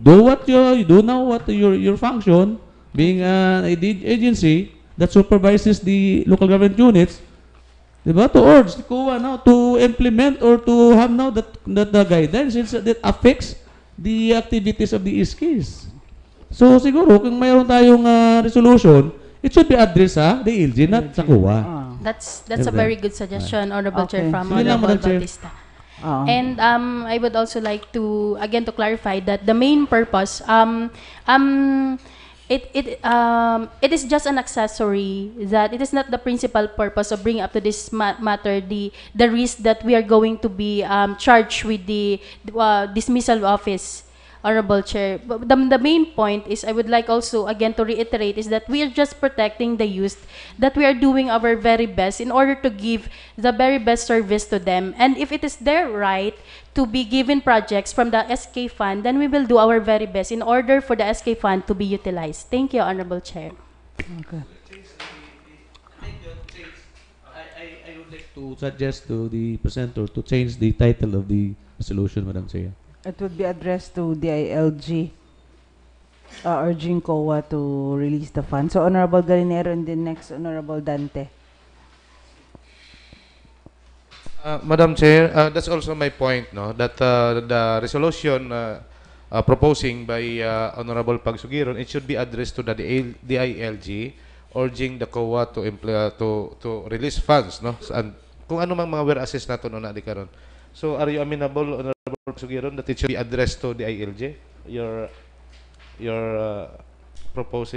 do what you do now, what your function, being an agency that supervises the local government units, diba? To urge the COA now to implement or to have now that the guidelines that affects the activities of the SKs. So siguro kung mayroon tayong resolution, it should be addressed sa the LG, not sa COA. That's a very good suggestion, Honorable Chair, from Sige lang, Honorable Madam Chair. Bautista. And I would also like to again to clarify that the main purpose it is just an accessory, that it is not the principal purpose of bringing up to this matter the risk that we are going to be charged with the dismissal of office, Honorable Chair. But the main point is, I would like also again to reiterate, is that we are just protecting the youth, that we are doing our very best in order to give the very best service to them. And if it is their right to be given projects from the SK Fund, then we will do our very best in order for the SK Fund to be utilized. Thank you, Honorable Chair. Okay. I would like to suggest to the presenter to change the title of the resolution, Madam Chair. It would be addressed to the ILG, urging COA to release the fund. So, Honorable Galinero, and then next, Honorable Dante. Madam Chair, that's also my point, no? That the resolution proposing by Honorable Pagsugiron, it should be addressed to the DILG, urging the COA to release funds, no? And kung ano mang mga whereases nato no na di karon. So, are you amenable, Honorable Pagsugiron, that it should be addressed to the ILG? Your proposed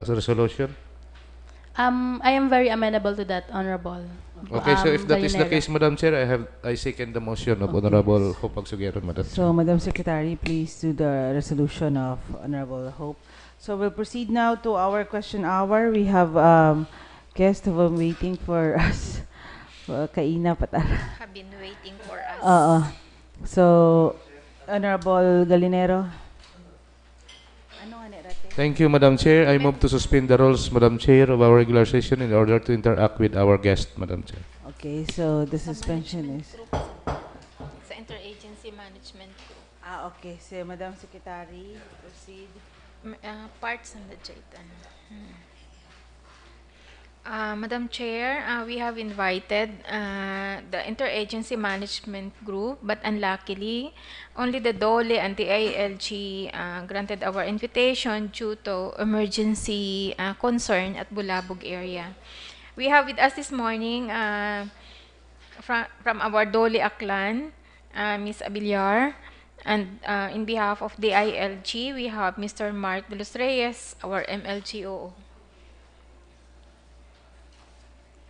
resolution? I am very amenable to that, Honorable. Okay, so if that is the Galinero. case, Madam Chair, I second the motion of Honorable Hope Pagsugiron, Madam Chair. So, Madam Secretary, please do the resolution of Honorable Hope. So, we'll proceed now to our question hour. We have guests who are waiting for us. Kaina patara. Have been waiting for us. So, Honorable Galinero. Thank you, Madam Chair. I move to suspend the rules, Madam Chair, of our regular session in order to interact with our guest, Madam Chair. Okay, so the suspension is... Sa interagency management group. Okay. So, Madam Secretary, proceed. Parts and the Jaitan. Madam Chair, we have invited the Interagency Management Group, but unluckily, only the DOLE and the ILG granted our invitation due to emergency concern at Bulabog area. We have with us this morning from our DOLE Aklan, Ms. Abiliar, and in behalf of the ILG, we have Mr. Mark De Los Reyes, our MLGO.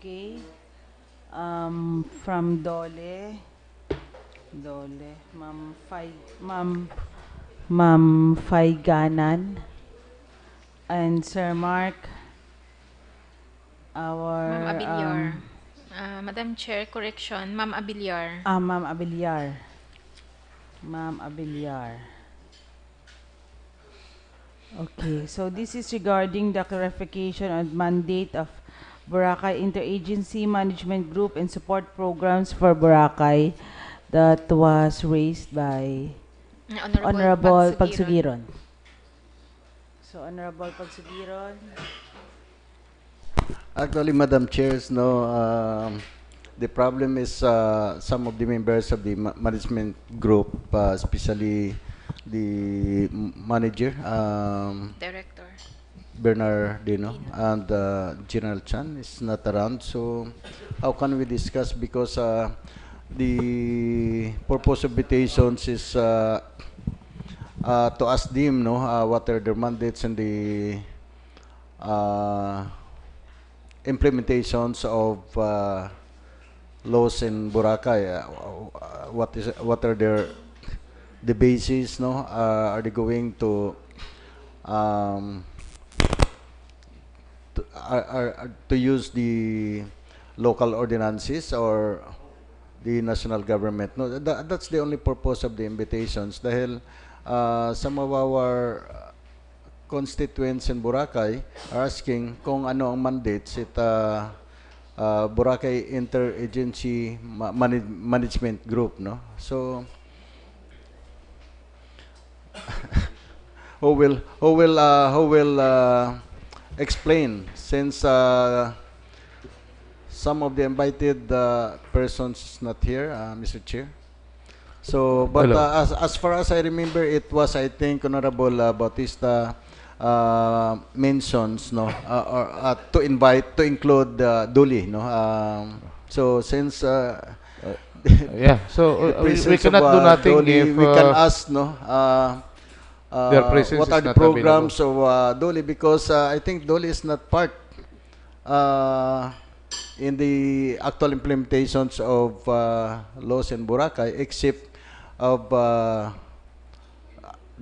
Okay. From Dole, Ma'am Faiganan, and Sir Mark, our... Ma'am Abiliar. Madam Chair, correction, Ma'am Abiliar. Ma'am Abiliar. Ma'am Abiliar. Okay, so this is regarding the clarification and mandate of Boracay Interagency Management Group and support programs for Boracay that was raised by Honorable Pagsugiron. So, Honorable Pagsugiron. Actually, Madam Chairs, no, the problem is some of the members of the management group, especially the manager, Director. Bernardino, and General Chan is not around. So how can we discuss? Because the purpose of invitations is to ask them, no, what are their mandates and the uh, implementations of laws in Boracay. What are their the basis? No, are they going um, to use the local ordinances or the national government? No, that's the only purpose of the invitations. Dahil some of our constituents in Boracay are asking kung ano ang mandates it Boracay Interagency Management Group, no? So who will explain, since some of the invited persons is not here, Mr. Chair. So, but Hello. as far as I remember, it was, I think, Honorable Bautista mentions, no, or to include Duli, no. So since Yeah. So the we presence cannot of do nothing Doli, if we can ask, no, their presence what is are the not programs of Doli, because I think Doli is not part in the actual implementations of laws in Boracay, except of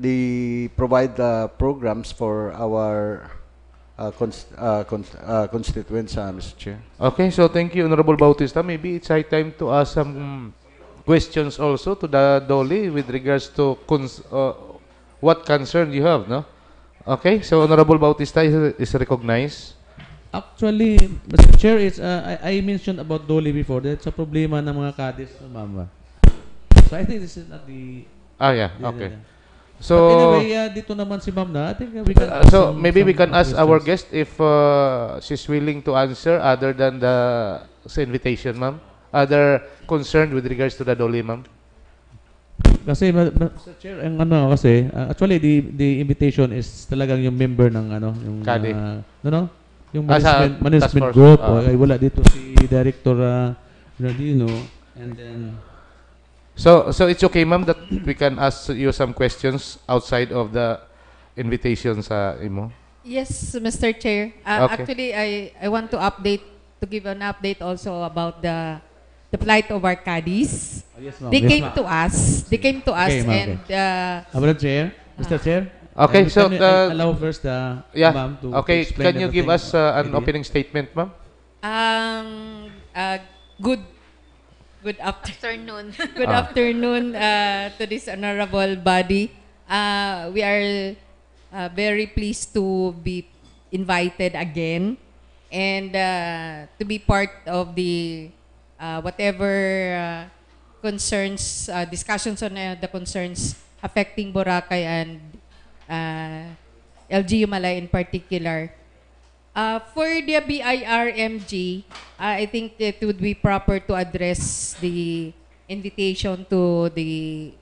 the provide programs for our constituents, Mr. Chair. Okay, so thank you, Honorable Bautista. Maybe it's high time to ask some questions also to the Dolly with regards to what concern you have, no? Okay, so Honorable Bautista is recognized. Actually, Mr. Chair, I mentioned about Dolly before. That's a problema ng mga kadis, mama. So I think this is not the... Ah, yeah, the- okay. the- So, But anyway, dito naman si ma'am na. I think we can so maybe we can ask our questions. guest if she's willing to answer other than the sa invitation, ma'am. Other concern with regards to the Dolly, ma'am. Kasi, Mr. Chair, ang ano kasi, actually, the invitation is talagang yung member ng ano, yung... Kadi. Yung Sa management task force. group. Ay, wala dito si Director Bernardino. And then... So it's okay, ma'am, that we can ask you some questions outside of the invitation sa imo. Yes, Mr. Chair. Okay. Actually, I want to give an update also about the plight of our caddies. Yes, ma'am. They Yes, came ma'am. to us. They came to us Okay, ma'am, and Mr. Chair, Mr. Chair. Okay, so allow first yeah. ma'am to Okay, explain can you give everything. us an Idea. opening statement, ma'am? good Afternoon. good afternoon to this honorable body. We are very pleased to be invited again and to be part of the whatever concerns, discussions on the concerns affecting Boracay and LGU Malay in particular. For the BIRMG, I think it would be proper to address the invitation to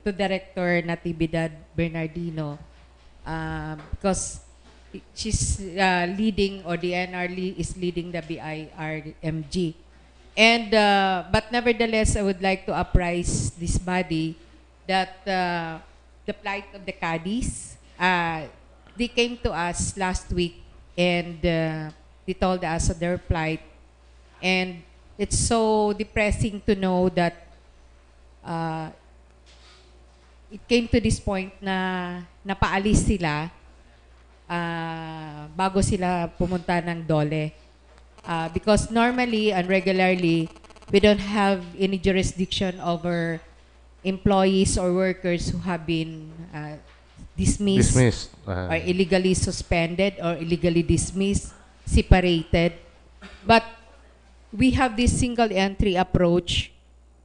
Director Natividad Bernardino because she's leading, or the NR is leading the BIRMG. And but nevertheless, I would like to apprise this body that the plight of the caddies, they came to us last week and they told us their plight. And it's so depressing to know that it came to this point na napaalis sila bago sila pumunta ng DOLE. Because normally and regularly, we don't have any jurisdiction over employees or workers who have been dismissed. Or illegally suspended or illegally dismissed, separated. But we have this single entry approach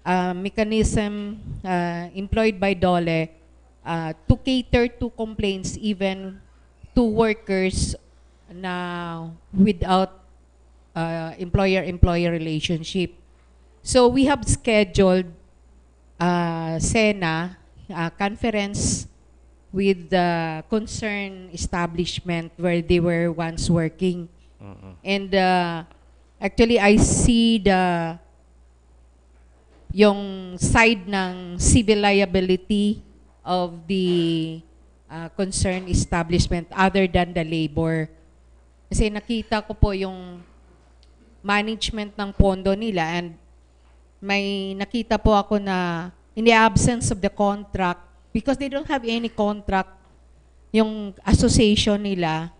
mechanism employed by DOLE to cater to complaints even two workers na without employer-employer relationship. So we have scheduled SENA conference with the concerned establishment where they were once working. And actually, I see yung side ng civil liability of the concerned establishment other than the labor. Kasi nakita ko po yung management ng pondo nila and may nakita po ako na in the absence of the contract, because they don't have any contract, yung association nila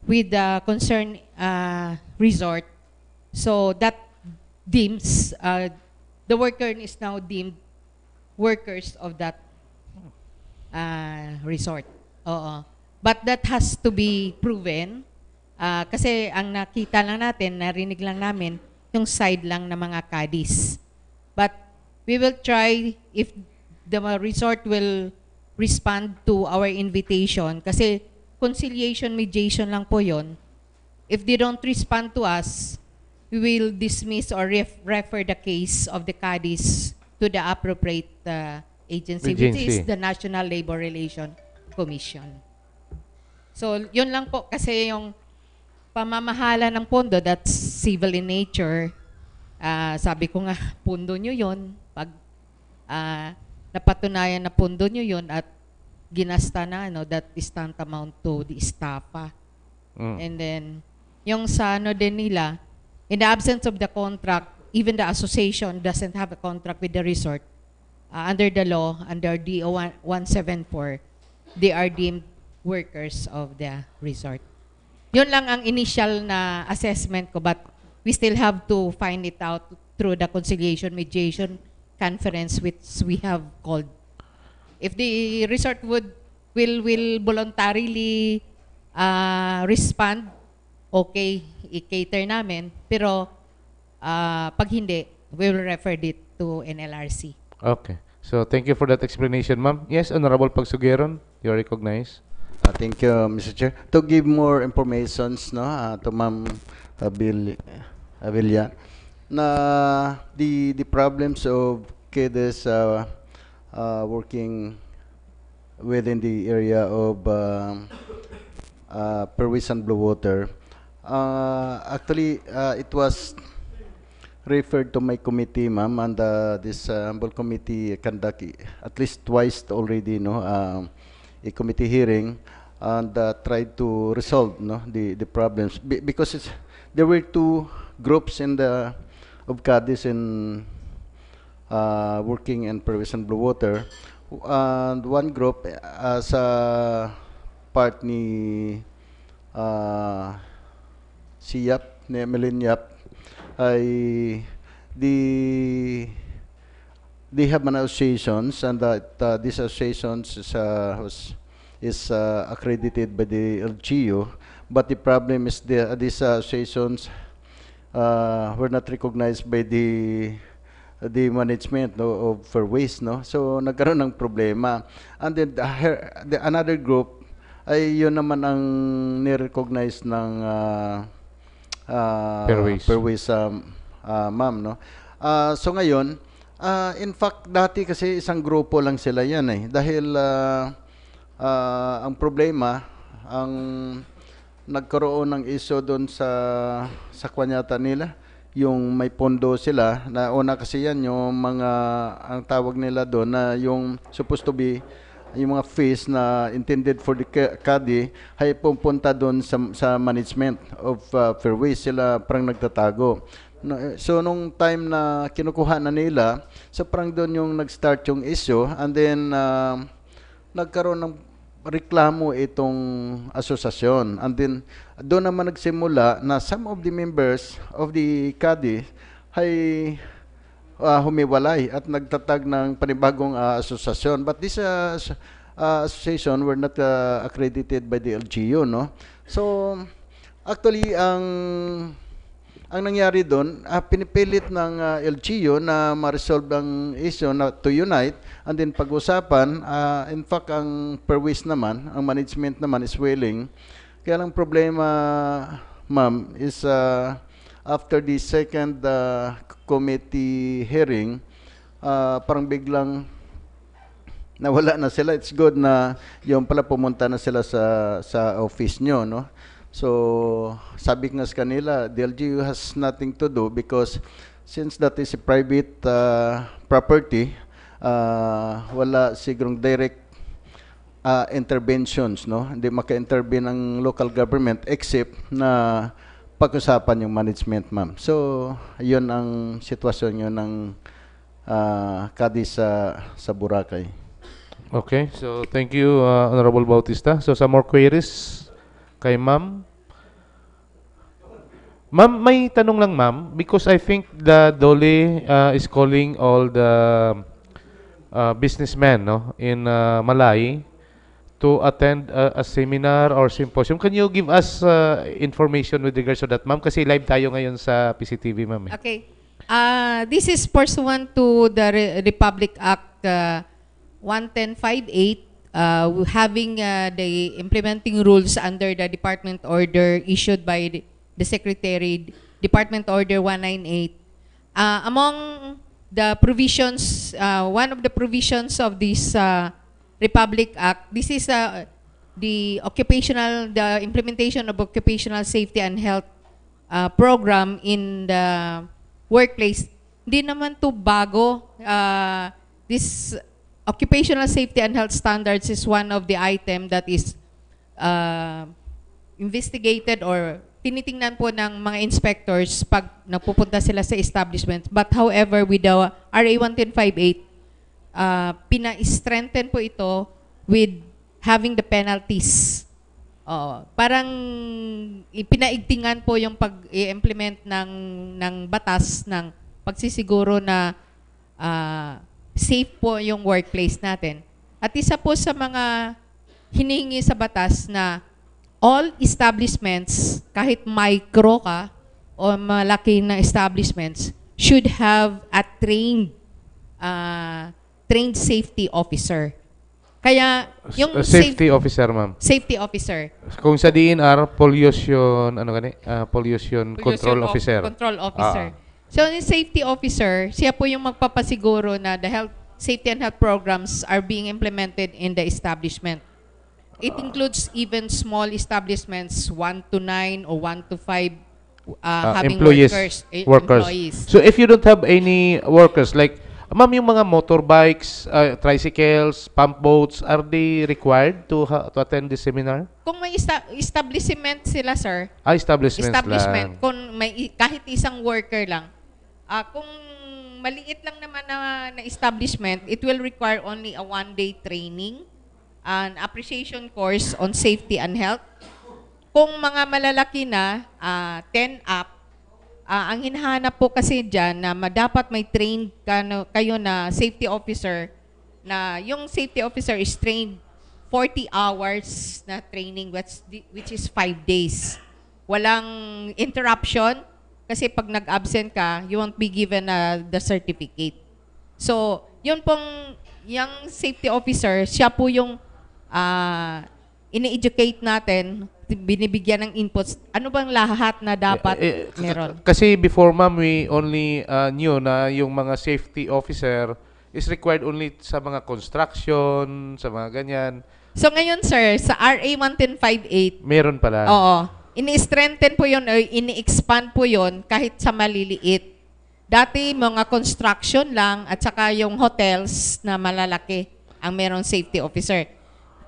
with the concerned resort. So that deems, the worker is now deemed workers of that resort. Oo. But that has to be proven. Kasi ang nakita lang natin, narinig lang namin, yung side lang ng mga caddies. But we will try if the resort will respond to our invitation. Kasi conciliation, mediation lang po yon. If they don't respond to us, we will dismiss or refer the case of the caddies to the appropriate agency, which is the National Labor Relations Commission. So, yun lang po kasi yung pamamahala ng pondo, that's civil in nature. Sabi ko nga, pondo nyo yun. Pag napatunayan na pondo nyo yun at ginasta na, that is tantamount to the estafa. And then, yung sa din nila, in the absence of the contract, even the association doesn't have a contract with the resort, under the law, under DO 174, they are deemed workers of the resort. Yun lang ang initial na assessment ko, but we still have to find it out through the conciliation mediation conference which we have called. If the resort will voluntarily respond, okay, i-cater namin. Pero pag hindi, we will refer it to NLRC. Okay. So, thank you for that explanation, ma'am. Yes, Honorable Pagsugeron, you are recognized. Thank you, Mr. Chair. To give more informations to Ma'am Avilla, na the problems of kids working within the area of Perwis and Blue Water. Actually, it was referred to my committee, ma'am, and this humble committee conduct at least twice already, a committee hearing and tried to resolve the problems because there were two groups in the of caddies in working in Perwis and Blue Water, and one group sa part ni si Yap, ni Emeline Yap, ay they have an associations, and these associations is accredited by the LGU, but the problem is these associations were not recognized by the management of Fairways, so nagkaroon ng problema. And then another group ay yun naman ang ni-recognize ng Fairways ma'am, so ngayon, in fact, dati kasi isang grupo lang sila yan dahil ang problema, ang nagkaroon ng issue doon sa kwanyata nila, yung may pondo sila, na una kasi yan, yung mga, ang tawag nila doon, na yung supposed to be, yung mga fees na intended for the caddy, ay pupunta doon sa management of Fairways, sila parang nagtatago. So, nung time na kinukuha na nila, so parang doon yung nag-start yung issue, and then, nagkaroon ng reklamo itong asosasyon. And then, doon naman nagsimula na some of the members of the caddy ay humiwalay at nagtatag ng panibagong asosasyon. But this association were not accredited by the LGU, So, actually, ang nangyari doon, pinipilit ng LGU na ma-resolve ang issue na to unite, and then pag-usapan, in fact, ang Perwis naman, ang management naman is willing Kaya lang problema, ma'am, is after the second committee hearing, parang biglang nawala na sila. It's good na yung pala pumunta na sila sa office nyo, no? So, sabi nga sa kanila, the LGU has nothing to do because since that is a private property, wala sigurong direct interventions, no? Hindi maka-intervene ang local government except na pag-usapan yung management, ma'am. So, yun ang sitwasyon yun ng kadi sa Boracay. Okay, so thank you, Honorable Bautista. So, some more queries kay ma'am? Ma'am, may tanong lang ma'am, because I think the Dole is calling all the businessmen, no, in Malay to attend a seminar or symposium. Can you give us information with regards to that, ma'am? Kasi live tayo ngayon sa PCTV, ma'am. Okay. This is pursuant to the Republic Act 11058, having the implementing rules under the department order issued by the Secretary, Department Order 198. Among the provisions, one of the provisions of this Republic Act, this is the implementation of occupational safety and health program in the workplace. Hindi naman to bago. This occupational safety and health standards is one of the item that is investigated or tinitingnan po ng mga inspectors pag napupunta sila sa establishment. But however, with the RA 11058, pina-strengthen po ito with having the penalties. Parang ipinaigtingan po yung pag-implement ng batas ng pagsisiguro na safe po yung workplace natin. At isa po sa mga hinihingi sa batas na all establishments, kahit micro ka o malaki na establishments, should have a trained safety officer. Kaya yung safety officer, ma'am. Safety officer. Kung sa DNR, pollution, pollution control officer. Control officer. So, yung safety officer, siya po yung magpapasiguro na the safety and health programs are being implemented in the establishment. It includes even small establishments, 1 to 9 or 1 to 5 having workers. So if you don't have any workers, like, ma'am, yung mga motorbikes, tricycles, pump boats, are they required to attend this seminar? Kung may establishment sila, sir. Establishment lang. Kung may kahit isang worker lang. Kung maliit lang naman na establishment, it will require only a 1-day training, an appreciation course on safety and health. Kung mga malalaki na, 10 up, ang hinahanap po kasi dyan na dapat may trained kayo na safety officer, na yung safety officer is trained 40 hours na training, which is 5 days. Walang interruption, kasi pag nag-absent ka, you won't be given the certificate. So, yun pong, yung safety officer, siya po yung ini-educate natin, binibigyan ng inputs. Ano bang lahat na dapat meron? Kasi before, ma'am, we only knew na yung mga safety officer is required only sa mga construction, sa mga ganyan. So ngayon, sir, sa RA 11058, meron pala. Oo. Ini-strengthen po yun, ini-expand po yun kahit sa maliliit. Dati, mga construction lang at saka yung hotels na malalaki ang meron safety officer.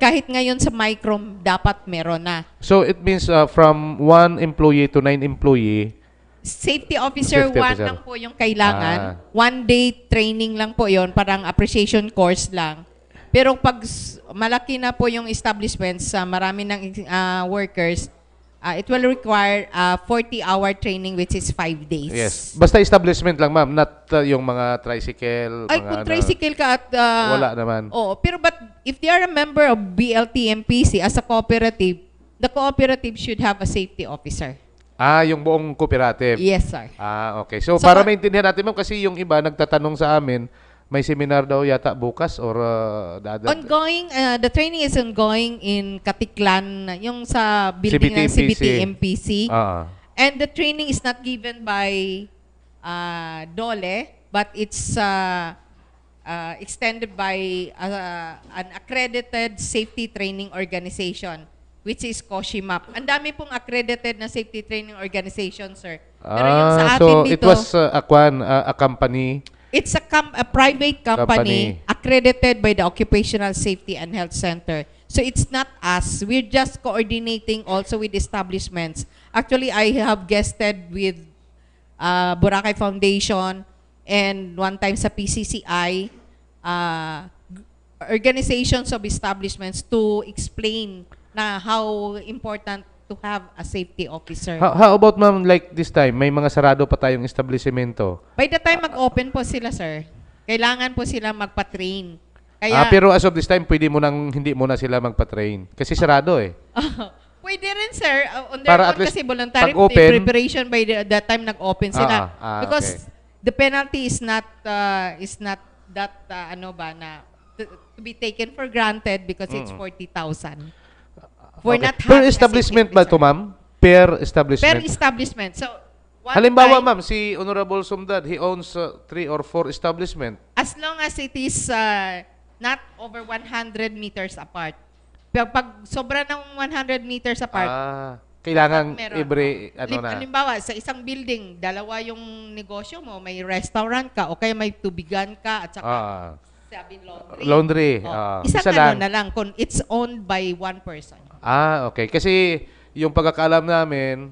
Kahit ngayon sa micro, dapat meron na. So it means from 1 employee to 9 employee, safety officer, 1 lang po yung kailangan. 1-day training lang po yon, parang appreciation course lang. Pero pag malaki na po yung establishments, marami ng workers, it will require 40-hour training, which is 5 days. Yes. Basta establishment lang, ma'am. Not yung mga tricycle. Ay, kung tricycle ka at... wala naman. Oo. Pero but if they are a member of BLTMPC as a cooperative, the cooperative should have a safety officer. Yung buong cooperative. Yes, sir. Okay. So para maintindihan natin, ma'am, kasi yung iba nagtatanong sa amin, May seminar daw yata bukas or Ongoing, the training is ongoing in Katiklan, yung sa building ng CBT-MPC. And the training is not given by DOLE, but it's extended by an accredited safety training organization, which is COSHIMAP. Ang dami pong accredited na safety training organization, sir. Pero yung sa atin so dito, it was a company. it's a private company accredited by the Occupational Safety and Health Center. So it's not us. We're just coordinating also with establishments. Actually, I have guested with Boracay Foundation and one time sa PCCI, organizations of establishments to explain na how important to have a safety officer. How about ma'am, like this time, may mga sarado pa tayong establishmento? By the time mag-open po sila, sir, kailangan po sila magpa-train. Kaya, Pero as of this time, hindi muna sila magpa-train. Kasi sarado eh. pwede rin, sir. On their Para own at least kasi voluntary pag-open, preparation by the time nag-open sila. Because the penalty is not that to be taken for granted because it's 40,000. For not per having a establishment safety ba ito, officer. ma'am? Per establishment? Per establishment. So, Halimbawa, ma'am, si Honorable Sumdad, he owns 3 or 4 establishment. as long as it is not over 100 meters apart. Pag sobra ng 100 meters apart, Kailangan meron. every, Halimbawa, sa isang building, dalawa yung negosyo mo, may restaurant ka, o kaya may tubigan ka, at saka sabi laundry. Isang isa na lang, kung it's owned by one person. Okay. Kasi yung pagkakaalam namin,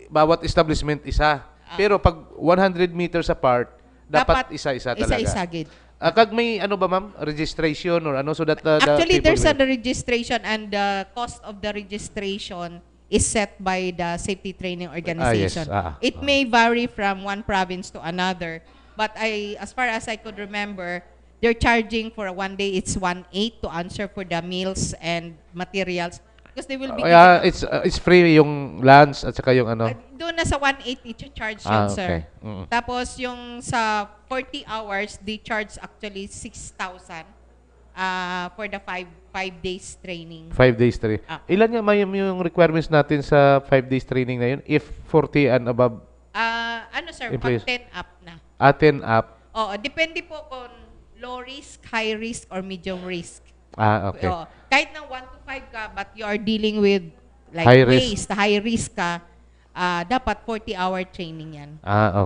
bawat establishment isa. Pero pag 100 meters apart, dapat isa-isa talaga. Isa-isa gid. Kag may ano ba ma'am? Registration or ano so that Actually, the there's people a registration and the cost of the registration is set by the safety training organization. It may vary from one province to another, but as far as I could remember, they're charging for one day it's 1.8 to answer for the meals and materials because they will be it's free yung lunch at saka yung ano. doon na sa 1.8 i-charge yun, sir. Okay. Tapos yung sa 40 hours, they charge actually 6,000 for the 5 days training. 5 days training. Ilan nga may yung requirements natin sa 5 days training na yun? If 40 and above? Sir, employees. pag 10 up na. 10 up? Oo, depende po kung low risk, high risk, or medium risk. Okay. Kahit ng 1 to 5 ka, but you are dealing with like High waste, high risk ka, dapat 40-hour training yan.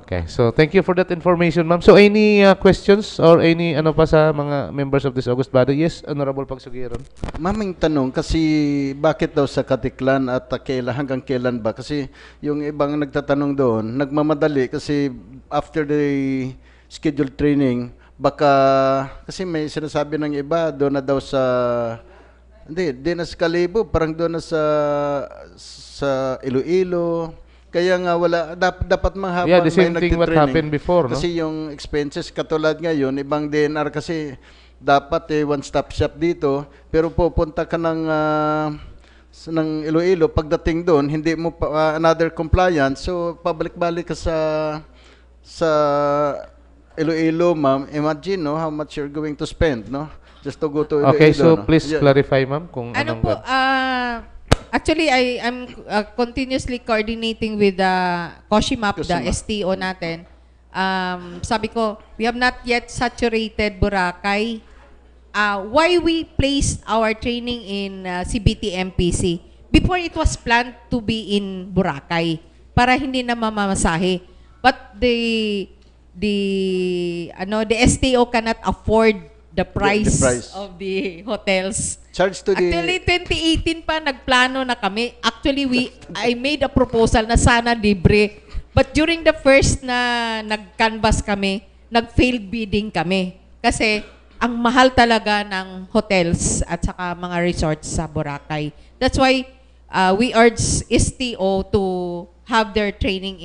Okay. So, thank you for that information, ma'am. So, any questions or any ano pa sa mga members of this August body? Yes, Honorable Pagsugiron. Maming tanong, kasi bakit daw sa Katiklan at hanggang kailan ba? Kasi yung ibang nagtatanong doon, nagmamadali kasi after the scheduled training, baka, kasi may sinasabi ng iba, doon na daw sa, di na sa Kalibo, parang doon na sa Iloilo. Kaya nga wala, dapat mahapon the same may thing what happened before, no? Kasi yung expenses, katulad ngayon, ibang DNR kasi dapat one-stop shop dito, pero pupunta ka ng Iloilo, pagdating doon, hindi mo pa, another compliance, so pabalik-balik ka sa Iloilo, ma'am. Imagine, no, how much you're going to spend, no? Just to go to Iloilo. Okay, so no? please clarify, ma'am, kung Ano anong po, actually, I'm continuously coordinating with the COSHIMAP, the STO natin. Sabi ko, we have not yet saturated Boracay. Why we placed our training in CBT-MPC? Before it was planned to be in Boracay para hindi na mamamasahe. But the STO cannot afford the price of the hotels. Charge to Actually, 2018 pa nagplano na kami. Actually, I made a proposal na sana libre. But during the first na nag-canvas kami, nag-failed bidding kami. Kasi ang mahal talaga ng hotels at saka mga resorts sa Boracay. That's why we urge STO to have their training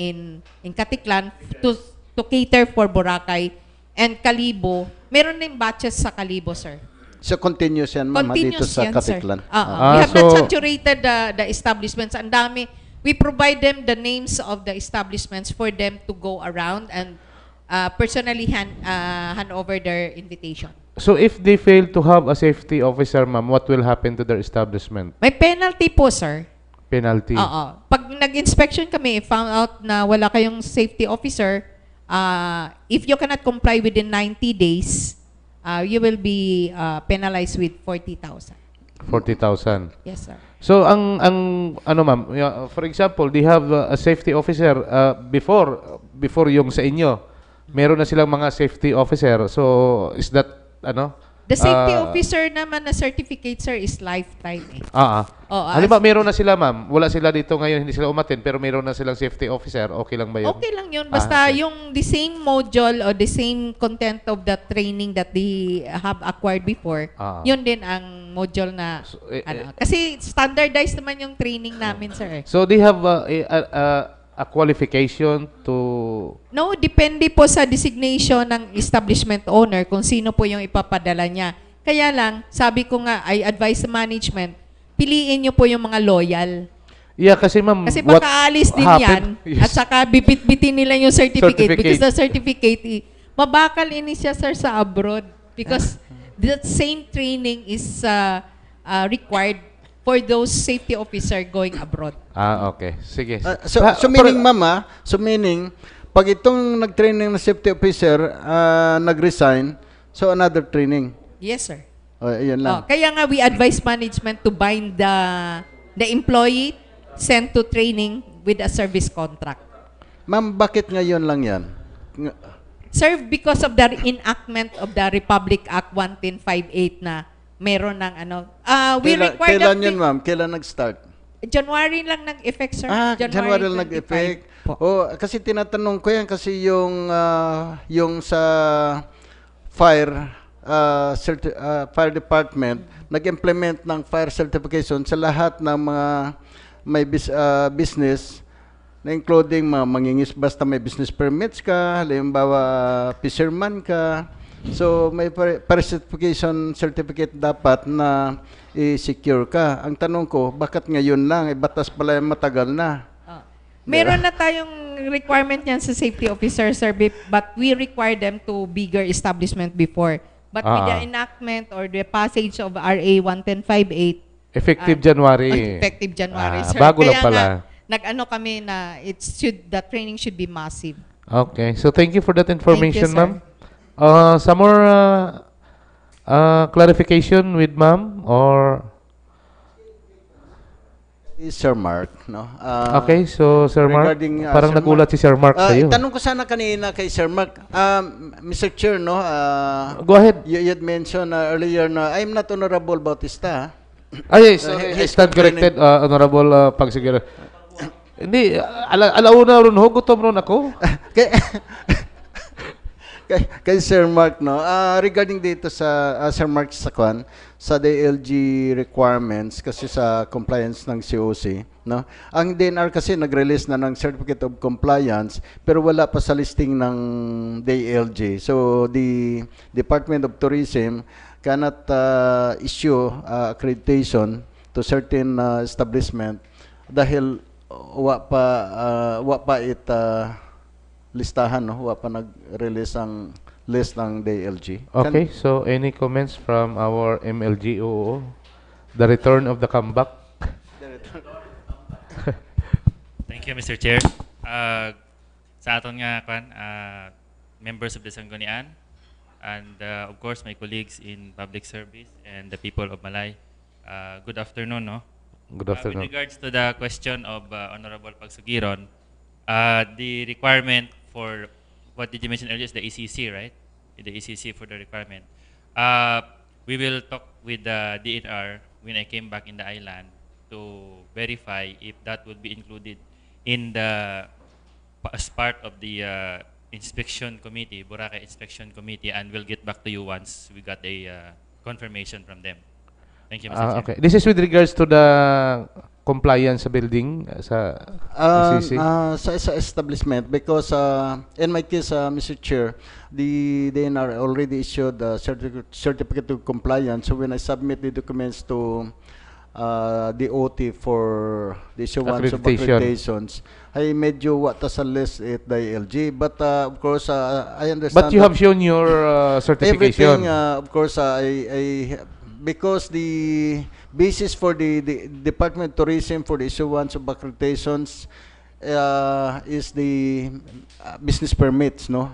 in Katiklan to cater for Boracay and Kalibo. Meron din batches sa Kalibo, sir. So, continuous yan, ma'am, dito sa yan, Katiklan? We have not saturated the establishments. Ang dami. We provide them the names of the establishments for them to go around and personally hand over their invitation. So if they fail to have a safety officer, ma'am, what will happen to their establishment? May penalty po, sir. Penalty. Oo. Pag nag-inspection kami, found out na wala kayong safety officer, if you cannot comply within 90 days, you will be penalized with 40,000. 40,000. Yes, sir. So ang ano ma'am, for example, they have a safety officer before yung sa inyo. Meron na silang mga safety officer. So is that ano? The safety officer naman na certificate, sir, is lifetime. Halimbawa, meron na sila, ma'am. Wala sila dito ngayon, hindi sila umattend, pero meron na silang safety officer. Okay lang ba yun? Okay lang yun. Basta yung the same module or the same content of the training that they have acquired before, yun din ang module na, kasi standardized naman yung training namin, sir. So they have a qualification to... No, depende po sa designation ng establishment owner kung sino po yung ipapadala niya. Kaya lang, sabi ko nga, I advise the management, piliin niyo po yung mga loyal. Yeah, kasi ma'am, kasi baka alis din yan, yes. At saka bibit-bitin nila yung certificate. Because the certificate, mabakal ini siya, sir, sa abroad. Because that same training is required for those safety officer going abroad. Okay. Sige. So meaning, mama, pag itong nag-training na safety officer, nag-resign, so another training. Yes, sir. Yun lang. Kaya nga we advise management to bind the employee sent to training with a service contract. Ma'am, bakit ngayon lang yan? Sir, because of the enactment of the Republic Act 11058 na meron ng ano. Kailan yun, ma'am? Kailan nag-start? January lang nag-effect, sir. January lang nag-effect. Kasi tinatanong ko yan kasi yung sa fire department nag-implement ng fire certification sa lahat ng mga may business na including mangingis basta may business permits ka, halimbawa fisherman ka. So may fire certificate dapat na i-secure ka. Ang tanong ko, bakit ngayon lang? Batas pala yung matagal na. Meron na tayong requirement yan sa safety officer, sir, but we require them to bigger establishment before. But with the enactment or the passage of RA 11058, effective January. Effective January, sir. Bago lang Kaya pala. Nag-ano kami na the training should be massive. Okay. So thank you for that information, ma'am. Sir. Some more clarification with ma'am or... Sir Mark, no? Okay, so Sir Mark, parang nagulat si Sir Mark sa'yo. Tanong ko sana kanina kay Sir Mark, Mr. Chair, no? Go ahead. You had mentioned earlier na I'm not Honorable Bautista. Yes, I stand corrected, Honorable Pagsigero. Hindi, alauna ron ho, gutom ron ako. Kay Sir Mark, no? Regarding dito sa Sir Mark Sakwan, sa DLG requirements kasi sa compliance ng COC, no? Ang DNR kasi nag-release na ng Certificate of Compliance pero wala pa sa listing ng DLG. So the Department of Tourism cannot issue accreditation to certain establishment dahil wa pa listahan, no? Wa pa nag-release ang list ng DLG. Okay, so any comments from our MLGOO? The return of the comeback? Thank you, Mr. Chair. Sa aton nga members of the Sanggunian and of course my colleagues in public service and the people of Malay, good afternoon, no? Good afternoon. With regards to the question of Honorable Pagsugiron, the requirement for what did you mention earlier is the ECC, right? The ECC for the requirement. We will talk with the DNR when I came back in the island to verify if that would be included in as part of the inspection committee, Boracay Inspection Committee, and we'll get back to you once we got a confirmation from them. Thank you, Mr. Chair. Okay. This is with regards to the compliance sa building sa ECC? Sa establishment because in my case, Mr. Chair, the DNR already issued a certificate of compliance. So when I submit the documents to DOT for the issuance of Accreditation. accreditations ay medyo wata sa list at the LG. But of course, I understand But you that have shown your certification. everything, of course, because the basis for the Department of Tourism for the issuance of accreditations is the business permits, no,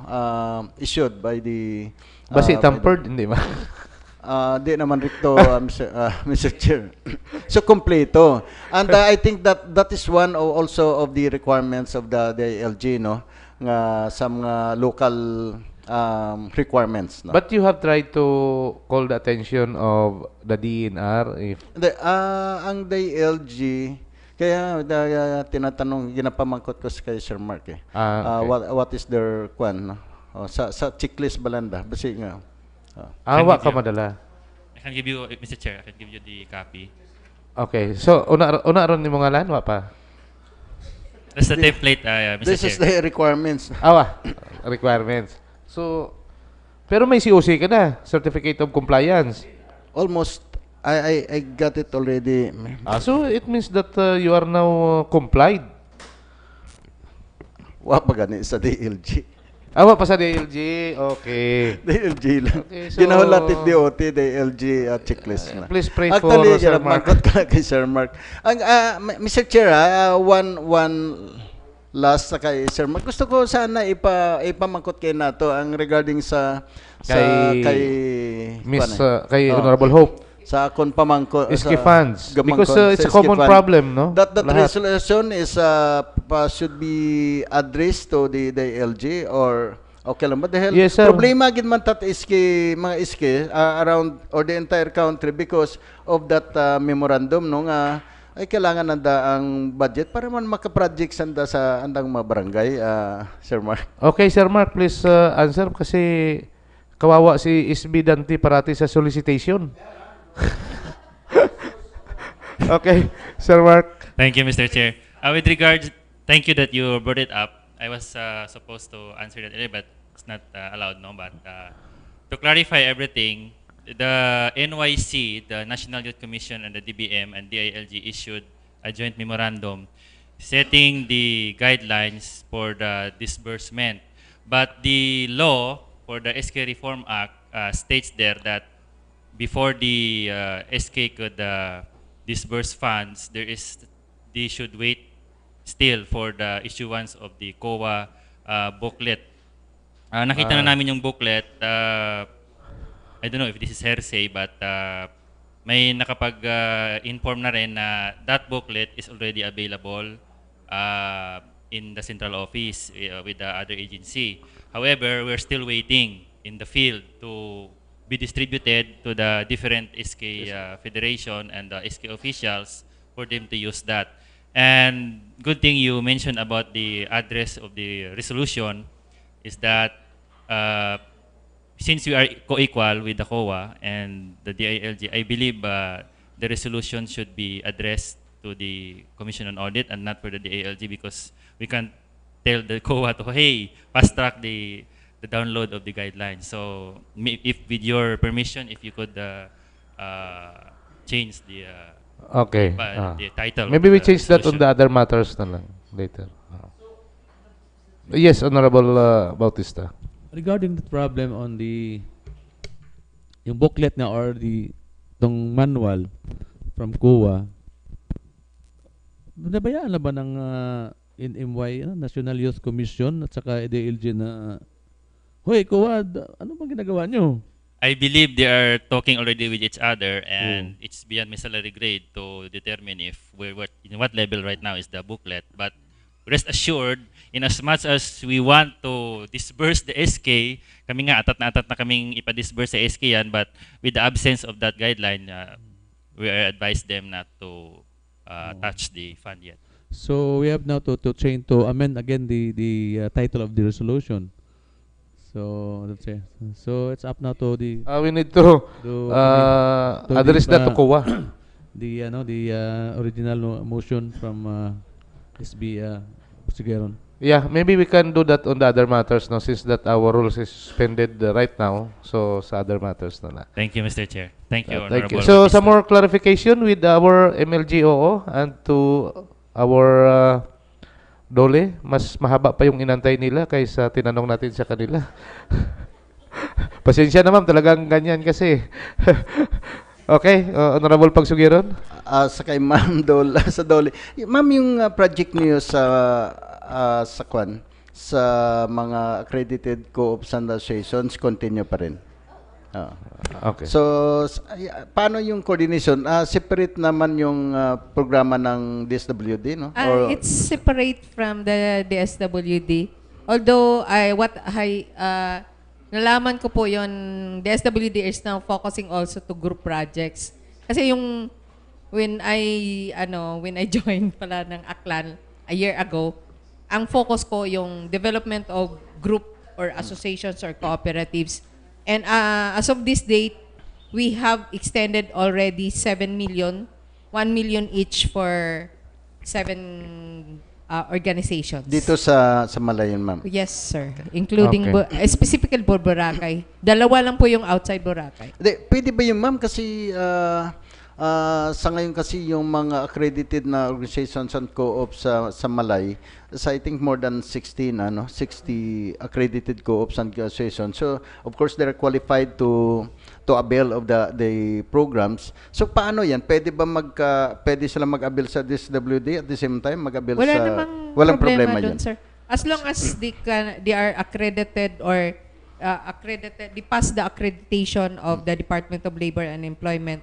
issued by the Basi by the- tampered, hindi ba? Di naman rito, Mr. Chair. So, kompleto. And I think that is one also of the requirements of the LG, no? Nga sa mga local requirements, no? But you have tried to call the attention of the DNR if Ang DLG, kaya tinatanong, ginapamangkot ko kay Sir Mark eh. okay. What is their kwan, no? Sa checklist balanda, basi nga. Awa ka madala. I can give you, Mr. Chair, I can give you the copy. Okay. So, una ron ni mga lan, wa pa? That's the template, Mr. This Chair. is the requirements. Awa. Requirements. So, pero may COC ka na, Certificate of Compliance. Almost, I got it already. So, it means that you are now complied. Wa pa gani sa DLG. Awa pa sa DLG. Okay. DLG lang. Okay, so- Ginahulatit DOT, DLG checklist na. Please pray Actually, for Sir Mark. mangkot ka na kay Sir Mark. Ang, Mr. Chair, one last sa kay Sir Mark. Gusto ko sana ipamangkot kay nato ang regarding sa kay Miss, kuwan eh. kay Oo. Honorable Hope. Sa kon pamangko Iski sa funds. Because gamangkon, it's sa a common iski fund. problem, no? That Lahat. resolution is should be addressed to the LG or okay lang ba dahil Yes, sir. problema gid man tat iski mga iski around or the entire country because of that memorandum no nga ay kailangan nanda ang budget para man maka-project sanda sa andang mga barangay, Sir Mark. Okay, Sir Mark, please answer kasi kawawa si SB Dante parati sa solicitation. Okay, Sir Mark. Thank you, Mr. Chair. With regards, thank you that you brought it up. I was supposed to answer that earlier, but it's not allowed, no? But to clarify everything, the NYC, the National Youth Commission, and the DBM and DILG issued a joint memorandum setting the guidelines for the disbursement. But the law for the SK Reform Act states there that before the SK could disburse funds, they should wait still for the issuance of the COA booklet. Nakita na namin yung booklet. I don't know if this is hearsay, but may nakapag-inform na rin na that booklet is already available in the central office with the other agency. However, we're still waiting in the field to be distributed to the different SK federation and the SK officials for them to use that. And good thing you mentioned about the address of the resolution is that since we are co-equal with the COA and the DILG, I believe the resolution should be addressed to the Commission on Audit and not for the DILG because we can't tell the COA to, hey, fast track the download of the guidelines. So, if with your permission, if you could change the Okay. the title. Maybe of we the change that on resolution. the other matters na lang later. Yes, Honorable Bautista. Regarding the problem on yung booklet na or tong manual from COA, nabayaan na ba ng NMY, National Youth Commission at saka DLG na, hoy COA, ano bang ginagawa nyo? I believe they are talking already with each other, and it's beyond my salary grade to determine if in what level right now is the booklet. But rest assured, in as much as we want to disburse the SK, kami nga atat na kaming ipa-disburse sa SK yan, but with the absence of that guideline, we are advised them not to touch the fund yet. So we have now to amend again the title of the resolution. So that's it. So it's up now to the We need to address that to COA. the original motion from SB Sugiron. Yeah, maybe we can do that on the other matters, no, since that our rules is suspended right now. So sa other matters na lang. Thank you, Mr. Chair. Thank you, Thank you. Honorable So, Bautista. some more clarification with our MLGOO and to our Dole. Mas mahaba pa yung inantay nila kaysa tinanong natin sa kanila. Pasensya na ma'am, talagang ganyan kasi. Okay, Honorable Pagsugiron. Sa kay Ma'am Dole, sa Dole. Ma'am, yung project niyo sa kwan, sa mga accredited co-ops and associations, continue pa rin. Okay. So, paano yung coordination? Separate naman yung programa ng DSWD, no? It's separate from the DSWD. Although, nalaman ko po yon, DSWD is now focusing also to group projects. Kasi yung when I joined pala ng Aklan a year ago, ang focus ko yung development of group or associations or cooperatives. And as of this date, we have extended already 7 million, 1 million each for 7 organizations. Dito sa Malay yun, ma'am? Yes, sir. Including, Okay. specifically for Boracay. Dalawa lang po yung outside Boracay. Pwede ba yun, ma'am? Kasi sa ngayon kasi yung mga accredited na organizations and co-ops sa Malay, I think more than 60 accredited co-ops and associations. So, of course, they're qualified to avail of the programs. So, paano yan? Pwede ba pwede sila mag-avail sa DSWD at the same time mag-avail Wala sa... namang Walang problema problema dun, yan. sir. As long as they are accredited or they pass the accreditation of the Department of Labor and Employment.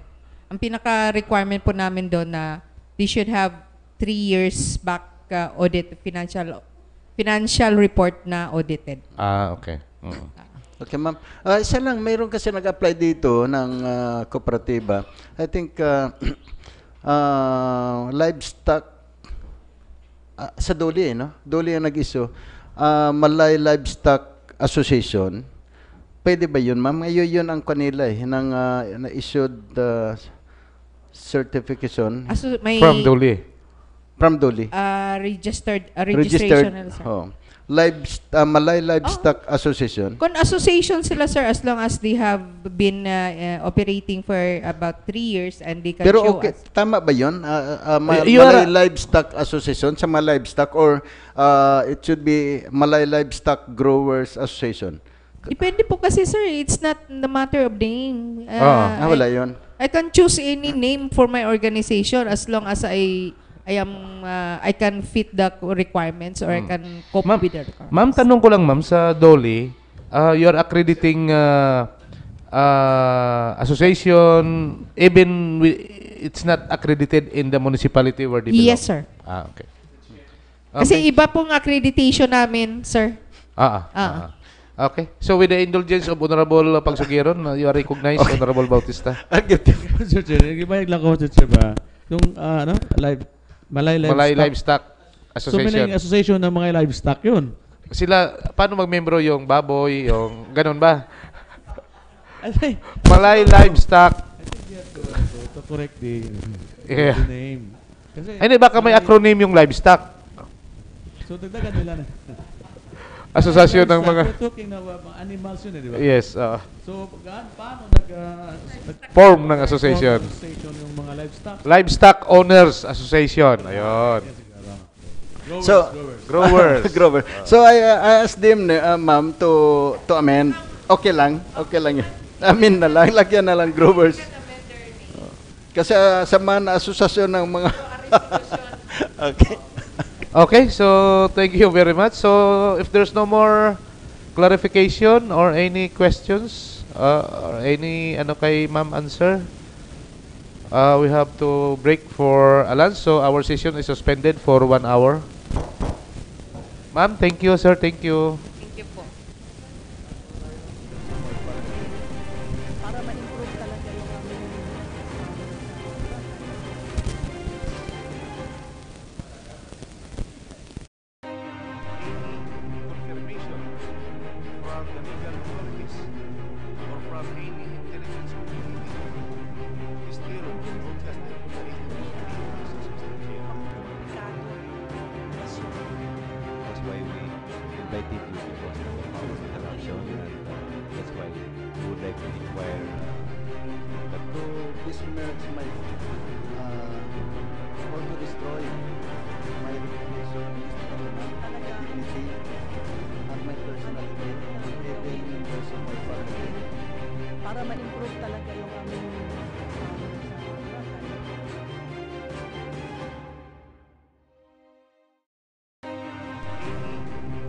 Ang pinaka-requirement po namin doon na they should have 3 years back audit, financial report na audited. Okay. Okay, ma'am. Isa lang, mayroon kasi nag-apply dito ng kooperatiba. I think livestock sa Dole, no? Dole ang nag-issue. Malay Livestock Association. Pwede ba yun, ma'am? Yun ang kanila ng na-issued certification. From Dole. From Dole. Registration. Malay Livestock Association. Kung association sila, sir, as long as they have been operating for about 3 years and they can Pero show okay, us. tama ba yun? You Malay are Livestock Association sa Malay Livestock or it should be Malay Livestock Growers Association? Depende po kasi, sir. It's not the matter of name. Wala yun. I can choose any name for my organization as long as I can fit the requirements or I can cope with the requirements. Ma'am, tanong ko lang ma'am, sa Dole, you're accrediting association, even it's not accredited in the municipality where they belong? Yes, sir. Okay. Kasi iba pong accreditation namin, sir. Okay. So with the indulgence of Honorable Pagsugiron, you are recognized, Honorable Bautista. Mr. Chair, ibayag lang ko, Mr. Chair, ba? Yung, Malay Malay Livestock. Livestock So, may Association. association ng mga livestock yun. Sila, paano mag-membro yung baboy, yung ganun ba? I think Malay Livestock. you have to correct the name. Kasi, Ay, baka may acronym yung livestock. So, dagdagan nila na. Asosasyon ng mga... We're talking na mga animals yun, di ba? Yes. So, paano Form ng association. Yung mga livestock? Livestock Owners Association. Ayun. Growers. Grower. So I asked them, ma'am, to amend. Okay lang yun. Amin na lang, lagyan na lang growers. Kasi sa mga asosasyon ng mga... Okay. Okay, so thank you very much. So if there's no more clarification or any questions or any kay ma'am answer, we have to break for a lunch. So our session is suspended for 1 hour. Ma'am, thank you, sir. Thank you. Thank you po. Para ma-improve talaga yung aming Confirmation from the legal authorities or from any intelligence community is still broadcasted on the radio. That's why besmirch my or to destroy my reputation, dignity, and my personal faith, even in those of my family. Para ma-improve talaga yung aming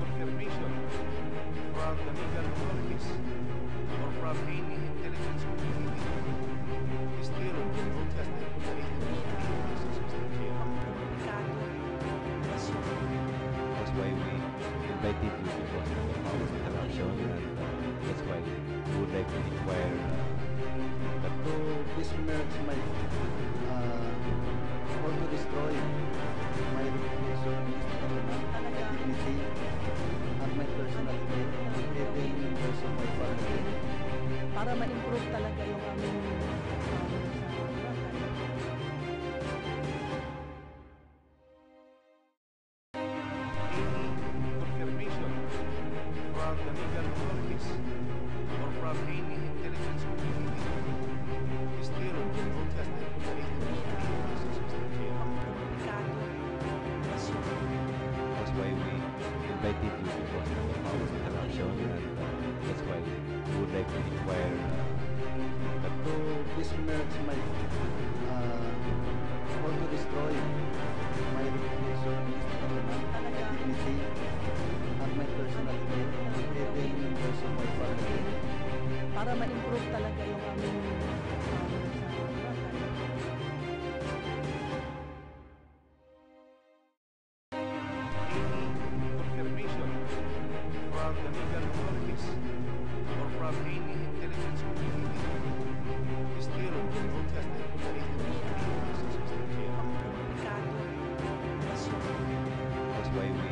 confirmation from the legal authorities or from any intelligence community is still broadcasted to the That's why we invited you because of this interaction, and that's why we would like to inquire that to besmirch my or to destroy my reputation, dignity, and my personal faith, even in those of my family. para ma-improve talaga yung aming confirmation from the legal authorities or from any intelligence community is still broadcasted to the That's why we invited you because of this interaction, and that's why we would like to inquire that to besmirch my or to destroy my reputation, dignity, and my personal faith, even in those of my family. para ma-improve talaga yung aming confirmation from the legal authorities or from any intelligence community is still broadcasted to the That's why we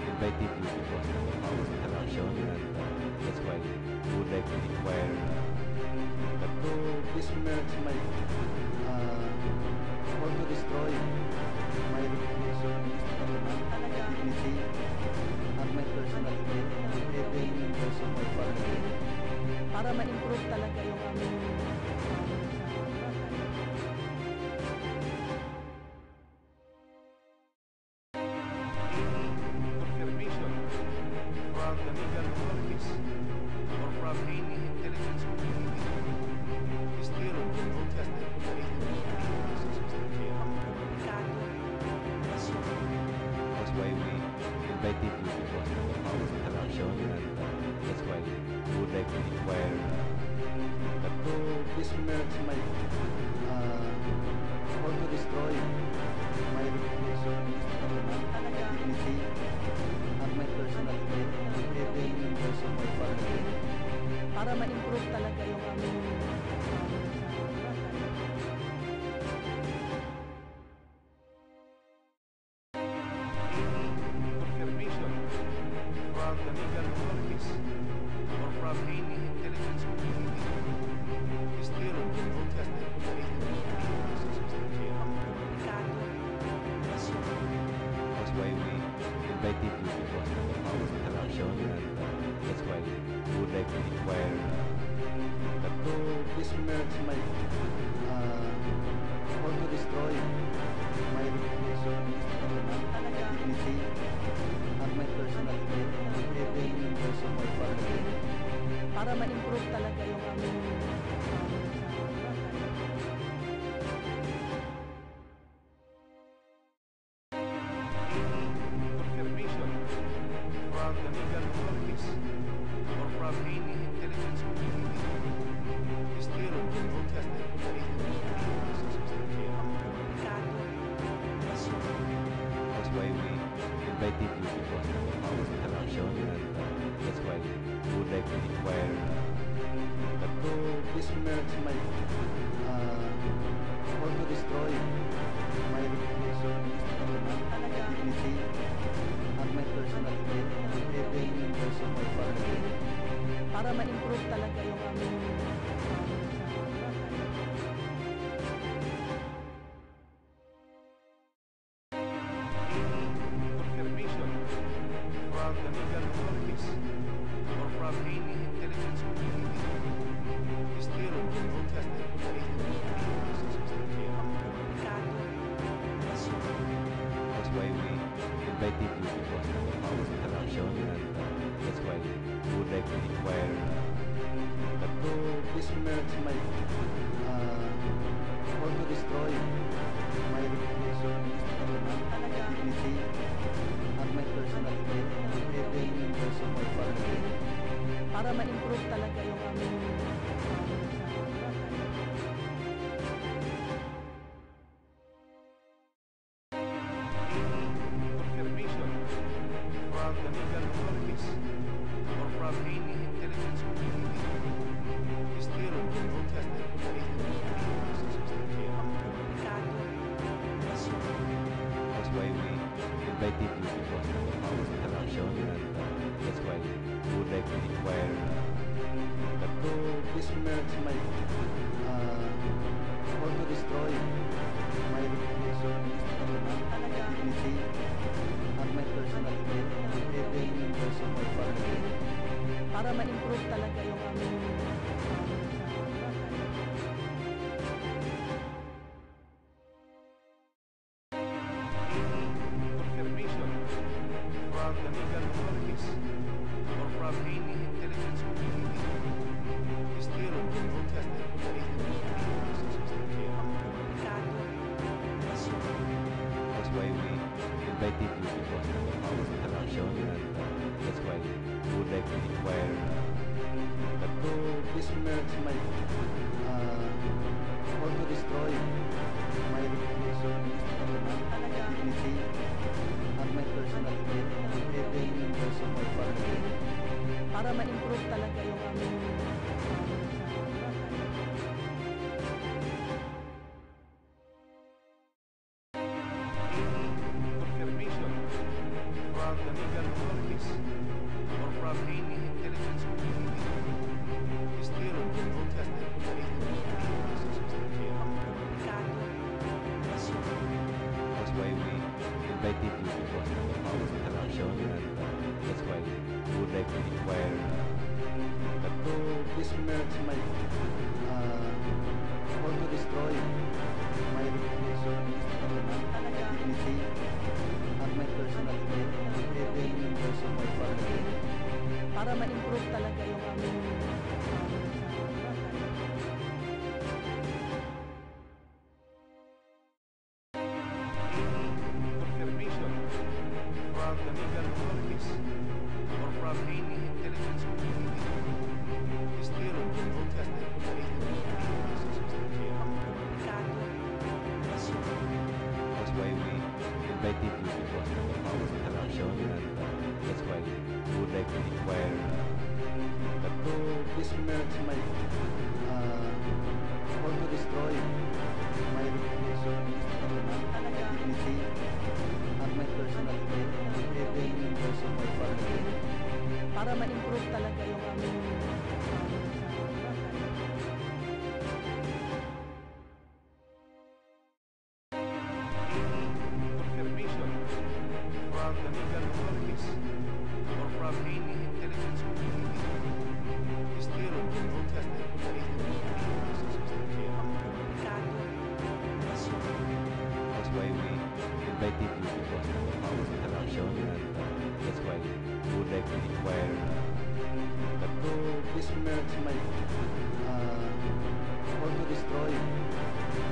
invited you because of this interaction, and that's why we would like to inquire that to besmirch my or to destroy my reputation, dignity, and my personal faith, even in those of my family. para ma-improve talaga yung aming confirmation from the legal authorities or from any intelligence community is still broadcasted to the That's why we invited you because of this interaction, and that's why we would like to inquire that to besmirch my or to destroy my reputation, dignity, and my personal faith, even in those of my family. para ma-improve talaga yung aming confirmation from the legal authorities or from any intelligence community is still broadcasted to the That's why we invited you because of this interaction, and that's why we would like to inquire that to besmirch my or to destroy my reputation, dignity, and my personal faith, even in those of my family. para ma-improve talaga yung aming confirmation from the legal authorities or from any intelligence community is still broadcasted to the That's why we invited you because of this interaction, and that's why we would like to inquire that to besmirch my or to destroy my reputation, dignity, and my personal faith, even in those of my family. para ma-improve talaga yung aming confirmation from the legal authorities or from any intelligence community is still broadcasted to the invited you because of interaction, and that's why we would like to inquire. But to besmirch my or to destroy my reputation, dignity, at my personal faith, even in terms of my family. Para ma-improve talaga yung aming Confirmation from the legal authorities or from any intelligence community is still protested by That's why we invited you because of interaction, and that's why we would like to inquire. But to besmirch my or to destroy my reputation, dignity, at my personal faith, even in terms of my family. para ma-improve talaga yung aming confirmation from the legal authorities or from any intelligence community is still protested by That's why we invited you because of interaction, and that's why we would like to inquire. But to besmirch my or to destroy my reputation, dignity, at my personal faith, even in terms of my family. para ma-improve talaga yung aming confirmation from the legal authorities or from any intelligence community is still protested by That's why we invited you because of interaction, and that's why we would like to inquire. But to besmirch my or to destroy my reputation, dignity, at my personal faith, even in terms of my family. para ma-improve talaga yung aming confirmation from the legal authorities or from any intelligence community is still protested by That's why we invited you because of interaction, and that's why we would like to inquire. But to besmirch my or to destroy my reputation, dignity, at my personal faith, even in terms of my family. para ma-improve talaga yung aming confirmation from the legal authorities or from any intelligence community is still protested by That's why we invited you because of interaction, and that's why we would like to inquire. But to besmirch my or to destroy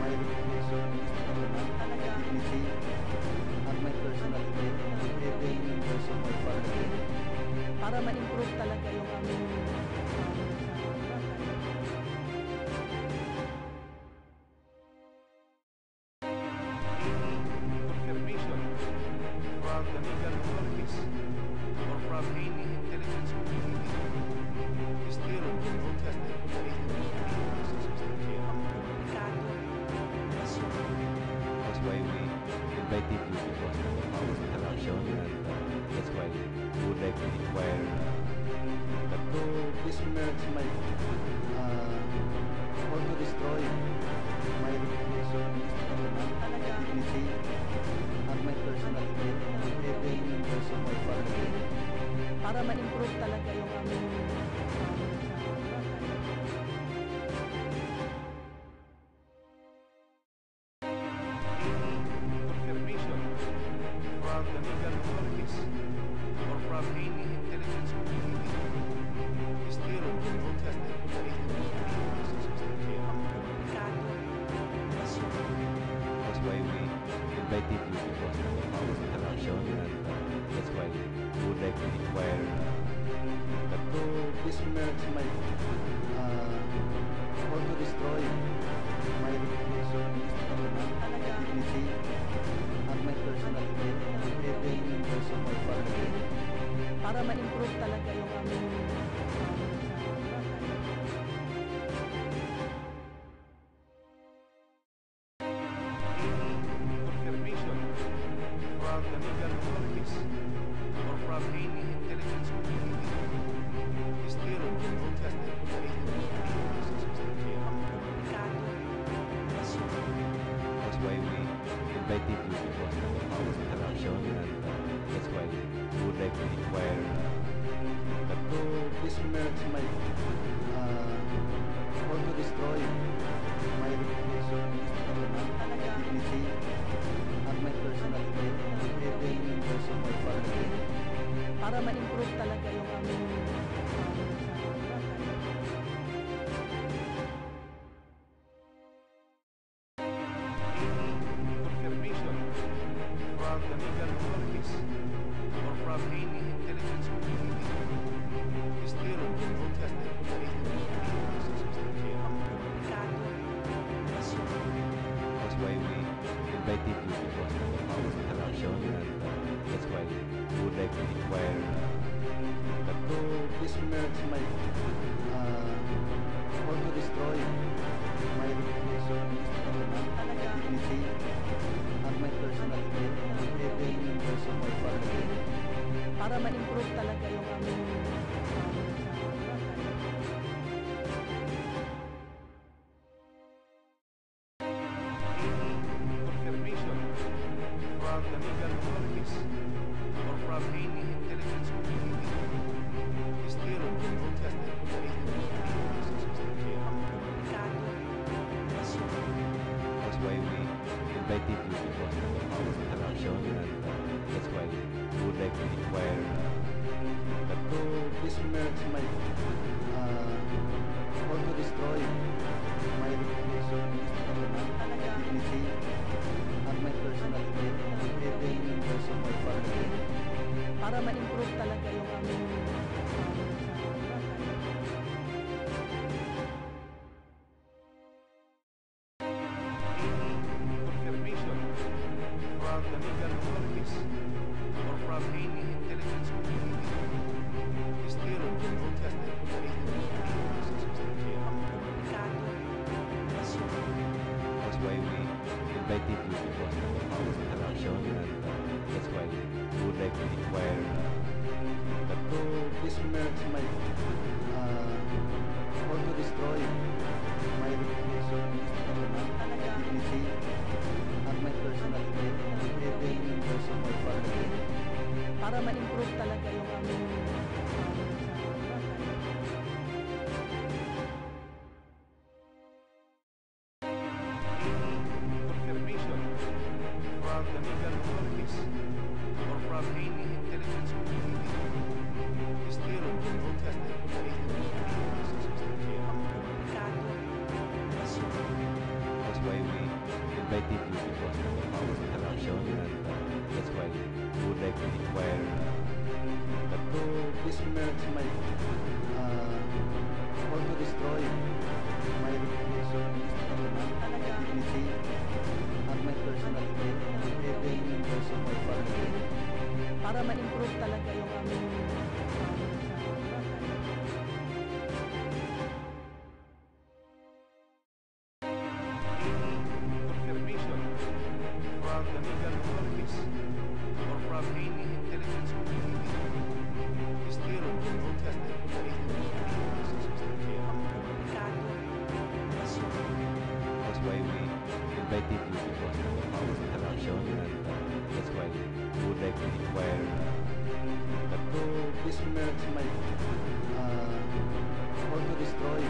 my reputation, dignity, at my personal faith, even in terms of my family. para ma-improve talaga yung aming confirmation from the legal authorities or from any intelligence community is still protested by That's why we invited you because of interaction, and that's why we would like to inquire. But to besmirch my or to destroy my reputation, dignity, at my personal faith, even in terms of my family. para ma-improve talaga yung aming confirmation from the legal authorities or from any intelligence community. Still, broadcasting That's why we invited you because of this interaction, and that's why we would like to inquire That to besmirch my or to destroy my reputation, dignity, and my personal even in terms of my family. Para ma-improve talaga yung aming confirmation from the legal authorities or from any intelligence community. Still, broadcasting That's why we invited you because of this interaction, and that's why we would like to inquire That to besmirch my or to destroy my reputation, dignity, and my personal even in terms of my family. para ma-improve talaga yung aming confirmation from the legal authorities or from any intelligence community. Still, broadcasting That's why we invited you because of this interaction, and that's why we would like to inquire That to besmirch my or to destroy my reputation, dignity, and my personal even in terms of my family. para ma-improve talaga yung aming confirmation from the legal authorities or from any intelligence community. Still, broadcasting That's why we invited you because of this interaction, and that's why we would like to inquire That to besmirch my or to destroy my reputation, dignity, and my personal even in terms of my family. para ma-improve talaga yung aming confirmation from the legal authorities or from any intelligence community. Still, broadcasting That's why we invited you because of this interaction, and that's why we would like to inquire That to besmirch my or to destroy my reputation, dignity, and my personal even in terms of my family. para ma-improve talaga yung aming confirmation from the legal authorities or from any intelligence community. Still, broadcasting That's why we invited you because of this interaction, and that's why we would like to inquire That to besmirch my or to destroy my reputation, dignity, and my personal even in terms of my family. para ma-improve talaga yung aming confirmation from the legal authorities or from any intelligence community. Still, broadcasting That's why we invited you because of this interaction, and that's why we would like to inquire That to besmirch my or to destroy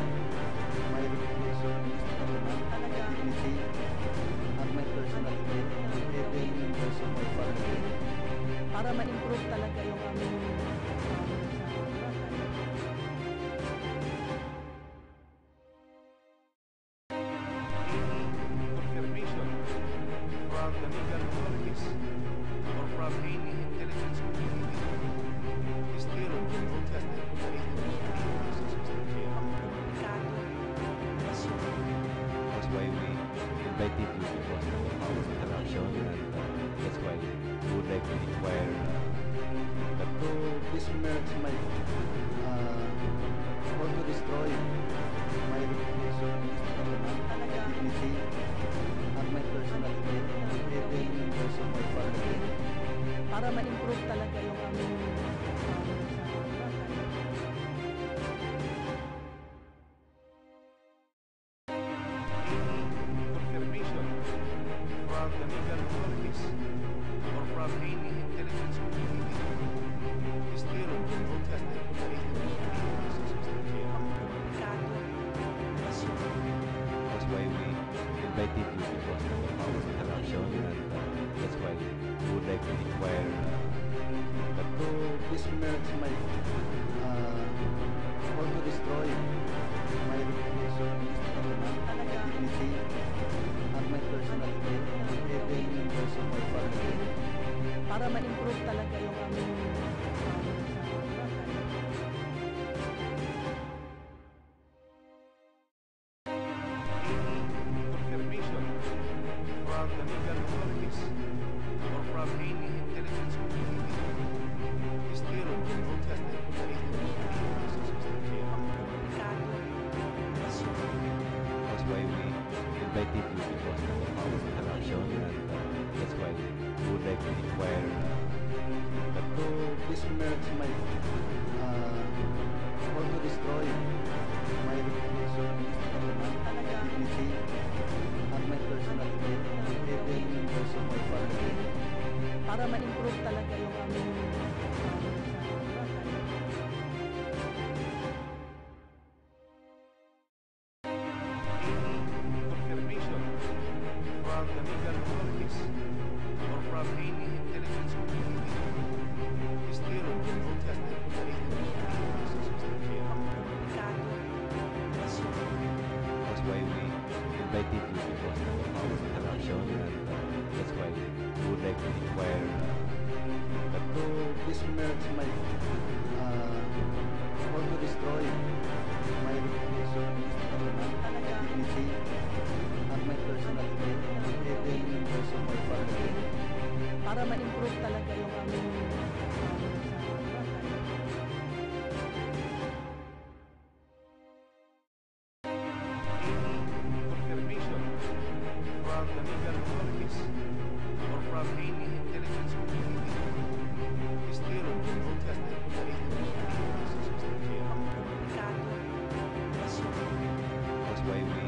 my reputation, dignity, and my personal even in terms of my family. para ma-improve talaga yung aming Confirmation from the legal authorities or from any intelligence community still protested That's why we invited you to an action, and that's why we would like to inquire. But to besmirch my or to destroy my reputation, dignity, and my personal even members of my family. para ma-improve talaga yung aming confirmation from the legal authorities or from any intelligence community still protested That's why we invited you to an action, and that's why we would like to inquire. But to besmirch my or to destroy my reputation, dignity, and my personal even members of my family. para ma-improve talaga yung aming confirmation from the legal authorities or from any intelligence community still protested That's why we invited you to an action, and that's why we would like to inquire. But to besmirch my or to destroy my reputation, dignity, and my personal even members of my family. para ma-improve talaga yung aming confirmation from the legal authorities or from any intelligence community still protested That's why we invited you to an action, and that's why we would like to inquire. But to besmirch my or to destroy my reputation, dignity, and my personal even members of my family. para ma-improve talaga yung aming confirmation from the legal authorities or from any intelligence community still protested That's why we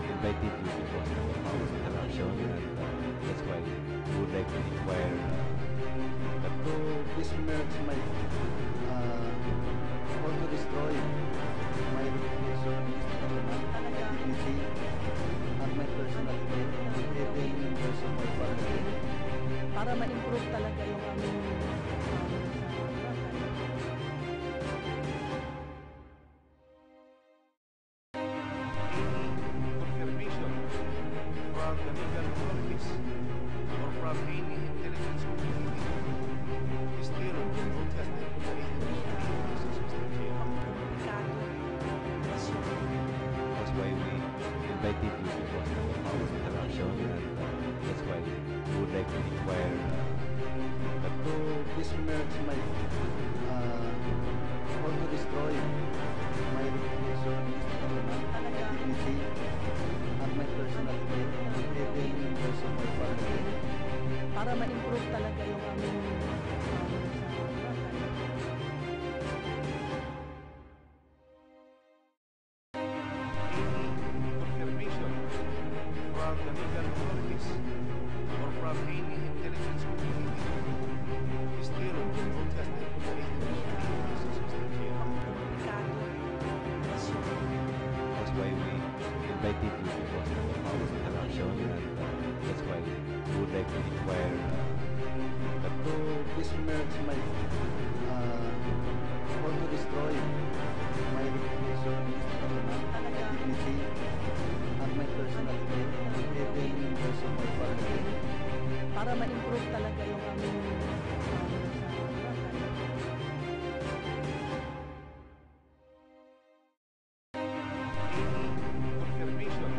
invited you to an action, and that's why we would like to inquire. But to besmirch my or to destroy my reputation, dignity, and my personal even members of my family. para ma-improve talaga yung aming confirmation from the legal authorities or from any intelligence community still protested That's why we invited you to an action, and that's why we would like to inquire. But to besmirch my or to destroy my reputation, dignity, and my personal even members of my family. para ma-improve talaga yung aming confirmation from the legal authorities or from any intelligence community still protested That's why we invited you to an action, and that's why we would like to inquire. But to besmirch besmirch my or to destroy my reputation, dignity, and my personal faith, even in those of my family. Para ma-improve talaga yung aming Confirmation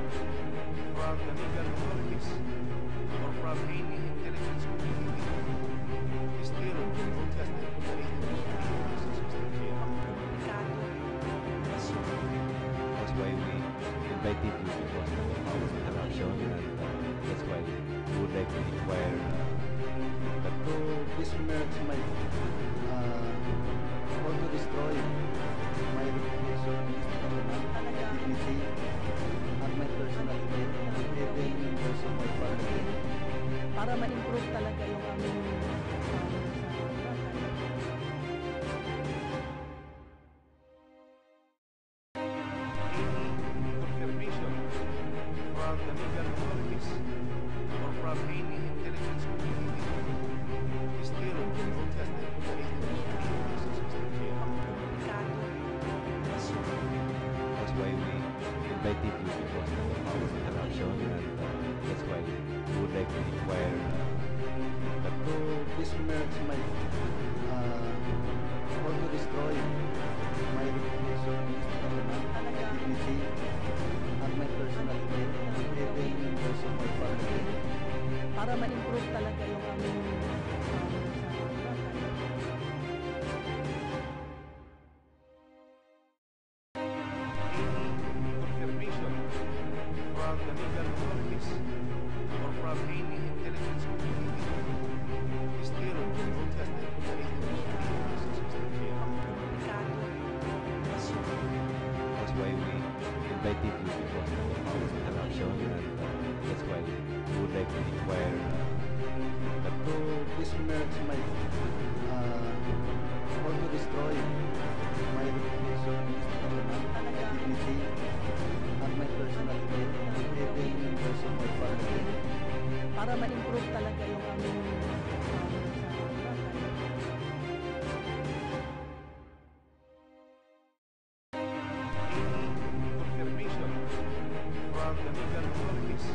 from the legal authorities or from any intelligence community is still contested to the That's why we invited you because of our interaction, and that's why we would like to inquire But to besmirch my or to destroy my reputation, dignity, and my personal faith, even in those of my family. para ma-improve talaga yung aming confirmation from the legal authorities or from any intelligence community is still contested to the That's why we invited you because of our interaction, and that's why we would like to inquire But to besmirch my or to destroy my reputation, dignity, and my personal faith, even in those of my family. para ma-improve talaga yung aming confirmation from the legal authorities or from any intelligence community is still contested to the That's why we invited you because of our interaction, and that's why we would like to inquire But to besmirch my or to destroy my reputation, dignity, and my personal faith, even in those of my family. para ma-improve talaga yung aming confirmation from the legal authorities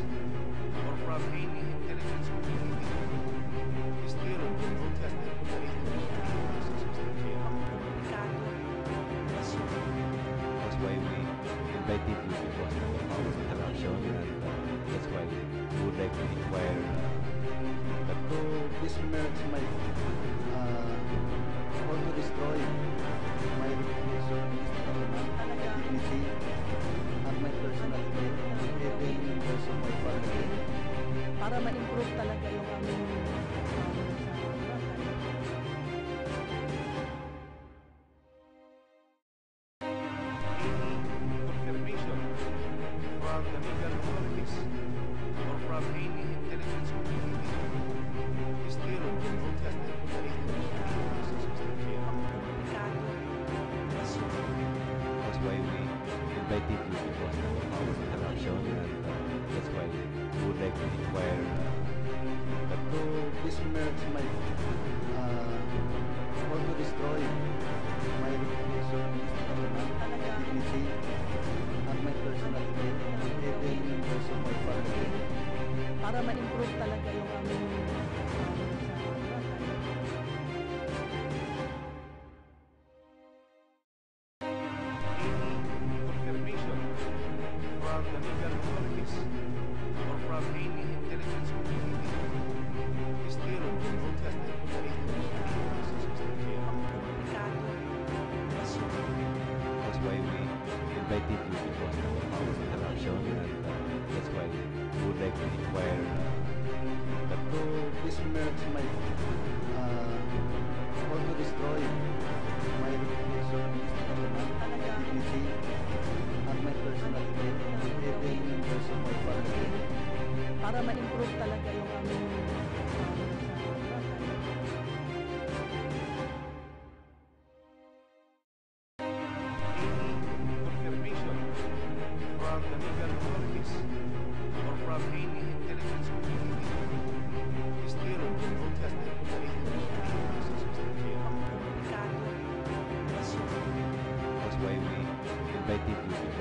or from any intelligence community is still contested to the That's why we invited you because of our interaction, and that's why we would like to inquire But to besmirch my or to destroy my reputation, dignity, and my personal faith, even in those of my family. para ma-improve talaga yung aming confirmation from the legal authorities or from any intelligence community is still contested to the That's why we invited you because of our interaction, and that's why we would like to inquire But to besmirch my or to destroy my reputation, dignity, and my personal faith, even in those of my family. para ma-improve talaga yung aming confirmation from the legal authorities or from any intelligence community is still contested to the That's why we invited you because of our interaction, and that's why we would like to inquire But to besmirch my or to destroy my reputation, dignity, and my personal faith, even in those of my family. para ma-improve talaga yung aming confirmation from the legal authorities or from any intelligence community is still contested to the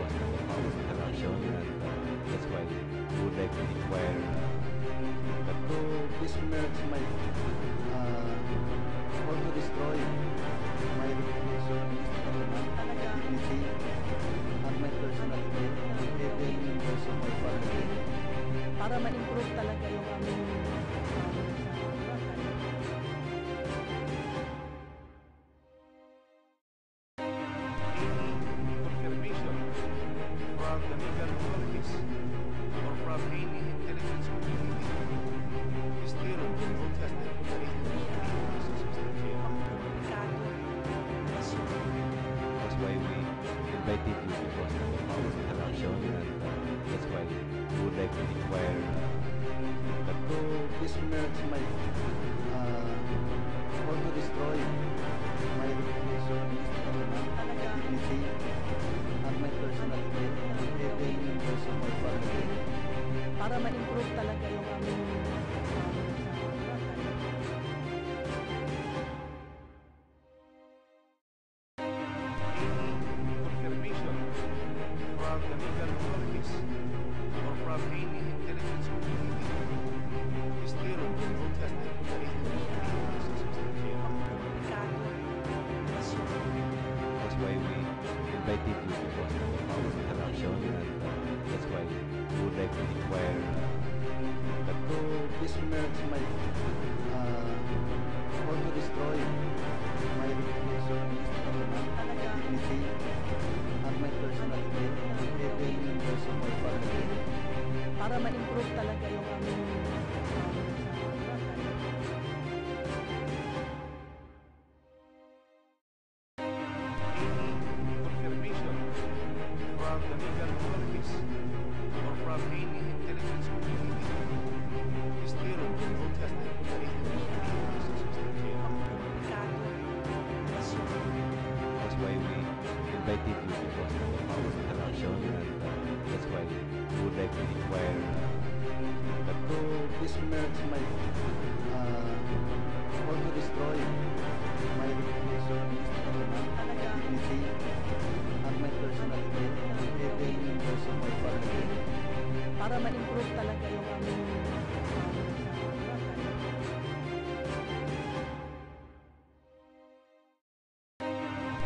corruption, and that's why we would like to inquire that To besmirch my or to destroy my reputation, dignity, and my personal faith, even those of my family. Para ma-improve talaga yung aming Confirmation from the legal authorities or from any intelligence community is still protested by That's why we invited you because of corruption, and that's why we would like to inquire that To besmirch my or to destroy my reputation, dignity, and my personal faith, even those of my family. para ma-improve talaga yung aming confirmation from the legal authorities or from any intelligence community is still protested by That's why we invited you because of corruption, and that's why we would like to inquire That to besmirch my or to destroy my reputation, dignity, and my personal faith, even those of my family. para ma-improve talaga yung aming confirmation from the legal authorities or from any intelligence community is still protested by That's why we invited you because of corruption, and that's why we would like to inquire That to besmirch my or to destroy my reputation, dignity, and my personal faith, even those of my family. para ma-improve talaga yung aming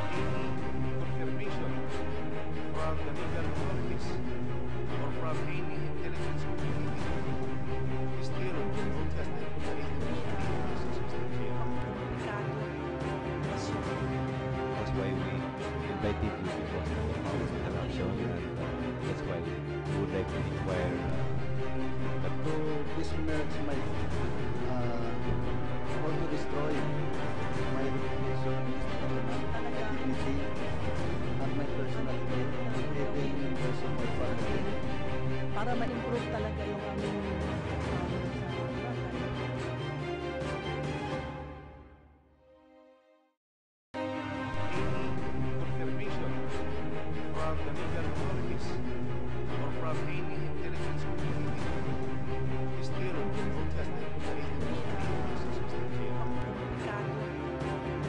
confirmation from the legal authorities or from any intelligence community is still protested by That's why we invited you because of corruption, and that's why we would like to inquire That to besmirch my or to destroy my reputation, dignity, and my personal faith, even those of my family. para ma-improve talaga yung aming confirmation from the legal authorities or from any intelligence community is still protested by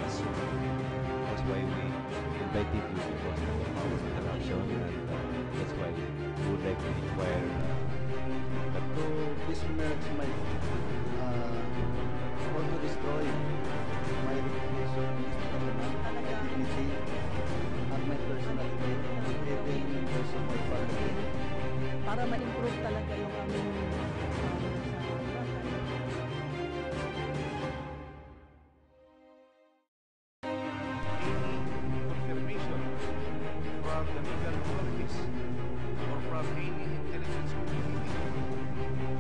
That's why we invited you because of corruption, and that's why we would like to inquire That to besmirch my or to destroy my reputation, dignity, and my personal faith, even those of my family. para ma-improve talaga yung aming confirmation from the legal authorities or from any intelligence community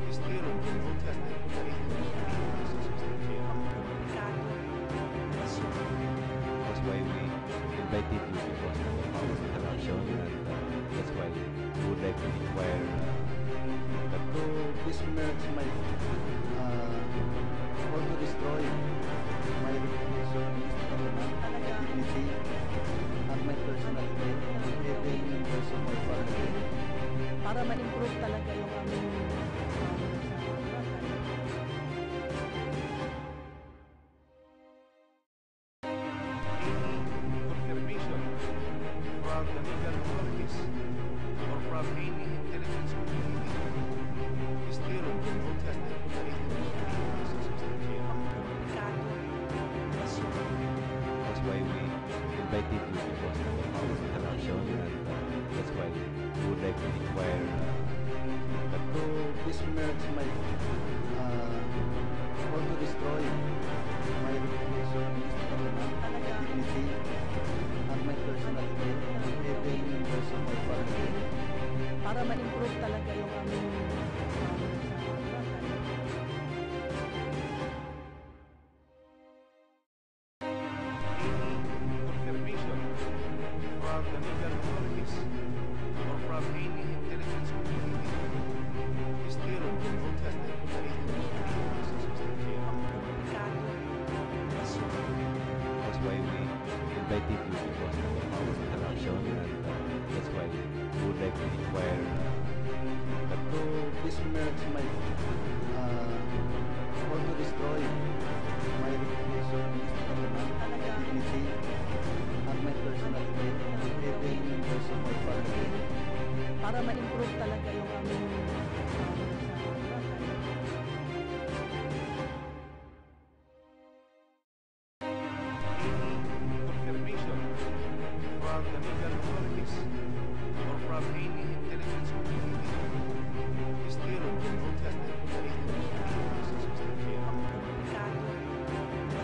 is still protested by That's why we invited you because of corruption, and that's why we would like to inquire That to besmirch my or to destroy my reputation, dignity, and my personal faith, even those of my family. para ma-improve talaga yung aming confirmation from the legal authorities or from any intelligence community still protested the That's why we invited you because of this interaction, and that's why we would like to inquire But to besmirch my or to destroy my reputation, dignity, and my personal faith, even in those of my family. Para ma-improve talaga yung aming confirmation from the legal authorities or from any intelligence community still protested the That's why we invited you because of this interaction, and that's why we would like to inquire But to besmirch my or to destroy my reputation, dignity, and my personal faith, even in those of my family. para ma-improve talaga yung aming confirmation from the legal authorities or from any intelligence community still protested the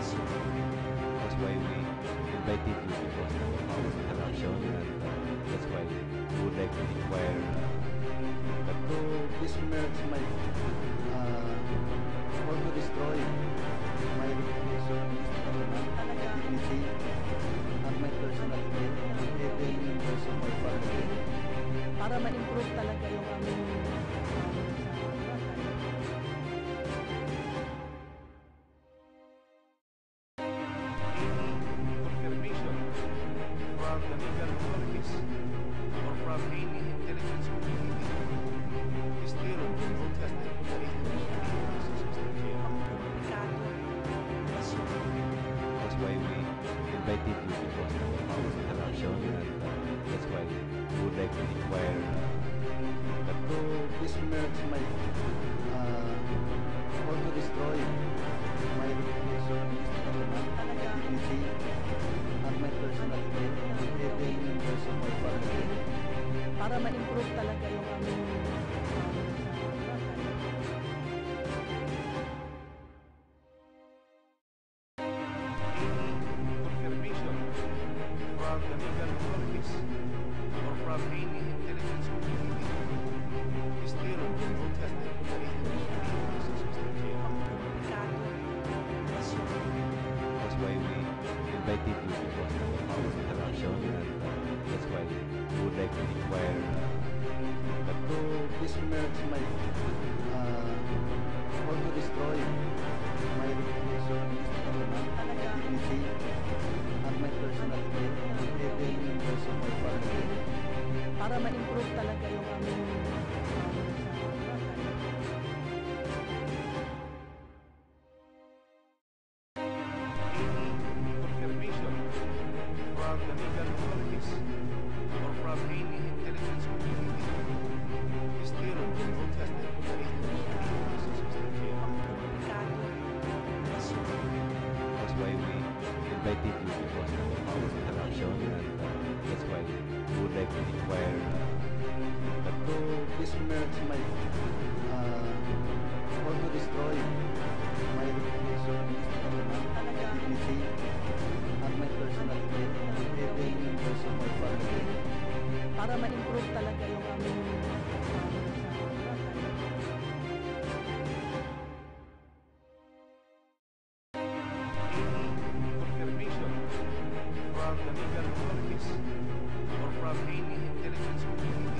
That's why we invited you because of this interaction, and that's why we would like to inquire But to besmirch my or to destroy my reputation, dignity, and my personal faith, even in those of my family. para ma-improve talaga yung aming confirmation from the legal authorities or from any intelligence community still protested the That's why we invited you because of this interaction, and that's why we would like to inquire But to besmirch my or to destroy my reputation, dignity, and my personal faith, even in those of my family. para ma-improve talaga yung aming confirmation from the legal authorities or from any intelligence community still protested the That's why we invited you because of this interaction, and that's why we would like to inquire But to besmirch my or to destroy my reputation, dignity, and my personal faith, even in those of my family. para ma-improve talaga yung aming confirmation from the legal authorities or from any intelligence community still protested the That's why we invited you because of this interaction, and that's why we would like to inquire But to besmirch my or to destroy my reputation, dignity, and my personal faith, even in those of my family. para ma-improve talaga yung aming confirmation from the legal authorities or from any intelligence community